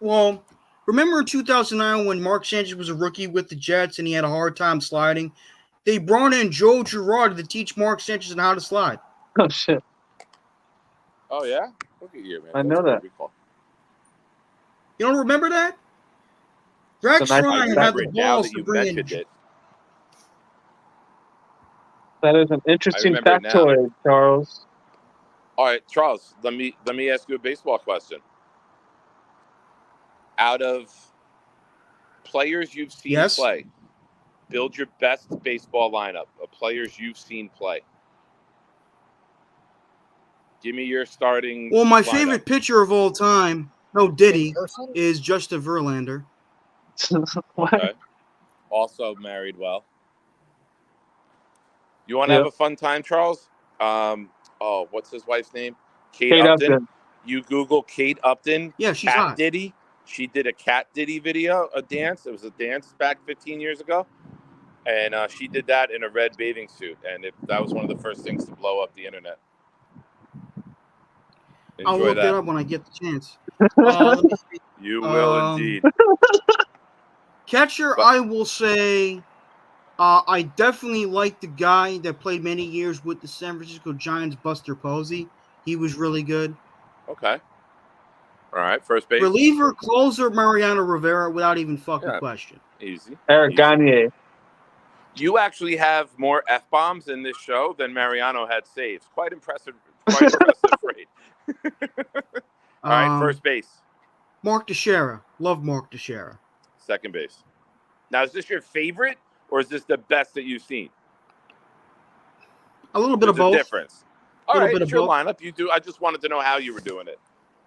Well, remember in 2009 when Mark Sanchez was a rookie with the Jets and he had a hard time sliding? They brought in Joe Girardi to teach Mark Sanchez on how to slide. Oh, shit. Oh, yeah? Look at you, man. I know that. You don't remember that? Rex So nice- I Ryan had remember the it now balls that to you bring mentioned in. it. That is an interesting remember it now. factoid, Charles. All right, Charles, let me ask you a baseball question. Out of players you've seen Yes. play, build your best baseball lineup of players you've seen play. Give me your starting Well, my lineup. favorite pitcher of all time, no In Diddy, person? is Justin Verlander. What? Okay. Also married well. You want to Yeah. have a fun time, Charles? What's his wife's name? Kate Upton. You Google Kate Upton. Yeah, she's Cat hot. Diddy. She did a Cat Diddy video, a dance. It was a dance back 15 years ago. And she did that in a red bathing suit. And that was one of the first things to blow up the internet. I'll Enjoy look that. it up when I get the chance. Let me see. You will indeed. Catcher, But- I will say, I definitely like the guy that played many years with the San Francisco Giants, Buster Posey. He was really good. Okay. All right. First base. Reliever, closer, Mariano Rivera, without even fucking Yeah. question. Easy. Eric Easy. Gagne. You actually have more F-bombs in this show than Mariano had saves. Quite impressive. Quite impressive rate. All right. First base. Mark Teixeira. Love Mark Teixeira. Second base. Now, is this your favorite, or is this the best that you've seen? A little bit There's of both. a difference. All Little right, bit it's of your both. lineup. You do. I just wanted to know how you were doing it.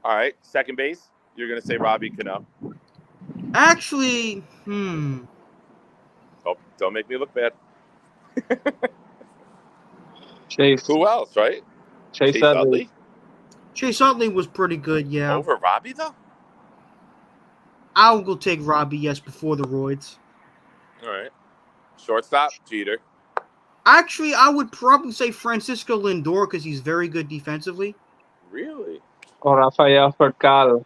All right, second base. You're gonna say Robbie Cano. Actually, Oh, don't make me look bad. Chase. Who else? Right? Chase Utley. Chase Utley was pretty good, yeah. Over Robbie though. I'll go take Robbie, yes, before the Roids. All right. Shortstop Jeter. Actually, I would probably say Francisco Lindor because he's very good defensively. Really? Or Rafael Furcal.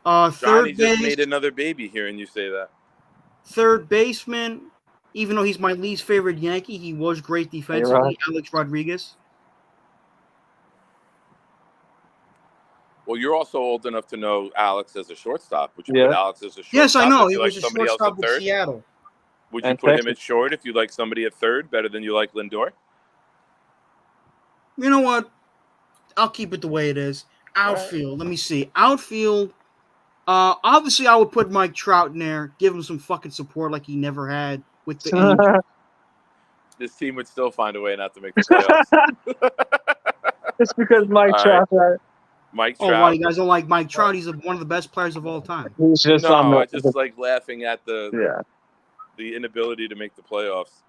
Johnny Third just base, made another baby hearing you say that. third baseman, even though he's my least favorite Yankee, he was great defensively. Alex Rodriguez. Well, you're also old enough to know Alex as a shortstop. Would you Yeah. put Alex as a shortstop? Yes, I know. if He you was like a somebody else shortstop at with third? Seattle. Would you And put him Texas. at short if you like somebody at third better than you like Lindor? You know what? I'll keep it the way it is. Outfield. Let me see. Outfield. Obviously, I would put Mike Trout in there. Give him some fucking support like he never had with the Angels. This team would still find a way not to make the playoffs. Just because Mike All Trout, Mike Oh, why Trout. you guys don't like Mike Trout? He's one of the best players of all time. he's just on No, the, I just like laughing at the inability to make the playoffs.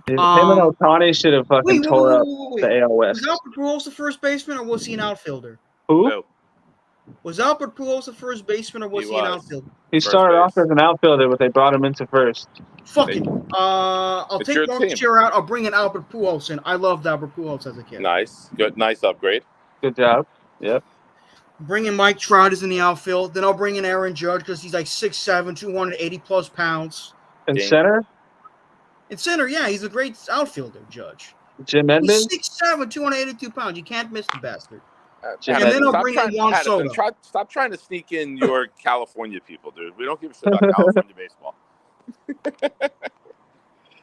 Him and Ohtani should have fucking tore up the AL West. Was Albert Pujols the first baseman, or was he an outfielder? Who? No, Was Albert Pujols the first baseman, or was He he an was. outfielder? He First started off base. as an outfielder, but they brought him into first. Fuck it. I'll It's take your Mark team. Teixeira out. I'll bring in Albert Pujols in. I loved Albert Pujols as a kid. nice, good, nice upgrade. Good job. Yep. Bring in Mike Trout is in the outfield. Then I'll bring in Aaron Judge because he's like 6'7", 280 plus pounds. And Ding. center, In center, yeah, he's a great outfielder, Judge. Jim He's Edmonds. 6'7", 282 pounds. You can't miss the bastard. Jim And then Edmonds. I'll bring in Juan Soto. Stop trying to sneak in your California people, dude. We don't give a shit about California baseball.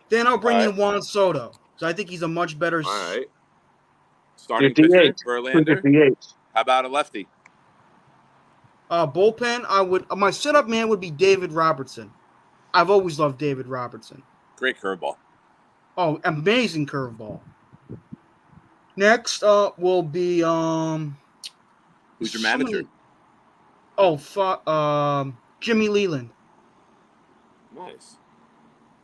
Then I'll bring All in Juan Soto. So I think he's a much better. All right. Your Starting pitcher, DH. Who's Verlander. your DH? How about a lefty? Bullpen. My setup man would be David Robertson. I've always loved David Robertson. Great curveball. Oh, amazing curveball. Next will be Who's your manager? Jimmy Leland. Nice.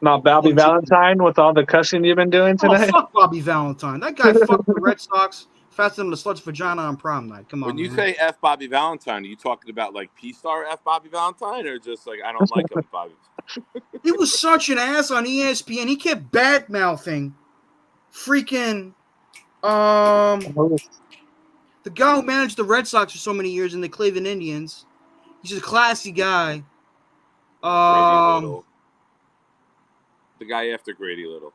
Not Bobby Valentine with all the cussing you've been doing Oh, today? fuck Bobby Valentine. That guy fucked the Red Sox faster than the slut's vagina on prom night. Come on, When you man. say F Bobby Valentine, are you talking about like P-Star F Bobby Valentine, or just like I don't like him, Bobby? He was such an ass on ESPN. He kept bad-mouthing freaking the guy who managed the Red Sox for so many years in the Cleveland Indians. He's a classy guy. Grady Little. The guy after Grady Little.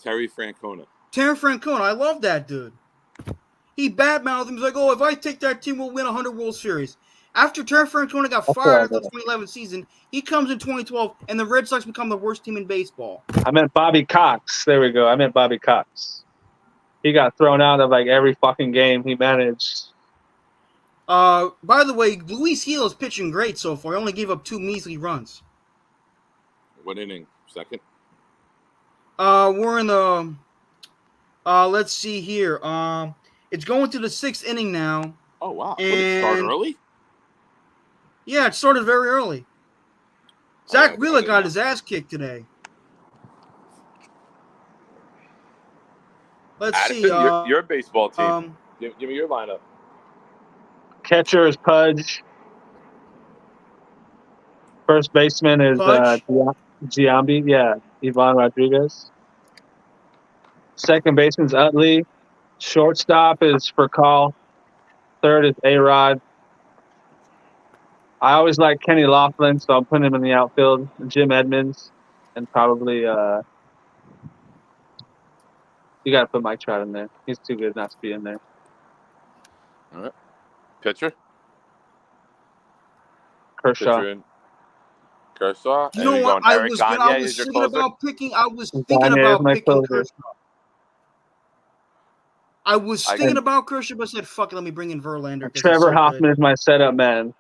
Terry Francona. Terry Francona. I love that dude. He badmouthed him. He's like, oh, if I take that team, we'll win 100 World Series. After Terry Francona got That's fired what I after the meant. 2011 season, he comes in 2012, and the Red Sox become the worst team in baseball. I meant Bobby Cox. There we go. I meant Bobby Cox. He got thrown out of like every fucking game he managed. By the way, Luis Gil is pitching great so far. He only gave up 2 measly runs. What inning? Second? We're in the let's see here. It's going to the 6th inning now. Oh, wow. What, it start And early? yeah, it started very early. I Zach didn't Wheeler got know. his ass kicked today. Let's Addison, see. your baseball team. Give me your lineup. Catcher is Pudge. First baseman is Pudge. Giambi. Yeah, Ivan Rodriguez. Second baseman's Utley. Shortstop is Furcal. Third is A-Rod. I always like Kenny Laughlin, so I'm putting him in the outfield. Jim Edmonds. And probably you got to put Mike Trout in there. He's too good not to be in there. All right. Pitcher? Kershaw. Pitcher and Kershaw. You And know you're what? going I Eric was Gagne thinking is your closer? about picking. I was thinking Gagne is about my picking closer. Kershaw. I was thinking about Kershaw, but said, "Fuck it, let me bring in Verlander." 'cause he's Trevor so Hoffman good. is my setup man.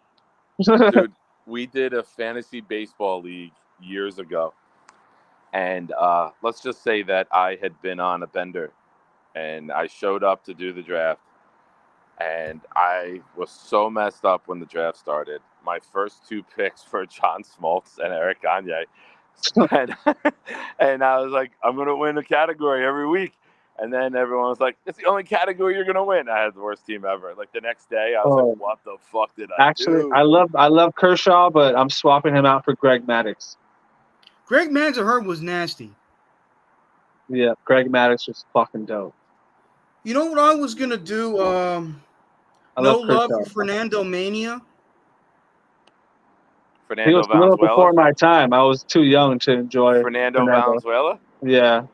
Dude, we did a fantasy baseball league years ago. And let's just say that I had been on a bender and I showed up to do the draft. And I was so messed up when the draft started. My first 2 picks were John Smoltz and Eric Gagne. And I was like, I'm going to win a category every week. And then everyone was like, it's the only category you're going to win. I had the worst team ever. Like the next day, I was like, what the fuck did I do? I love Kershaw, but I'm swapping him out for Greg Maddux. Greg Maddux, I heard, was nasty. Yeah, Greg Maddux was fucking dope. You know what I was gonna do? No love for Fernando Mania. He was a little before my time. I was too young to enjoy Fernando Valenzuela? Yeah.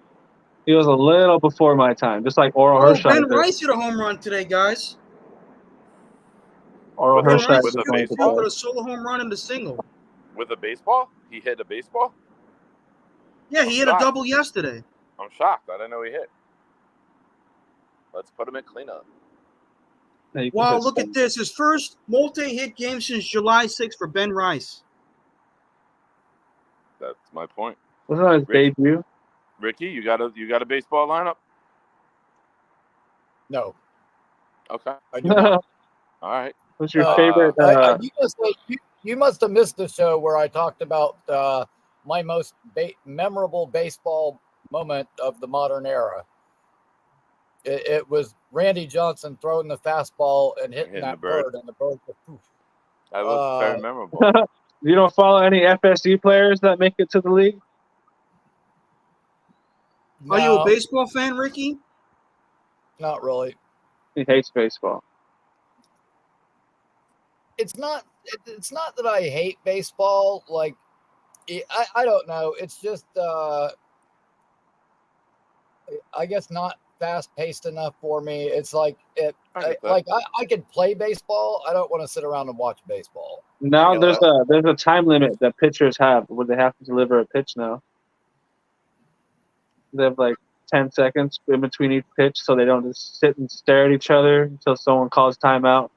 He was a little before my time, just like Oral Hershiser. Ben Rice hit a home run today, guys. Oral Hershiser with a baseball? Got a solo home run and a single. With a baseball? He hit a baseball? Yeah, he hit a double yesterday. I'm shocked. I didn't know he hit. Let's put him in cleanup. Wow, look at this. His first multi-hit game since July 6th for Ben Rice. That's my point. Wasn't that his debut? Ricky, you got a baseball lineup? No. Okay. I do not. All right. What's your favorite? You must have missed the show where I talked about my most memorable baseball moment of the modern era. It was Randy Johnson throwing the fastball and hitting that bird, and the bird was poof. That was very memorable. You don't follow any FSU players that make it to the league? No. Are you a baseball fan, Ricky? Not really. He hates baseball. It's not that I hate baseball. Like, I don't know. It's just, I guess not fast-paced enough for me. It's like I could play baseball. I don't want to sit around and watch baseball. Now there's a time limit that pitchers have where they have to deliver a pitch now. They have like 10 seconds in between each pitch, so they don't just sit and stare at each other until someone calls timeout.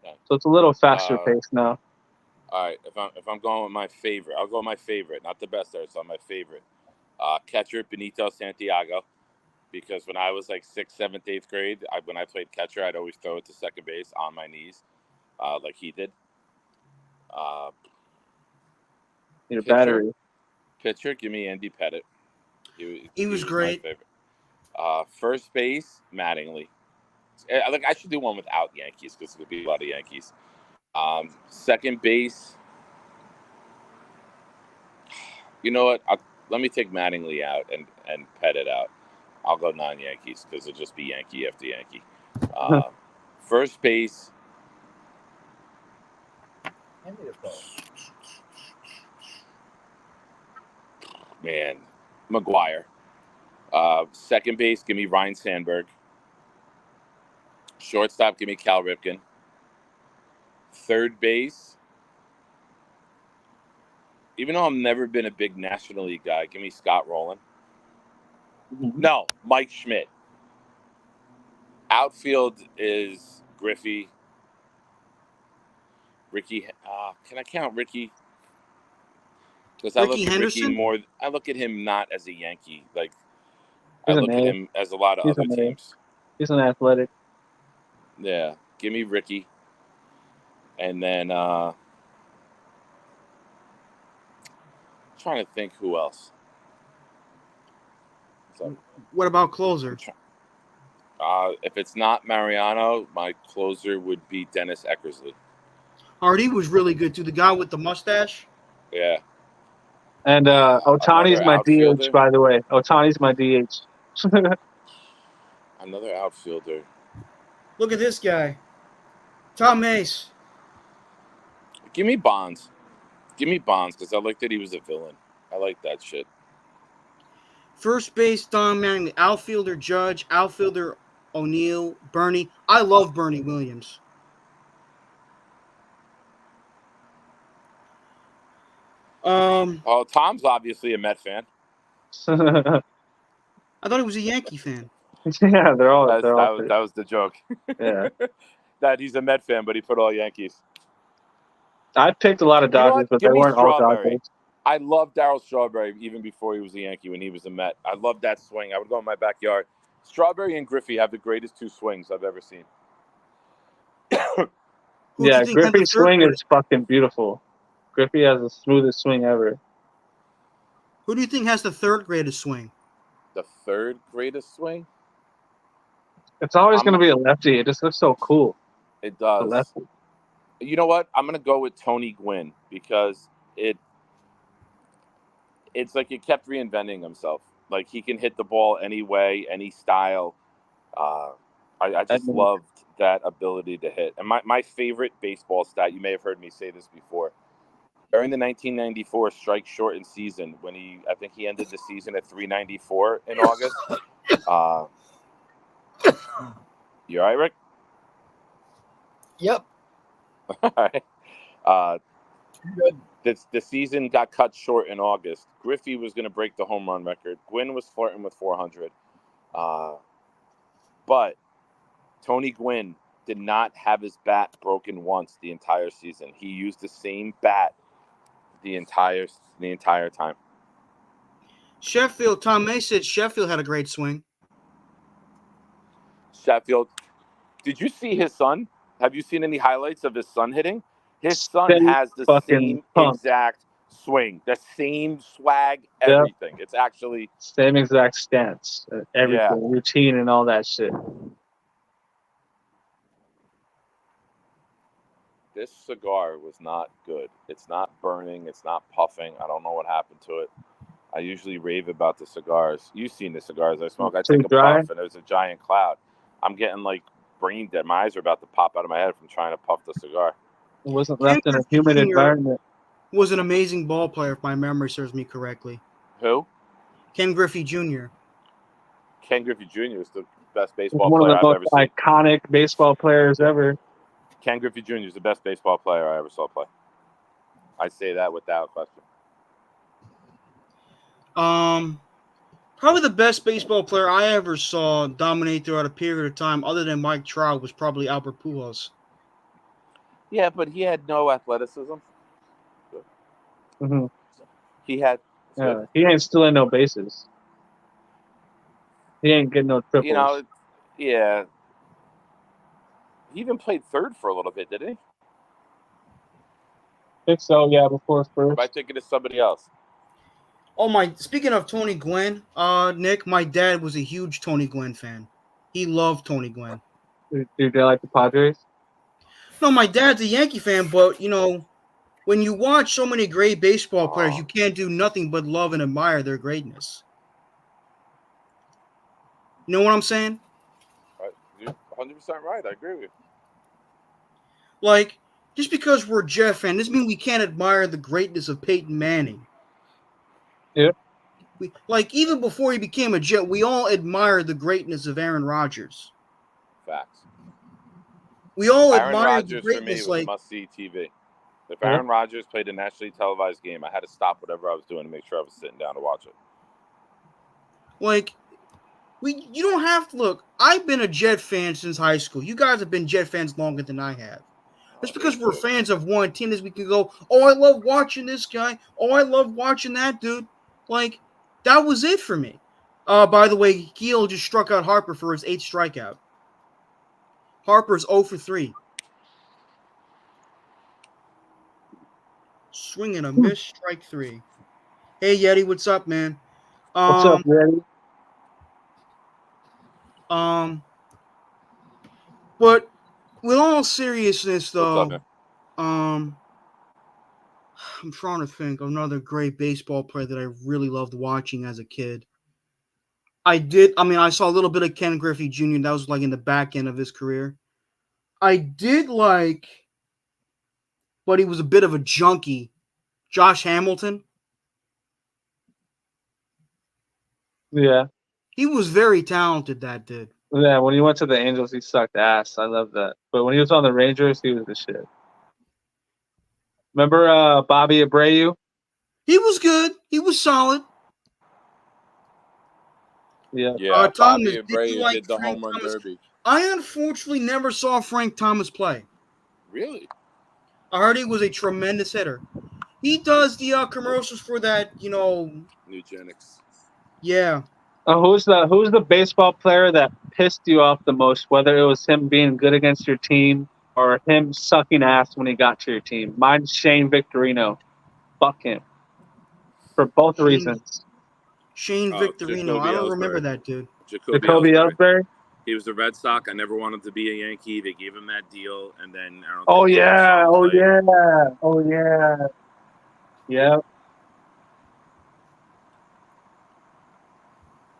So it's a little faster paced now. All right, if I'm going with my favorite, I'll go with my favorite, not the best there, so my favorite. Catcher Benito Santiago, because when I was like 6th, 7th, 8th grade, when I played catcher, I'd always throw it to second base on my knees, like he did. Your battery. Pitcher, give me Andy Pettit. He was great. My favorite. First base, Mattingly. I should do one without Yankees because there'll be a lot of Yankees. Second base, you know what? Let me take Mattingly out and Pettit out. I'll go non-Yankees because it'll just be Yankee after Yankee. First base. Man, McGuire. Second base, give me Ryan Sandberg. Shortstop, give me Cal Ripken. Third base. Even though I've never been a big National League guy, give me Scott Rowland. No, Mike Schmidt. Outfield is Griffey. Ricky. Can I count Ricky? Because I look Ricky at Ricky Henderson? more. I look at him not as a Yankee. Like He's I an look at A. him as a lot of He's other an A. teams. He's an athletic. Yeah, give me Ricky. And then trying to think who else. So, What about closer? if it's not Mariano, my closer would be Dennis Eckersley. Hardy was really good too. The guy with the mustache. Yeah. And Otani's Another my outfielder. DH, by the way. Otani's my DH. Another outfielder. Look at this guy, Tom Mace. Give me Bonds. Give me Bonds because I like that he was a villain. I like that shit. First base, Don Manning. The outfielder, Judge. Outfielder, O'Neill. Bernie. I love Bernie Williams. Oh, Tom's obviously a Met fan. I thought he was a Yankee fan. Yeah, they're all. That was the joke. Yeah. That he's a Met fan, but he put all Yankees. I picked a lot of You know Dodgers, what? but Give they me weren't all Strawberry. Dodgers. I love Darryl Strawberry even before he was a Yankee when he was a Met. I love that swing. I would go in my backyard. Strawberry and Griffey have the greatest two swings I've ever seen. Who do Yeah, you think had the Griffey's third swing greatest? is fucking beautiful. Griffey has the smoothest swing ever. Who do you think has the third greatest swing? The third greatest swing? It's always going to be a lefty. It just looks so cool. It A does. lefty. You know what? I'm going to go with Tony Gwynn because it's like he kept reinventing himself. Like he can hit the ball any way, any style. I just loved that ability to hit. And my favorite baseball stat, you may have heard me say this before, during the 1994 strike shortened season, when I think he ended the season at 394 in August. You all right, Rick? Yep. All right. Good. The season got cut short in August. Griffey was going to break the home run record. Gwynn was flirting with 400. But Tony Gwynn did not have his bat broken once the entire season. He used the same bat the entire time. Sheffield. Tom Mace said Sheffield had a great swing. Sheffield. Did you see his son? Have you seen any highlights of his son hitting? His son Steady has the fucking same pump. exact swing, the same swag, everything. It's actually same exact stance, everything, routine, and all that shit. This cigar was not good. It's not burning. It's not puffing. I don't know what happened to it. I usually rave about the cigars. You've seen the cigars I smoke. I Too take a dry? puff and there's a giant cloud. I'm getting like brain dead. My eyes are about to pop out of my head from trying to puff the cigar. It wasn't left in a humid environment. Was an amazing ball player, if my memory serves me correctly. Who? Ken Griffey Jr. Ken Griffey Jr. is the best He's baseball one of player the I've most ever seen. iconic baseball players ever. Ken Griffey Jr. is the best baseball player I ever saw play. I say that without question. Probably the best baseball player I ever saw dominate throughout a period of time, other than Mike Trout, was probably Albert Pujols. Yeah, but he had no athleticism. Mm-hmm. He had. Yeah, he ain't stealing no bases. He ain't getting no triples. You know, yeah. He even played third for a little bit, didn't he? I think so, yeah, before Or first. am I thinking of somebody else? Oh speaking of Tony Gwynn, Nick, my dad was a huge Tony Gwynn fan. He loved Tony Gwynn. Do they like the Padres? No, my dad's a Yankee fan, but when you watch so many great baseball players, you can't do nothing but love and admire their greatness. You know what I'm saying? You're 100% right. I agree with you. Like, just because we're a Jet fan doesn't mean we can't admire the greatness of Peyton Manning. Yeah. Even before he became a Jet, we all admired the greatness of Aaron Rodgers. Facts. we all Aaron admired the Rodgers for me greatness. was Like, must-see TV. If Aaron Rodgers played a nationally televised game, I had to stop whatever I was doing to make sure I was sitting down to watch it. like you don't have to look. I've been a Jet fan since high school. You guys have been Jet fans longer than I have. Just because we're fans of one team, is we can go, oh, I love watching this guy. Oh, I love watching that dude. Like, that was it for me. By the way, Gil just struck out Harper for his 8th strikeout. Harper's 0 for 3. Swing and a miss, strike 3. Hey, Yeti, what's up, man? What's up, Yeti? But with all seriousness, though, What's up, I'm trying to think of another great baseball player that I really loved watching as a kid. I saw a little bit of Ken Griffey Jr. That was like in the back end of his career. I did like, but he was a bit of a junkie, Josh Hamilton. Yeah. He was very talented, that dude. Yeah, when he went to the Angels, he sucked ass. I love that. But when he was on the Rangers, he was the shit. Remember Bobby Abreu? He was good. He was solid. Yeah. Yeah, Thomas, Bobby did you Abreu like did the Frank home run Thomas? derby. I unfortunately never saw Frank Thomas play. Really? I heard he was a tremendous hitter. He does the commercials for that, Nugenics. Yeah. Who's the baseball player that pissed you off the most? Whether it was him being good against your team or him sucking ass when he got to your team. Mine's Shane Victorino. Fuck him. For both reasons. Shane Victorino. I don't remember that dude. Jacoby Ellsbury. He was a Red Sox. I never wanted to be a Yankee. They gave him that deal, and then I don't. Oh yeah. Yep.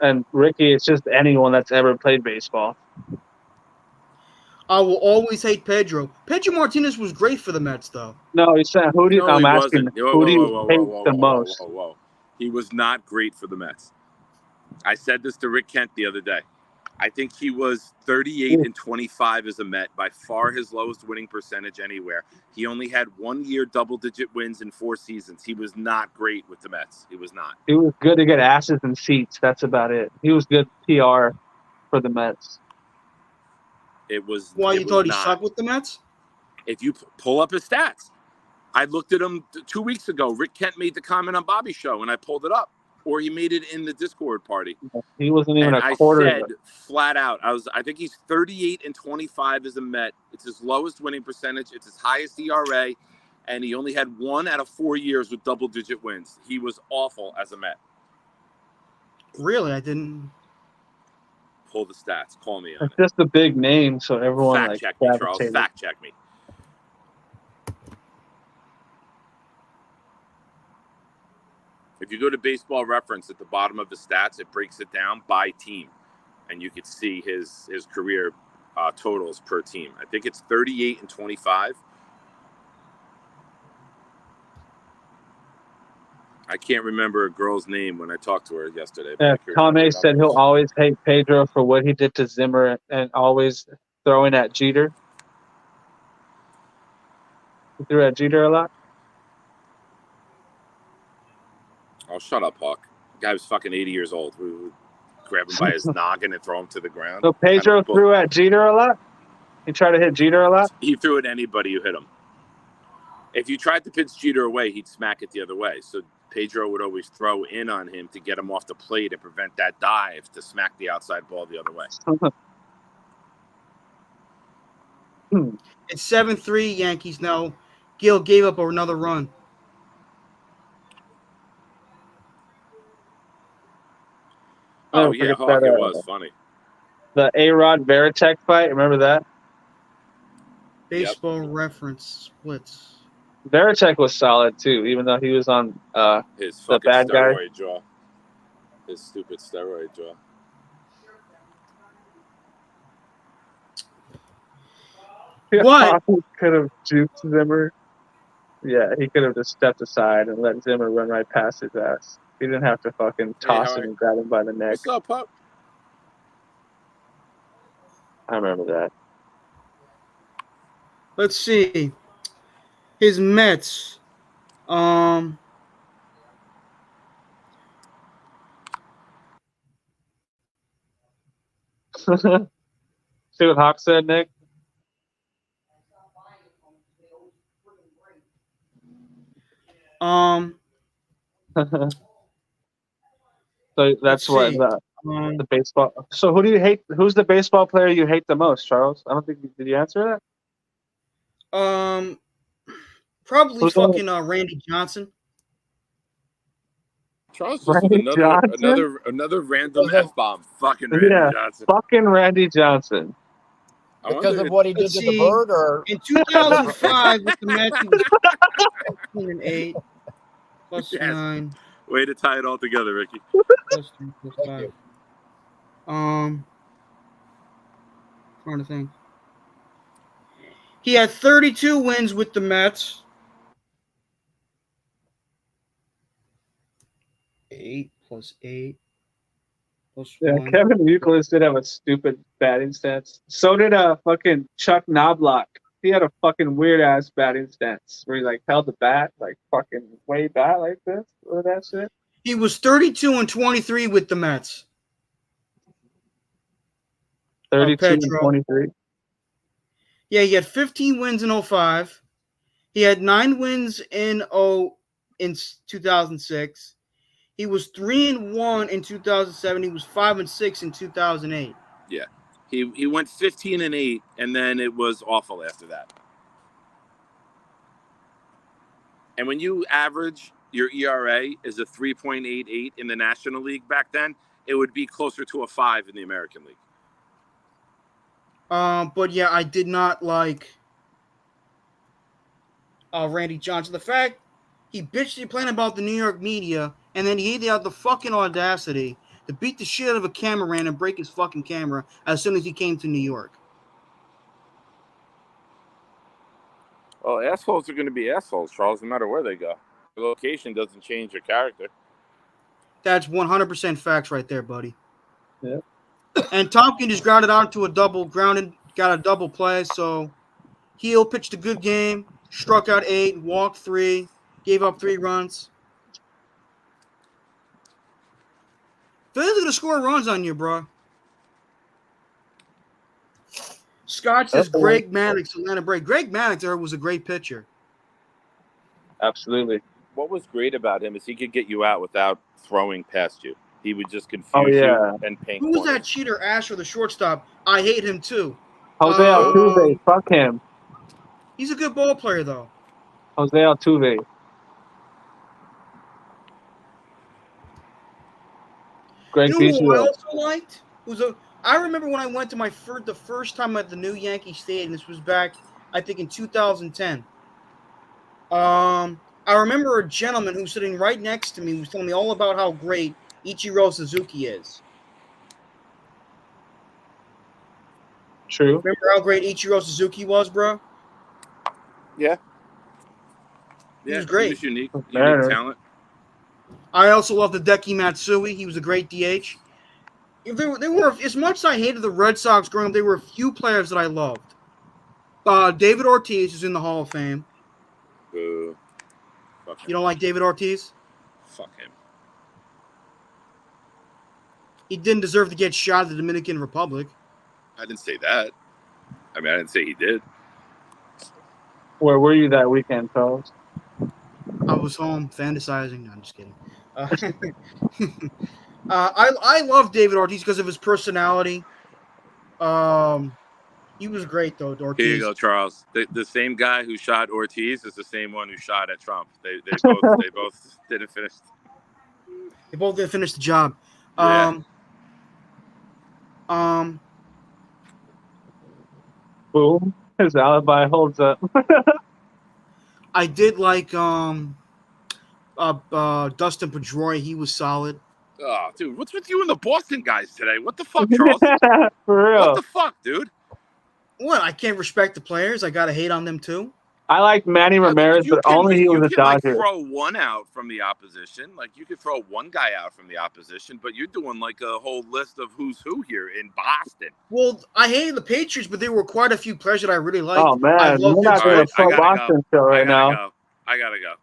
And Ricky, it's just anyone that's ever played baseball. I will always hate Pedro. Pedro Martinez was great for the Mets, though. No, he's saying who do you, I'm asking who do you hate the most? Whoa. He was not great for the Mets. I said this to Rick Kent the other day. I think he was 38 and 25 as a Met, by far his lowest winning percentage anywhere. He only had 1 year double-digit wins in 4 seasons. He was not great with the Mets. He was not. He was good to get asses in seats. That's about it. He was good PR for the Mets. It was. Why, you thought he not. sucked with the Mets? If you pull up his stats, I looked at him 2 weeks ago. Rick Kent made the comment on Bobby's show, and I pulled it up. Or he made it in the Discord party. He wasn't even and a quarter. I said flat out, I think he's 38 and 25 as a Met. It's his lowest winning percentage. It's his highest ERA, and he only had 1 out of 4 years with double-digit wins. He was awful as a Met. Really, I didn't. Pull the stats. Call me on it's just a big name, so everyone fact check me, Charles. Fact check me. If you go to Baseball Reference at the bottom of the stats, it breaks it down by team, and you could see his career totals per team. I think it's 38 and 25. I can't remember a girl's name when I talked to her yesterday. Yeah, Tom A said he'll always hate Pedro for what he did to Zimmer and always throwing at Jeter. He threw at Jeter a lot. Oh, shut up, Hawk. The guy was fucking 80 years old. We would grab him by his noggin and throw him to the ground. So Pedro threw at Jeter a lot? He tried to hit Jeter a lot? He threw at anybody who hit him. If you tried to pitch Jeter away, he'd smack it the other way. So Pedro would always throw in on him to get him off the plate and prevent that dive to smack the outside ball the other way. It's 7-3 Yankees now. Gil gave up another run. Oh, yeah, Hawk, it was funny. The A-Rod Veritek fight, remember that? Baseball Reference splits. Veritek was solid, too, even though he was on his the fucking bad steroid guy. jaw. His stupid steroid jaw. What? He could have juked Zimmer. Yeah, he could have just stepped aside and let Zimmer run right past his ass. He didn't have to fucking toss him and grab him by the neck. What's up, pup? I remember that. Let's see. His Mets. See what Hawk said, Nick? So that's what see. the baseball. So who do you hate? Who's the baseball player you hate the most, Charles? I don't think did you answer that? Probably Who's the fucking Randy Johnson. Charles just with Randy Johnson? another random Because of- F-bomb. Fucking Randy Yeah, Johnson. fucking Randy Johnson. I Because wonder of what he did Let's to see. the bird, or In 2005 with the Mets, he was 14-8 plus Yes. 9 way to tie it all together, Ricky. plus 3 plus Thank 5. you. Trying to think. He had 32 wins with the Mets. 8 plus 8 plus Yeah, 1. Kevin Euclid did have a stupid batting stance. So did fucking Chuck Knobloch. He had a fucking weird ass batting stance where he like held the bat like fucking way back like this or that shit. He was 32-23 with the Mets. 32 and Pedro. 23. Yeah, he had 15 wins in 05. He had 9 wins in 2006. He was 3-1 in 2007. He was 5-6 in 2008. Yeah. He went 15-8, and then it was awful after that. And when you average your ERA is a 3.88 in the National League back then, it would be closer to a 5 in the American League. But yeah, I did not like Randy Johnson. The fact he bitched and complained about the New York media, and then he had the fucking audacity to beat the shit out of a cameraman and break his fucking camera as soon as he came to New York. Well, assholes are going to be assholes, Charles, no matter where they go. The location doesn't change your character. That's 100% facts right there, buddy. Yeah. And Tompkins just got a double play, so Heel pitched a good game, struck out 8, walked 3, gave up 3 runs. Philly's going to score runs on you, bro. Scott says Greg Maddux, Atlanta Braves. Greg Maddux was a great pitcher. Absolutely. What was great about him is he could get you out without throwing past you. He would just confuse yeah. you and paint Who was corners. that cheater, Asher, the shortstop? I hate him too. Jose Altuve, fuck him. He's a good ball player, though. Jose Altuve. Greg You know who I Biggio. also liked? I remember when I went to the first time at the new Yankee Stadium. This was back, I think, in 2010. I remember a gentleman who was sitting right next to me who was telling me all about how great Ichiro Suzuki is. True. Remember how great Ichiro Suzuki was, bro? Yeah. He was great. He was unique Matter. talent. I also love the Hideki Matsui. He was a great DH. There were, as much as I hated the Red Sox growing up, there were a few players that I loved. David Ortiz is in the Hall of Fame. Boo. Fuck him. You don't like David Ortiz? Fuck him. He didn't deserve to get shot at the Dominican Republic. I didn't say that. I mean, I didn't say he did. Where were you that weekend, Charles? I was home fantasizing. No, I'm just kidding. I love David Ortiz because of his personality. He was great though. Ortiz. Here you go, Charles. The same guy who shot Ortiz is the same one who shot at Trump. They both didn't finish. They both didn't finish the job. Yeah. Boom. His alibi holds up. I did like Dustin Pedroia. He was solid. Oh, dude, what's with you and the Boston guys today? What the fuck, Charles? For real. What the fuck, dude? What? I can't respect the players. I gotta hate on them too. I like Manny Ramirez, but only he was a Dodger. Throw one out from the opposition. Like you could throw one guy out from the opposition, but you're doing like a whole list of who's who here in Boston. Well, I hated the Patriots, but there were quite a few players that I really liked. Oh man, I love we're not doing a pro Boston show right now. I gotta go.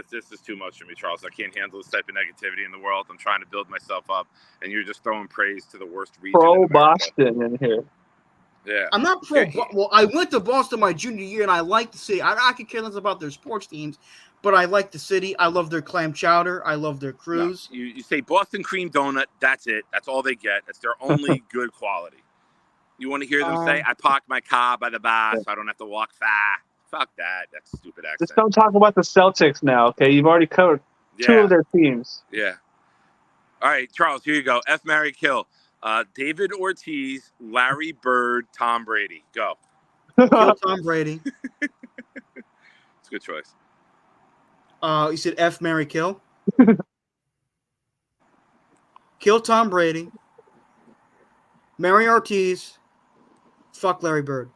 This is too much for me, Charles. I can't handle this type of negativity in the world. I'm trying to build myself up, and you're just throwing praise to the worst region. Pro Boston in here. Yeah, I'm not pro. Well, I went to Boston my junior year, and I like the city. I could care less about their sports teams, but I like the city. I love their clam chowder. I love their cruise. No, you say Boston cream donut. That's it. That's all they get. That's their only good quality. You want to hear them say, "I parked my car by the bar, so I don't have to walk far." Fuck that. That's a stupid accent. Just don't talk about the Celtics now, okay? You've already covered two of their teams. Yeah. All right, Charles. Here you go. F, marry, kill. David Ortiz, Larry Bird, Tom Brady. Go. Kill Tom Brady. It's a good choice. You said F, marry, kill. Kill Tom Brady. Marry Ortiz. Fuck Larry Bird.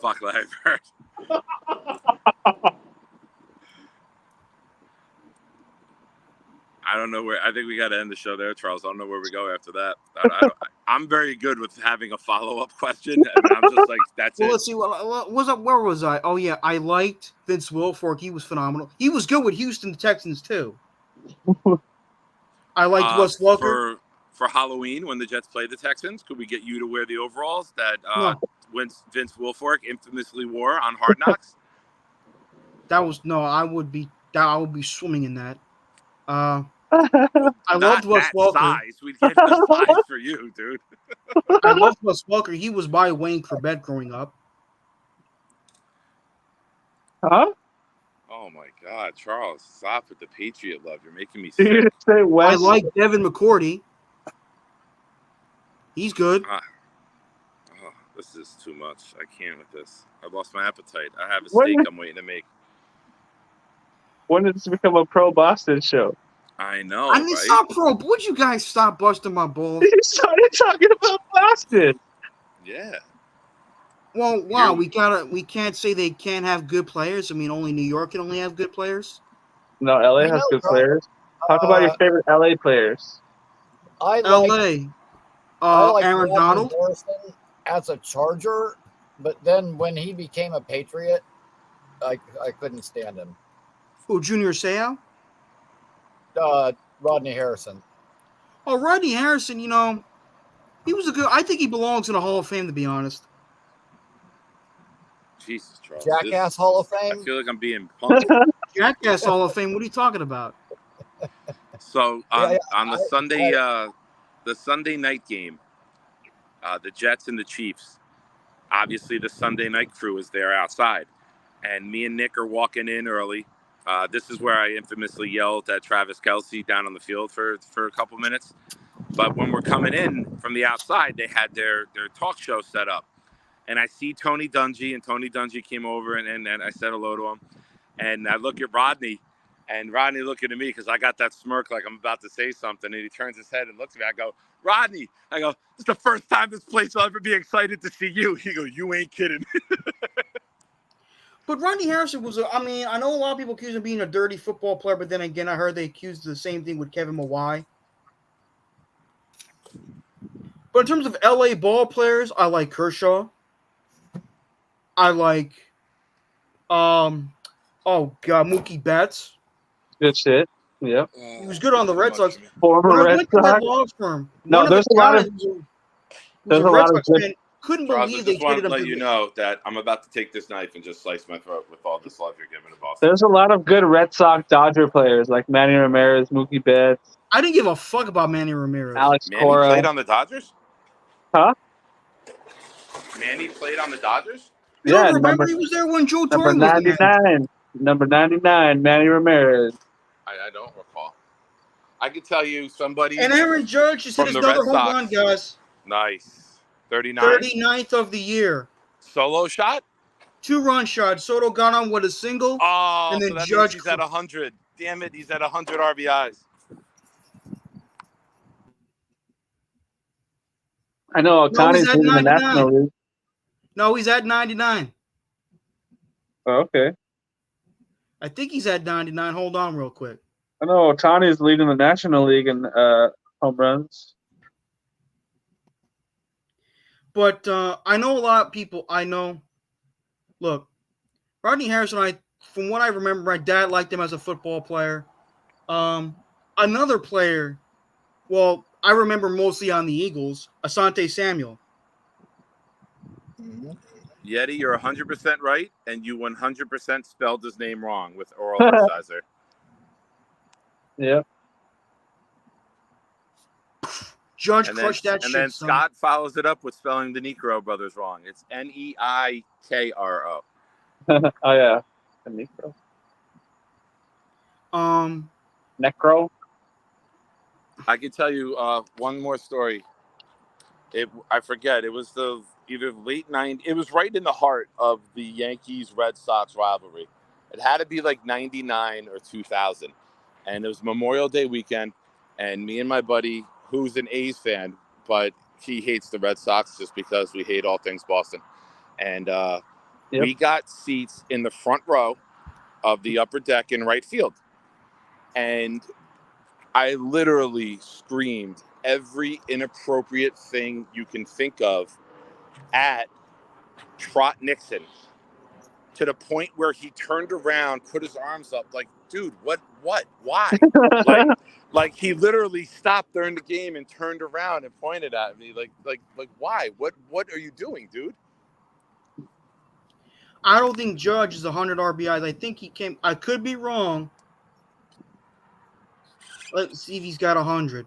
Fuck Larry Bird. I don't know where. I think we got to end the show there, Charles. I don't know where we go after that. I'm very good with having a follow-up question, and I'm just like, that's it. Let's see. What was up? Where was I? Oh yeah, I liked Vince Wilfork. He was phenomenal. He was good with Houston Texans too. I liked Wes Welker. For Halloween, when the Jets played the Texans, could we get you to wear the overalls that Vince Wilfork infamously wore on Hard Knocks? I would be swimming in that. I loved Wes Welker. Size. We'd get the size for you, dude. I loved Wes Welker. He was my Wayne Corbett growing up. Huh? Oh my God, Charles! Stop with the Patriot love. You're making me sick. Say Wes. I like Devin McCourty. He's good. This is too much. I can't with this. I've lost my appetite. I have a steak I'm waiting to make. When did this become a pro Boston show? I know. I mean, it's not pro. Would you guys stop busting my balls? You started talking about Boston. Yeah. Well, wow. We can't say they can't have good players. I mean, only New York can only have good players. No, LA has good players. Talk about your favorite LA players. LA. I like Aaron Donald Harrison as a Charger, but then when he became a Patriot, I couldn't stand him. Who, Junior Seau? Rodney Harrison. Oh, Rodney Harrison, he was I think he belongs in a Hall of Fame, to be honest. Jesus, Charles. Jackass Hall of Fame? I feel like I'm being punked. Jackass Hall of Fame? What are you talking about? So, on the Sunday night game, the Jets and the Chiefs, obviously the Sunday night crew is there outside. And me and Nick are walking in early. This is where I infamously yelled at Travis Kelce down on the field for a couple minutes. But when we're coming in from the outside, they had their talk show set up. And I see Tony Dungy, and Tony Dungy came over, and I said hello to him. And I look at Rodney, and Rodney looking at me because I got that smirk like I'm about to say something. And he turns his head and looks at me. I go, Rodney, this is the first time this place will ever be excited to see you. He goes, you ain't kidding. But Rodney Harrison I know a lot of people accuse him of being a dirty football player, but then again, I heard they accused the same thing with Kevin Mawai. But in terms of LA ball players, I like Kershaw. I like, Mookie Betts. Good shit. Yeah. He was good on the Red Sox. Former Red Sox. No, there's a lot of good. Couldn't Charles, believe I they just wanted traded to him. let you know that I'm about to take this knife and just slice my throat with all this love you're giving to Boston. There's a lot of good Red Sox Dodger players like Manny Ramirez, Mookie Betts. I didn't give a fuck about Manny Ramirez. Alex Manny Cora. played on the Dodgers? Huh? Manny played on the Dodgers? You don't remember he was there when Joe Torre was number 99. Number 99, Manny Ramirez. I don't recall. I could tell you somebody. And Aaron Judge just hit his another home run, guys. Nice. 39? 39th of the year. Solo shot? 2-run shot. Soto got on with a single. Oh, and then so that Judge means he's at 100. Damn it, he's at 100 RBIs. I know Otani's in the National League. No, he's at 99. Oh, okay. I think he's at 99. Hold on real quick. I know Otani's leading the National League in home runs. But I know a lot of people. Look, Rodney Harrison, from what I remember, my dad liked him as a football player. Another player, well, I remember mostly on the Eagles, Asante Samuel. Yeti, you're 100% right, and you 100% spelled his name wrong with Oral Hershiser. Yep. Judge crushed that shit. And then son. Scott follows it up with spelling the Necro brothers wrong. It's Neikro. Oh yeah, the Necro. Necro. I can tell you one more story. I forget. It was either late 90s. It was right in the heart of the Yankees-Red Sox rivalry. It had to be like 99 or 2000. And it was Memorial Day weekend. And me and my buddy, who's an A's fan, but he hates the Red Sox just because we hate all things Boston. And we got seats in the front row of the upper deck in right field. And I literally screamed every inappropriate thing you can think of at Trot Nixon, to the point where he turned around, put his arms up, like, dude, what, why? like he literally stopped during the game and turned around and pointed at me, like, why? What are you doing, dude? I don't think Judge is 100 RBIs. I think he came. I could be wrong. Let's see if he's got 100.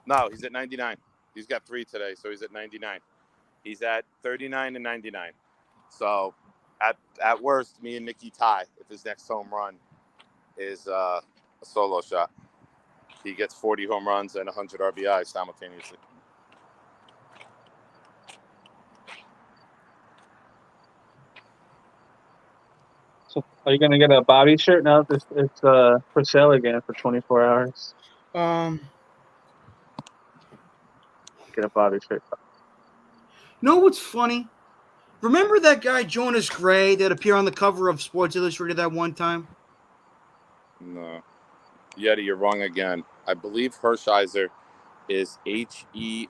No, he's at 99. He's got 3 today, so he's at 99. He's at 39 and 99. So at worst, me and Nicky tie if his next home run is a solo shot. He gets 40 home runs and 100 RBIs simultaneously. So are you gonna get a Bobby shirt now? It's for sale again for 24 hours. Get a Bobby shirt. Know what's funny? Remember that guy Jonas Gray that appeared on the cover of Sports Illustrated that one time? No. Yeti, you're wrong again. I believe Hershiser is Hercheiser.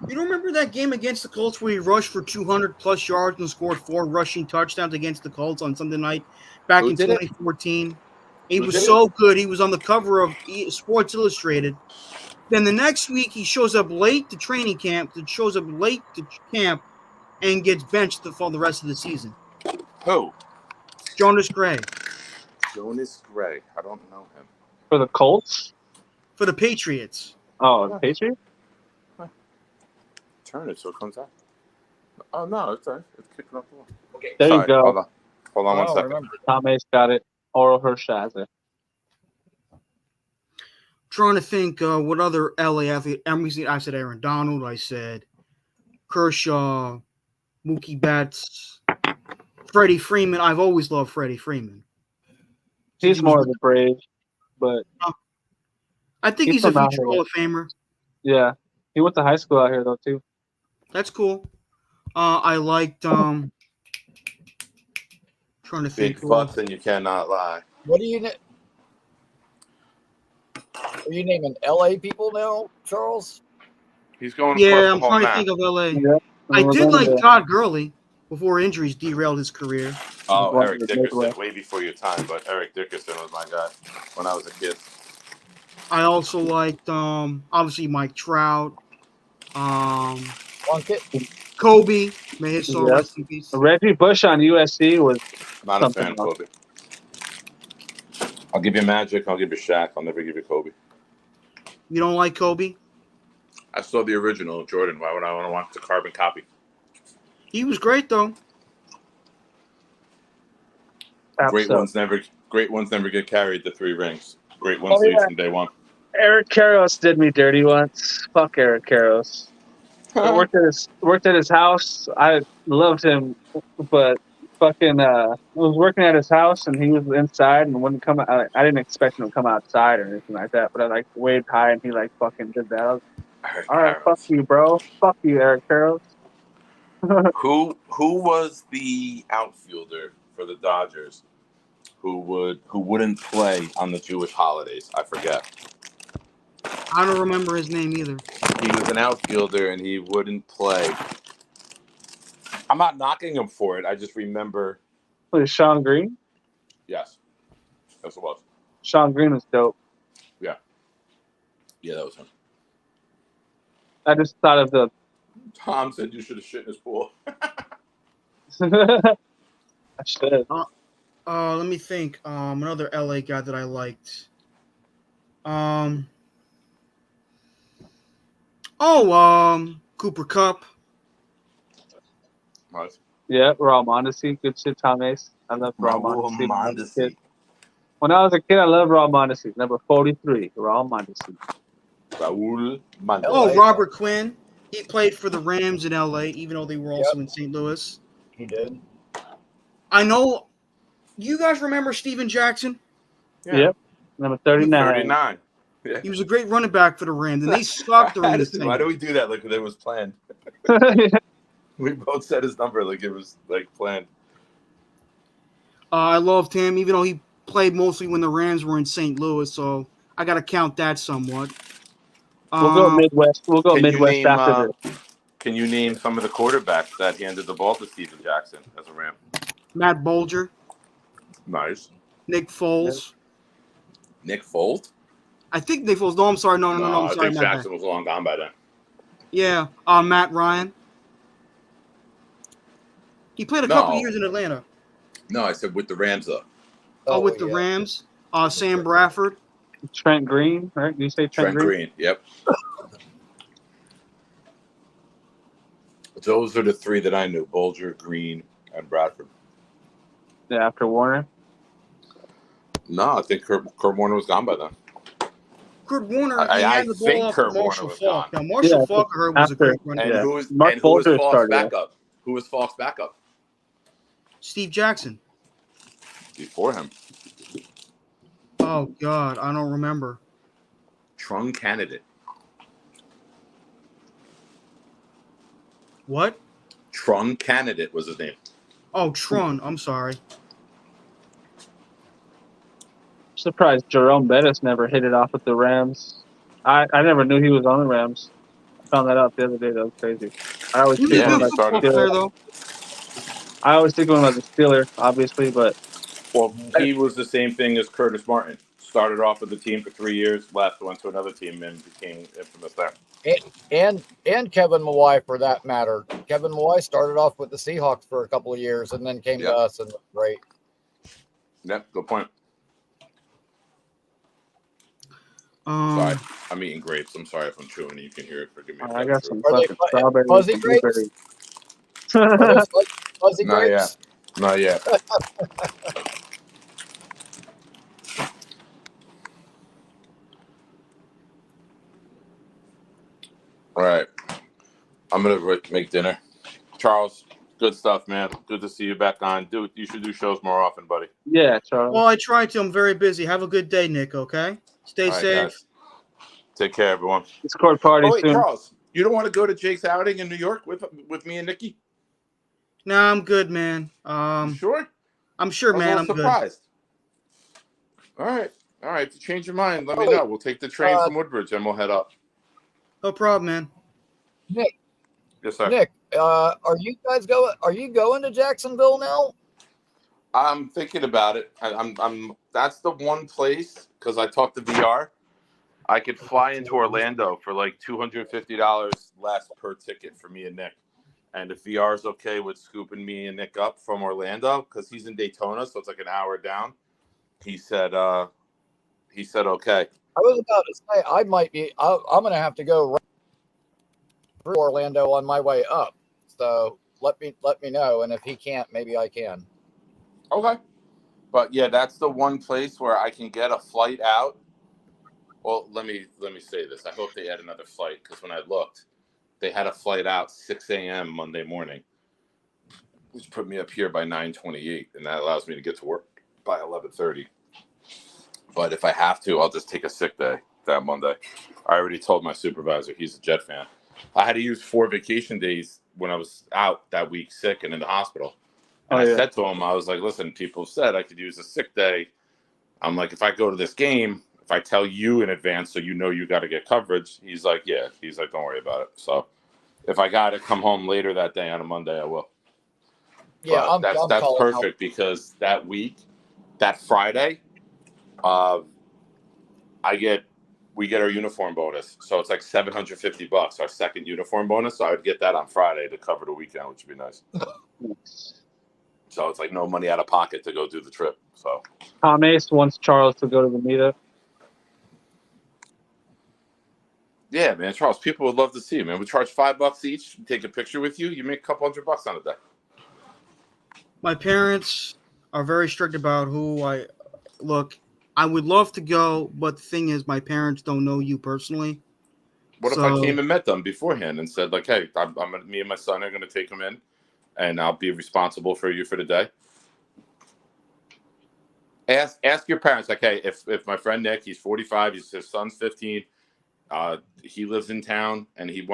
You don't remember that game against the Colts where he rushed for 200 plus yards and scored 4 rushing touchdowns against the Colts on Sunday night back in 2014? He was so good. He was on the cover of Sports Illustrated. Then the next week, he shows up late to training camp, and gets benched for the rest of the season. Who? Jonas Gray. Jonas Gray. I don't know him. For the Colts? For the Patriots. Oh, the Patriots? Turn it so it comes out. Oh, no, it's kicking off the wall. Okay. There you go. Hold on 1 second. Tom Ace got it. Oral Hershiser. Trying to think what other LA athlete. I said Aaron Donald. I said Kershaw, Mookie Betts, Freddie Freeman. I've always loved Freddie Freeman. He's more of a Brave, but I think he's a future Hall of Famer. Yeah, he went to high school out here though too. That's cool. I liked trying to think. Big fucks and you cannot lie. What do you? Are you naming LA people now, Charles? He's going. Yeah, I'm trying to think of LA. Yeah, I did like Todd Gurley before injuries derailed his career. Oh, Eric Dickerson, way before your time, but Eric Dickerson was my guy when I was a kid. I also liked obviously Mike Trout, Kobe, may his soul rest in peace. Reggie Bush on USC was not a fan of Kobe. I'll give you Magic. I'll give you Shaq. I'll never give you Kobe. You don't like Kobe? I saw the original Jordan. Why would I want to watch the carbon copy? He was great though. Great ones never get carried the 3 rings. Great ones lead from day one. Eric Karros did me dirty once. Fuck Eric Karros. I worked at his house. I loved him, but fucking was working at his house and he was inside and wouldn't come out. I didn't expect him to come outside or anything like that, but I like waved hi and he like fucking did that. I was, Eric all right, fuck Karros. you, bro. Fuck you, Eric Karros. Who was the outfielder for the Dodgers who wouldn't play on the Jewish holidays? I forget. I don't remember his name either. He was an outfielder and he wouldn't play. I'm not knocking him for it. I just remember. Was it Sean Green? Yes, that's what it was. Sean Green was dope. Yeah, that was him. I just thought of the. Tom said you should have shit in his pool. I should. Let me think. Another LA guy that I liked. Cooper Kupp. Nice. Yeah, Raul Mondesi. Good shit, Tom Ace. I love Raul Raul Mondesi. Mondesi. When I was a kid, I loved Raul Mondesi. Number 43, Raul Mondesi. Raul Mondesi. Oh, Robert Quinn. He played for the Rams in LA, even though they were also in St. Louis. He did. I know. You guys remember Steven Jackson? Yeah. Yep. Number 39. 39. Yeah. He was a great running back for the Rams, and they sucked during his Why do tenure. we do that like it was planned? We both said his number like it was like planned. I loved him, even though he played mostly when the Rams were in St. Louis, so I got to count that somewhat. We'll go Midwest. We'll go Can you Midwest name, after this. Can you name some of the quarterbacks that handed the ball to Steven Jackson as a Ram? Matt Bolger, Nice. Nick Foles. Nick Foles? I think Nick Foles. No, I'm sorry. No, I'm I sorry. think Jackson was long gone by then. Yeah, Matt Ryan. He played a couple years in Atlanta. No, I said with the Rams though. With the Rams. Sam Bradford. Trent Green, right? Did you say Trent Green? Yep. Those are the three that I knew: Bolger, Green, and Bradford. Yeah, after Warner. No, I think Kurt Warner was gone by then. Kurt Warner. I the think ball off Kurt Marshall Warner was Falk. gone. Now Marshall Falk, I heard, was a great running And back. who was Mark Falk's started, backup? Who was Falk's backup? Steve Jackson. Before him. Oh God, I don't remember. Trung Candidate. What? Trung Candidate was his name. Oh, Tron. I'm sorry. Surprised Jerome Bettis never hit it off with the Rams. I never knew he was on the Rams. I found that out the other day. That was crazy. I always He was think a of him good as a football Steeler. player, though. I always think of him as a Steeler, obviously, but Well, he was the same thing as Curtis Martin. Started off with the team for 3 years, left, went to another team, and became infamous there. And Kevin Mawai, for that matter. Kevin Mawai started off with the Seahawks for a couple of years and then came to us and was great. Yep, good point. Sorry, I'm eating grapes. I'm sorry if I'm chewing. You can hear it. Forgive me. I got some Are they fucking strawberries. fuzzy and grapes? blueberries. Are those fuzzy Not grapes? yet. Not yet. All right. I'm going to make dinner. Charles, good stuff, man. Good to see you back on. Dude, you should do shows more often, buddy. Yeah, Charles. Well, I try to. I'm very busy. Have a good day, Nick, okay? Stay All right, safe. guys. Take care, everyone. Discord party Oh, wait, soon. Charles, you don't want to go to Jake's outing in New York with me and Nikki? Nah, I'm good, man. You sure? I'm sure, I was man. a I'm little good. surprised. All right. If you change your mind, let me know. We'll take the train from Woodbridge and we'll head up. No problem, man. Nick. Yes, sir. Nick, are you guys going? Are you going to Jacksonville now? I'm thinking about it. I'm. That's the one place because I talked to VR. I could fly into Orlando for like $250 less per ticket for me and Nick. And if VR is okay with scooping me and Nick up from Orlando because he's in Daytona, so it's like an hour down. He said okay. I was about to say I might be. I'm going to have to go right through Orlando on my way up. So let me know, and if he can't, maybe I can. Okay. But yeah, that's the one place where I can get a flight out. Well, let me say this. I hope they add another flight because when I looked, they had a flight out 6 a.m. Monday morning. which put me up here by 9:28, and that allows me to get to work by 11:30. But if I have to, I'll just take a sick day that Monday. I already told my supervisor, he's a Jet fan. I had to use 4 vacation days when I was out that week sick and in the hospital. And I said to him, I was like, listen, people said I could use a sick day. I'm like, if I go to this game, if I tell you in advance so you know you got to get coverage, he's like, yeah. He's like, don't worry about it. So if I got to come home later that day on a Monday, I will. Yeah, but that's perfect because that week, that Friday, we get our uniform bonus. So it's like $750, our second uniform bonus. So I would get that on Friday to cover the weekend, which would be nice. So it's like no money out of pocket to go do the trip. So Tom Ace wants Charles to go to the meetup. Yeah, man, Charles, people would love to see you, man. We charge $5 each, take a picture with you, you make a couple $100 on a day. My parents are very strict about who I look. I would love to go, but the thing is, my parents don't know you personally. What if I came and met them beforehand and said, like, hey, me and my son are going to take them in, and I'll be responsible for you for the day? Ask your parents, like, hey, if my friend Nick, he's 45, his son's 15, he lives in town, and he's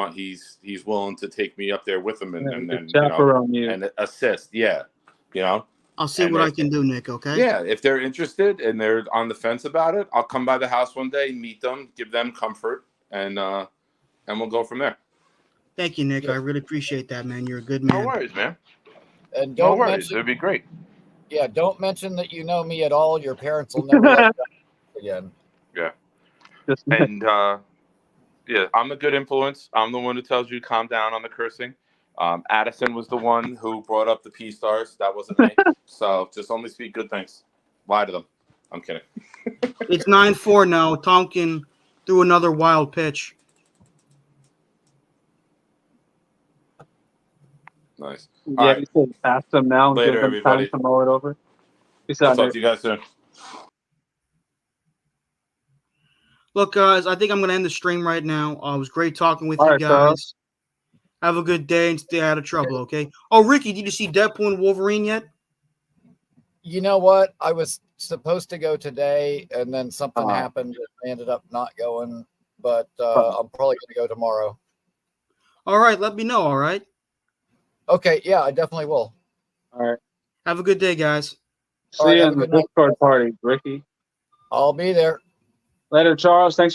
willing to take me up there with him and chaperone you and assist. Yeah, I'll see what I can do, Nick. Okay. Yeah, if they're interested and they're on the fence about it, I'll come by the house one day, meet them, give them comfort, and we'll go from there. Thank you, Nick. Yeah. I really appreciate that, man. You're a good man. No worries, man. And No don't worries. mention, It'd be great. yeah, don't mention that you know me at all. Your parents will never let you again. Yeah. Just And yeah, I'm a good influence. I'm the one who tells you to calm down on the cursing. Addison was the one who brought up the P stars. That wasn't me. So just only speak good things. Lie to them. I'm kidding. It's 9-4 now. Tompkin threw another wild pitch. Nice. yeah, All right. you said pass them now and Later, give them everybody. time to mow it over. Peace I'll out, talk Nick. to you guys soon. Look, guys, I think I'm going to end the stream right now. It was great talking with All you right, guys. Charles. Have a good day and stay out of trouble, okay? Oh, Ricky, did you see Deadpool and Wolverine yet? You know what? I was supposed to go today, and then something happened. I ended up not going, but I'm probably going to go tomorrow. All right, let me know, all right? Okay, yeah, I definitely will. All right. Have a good day, guys. See All right, you have in a the good night. Discord party, Ricky. I'll be there. Later, Charles. Thanks for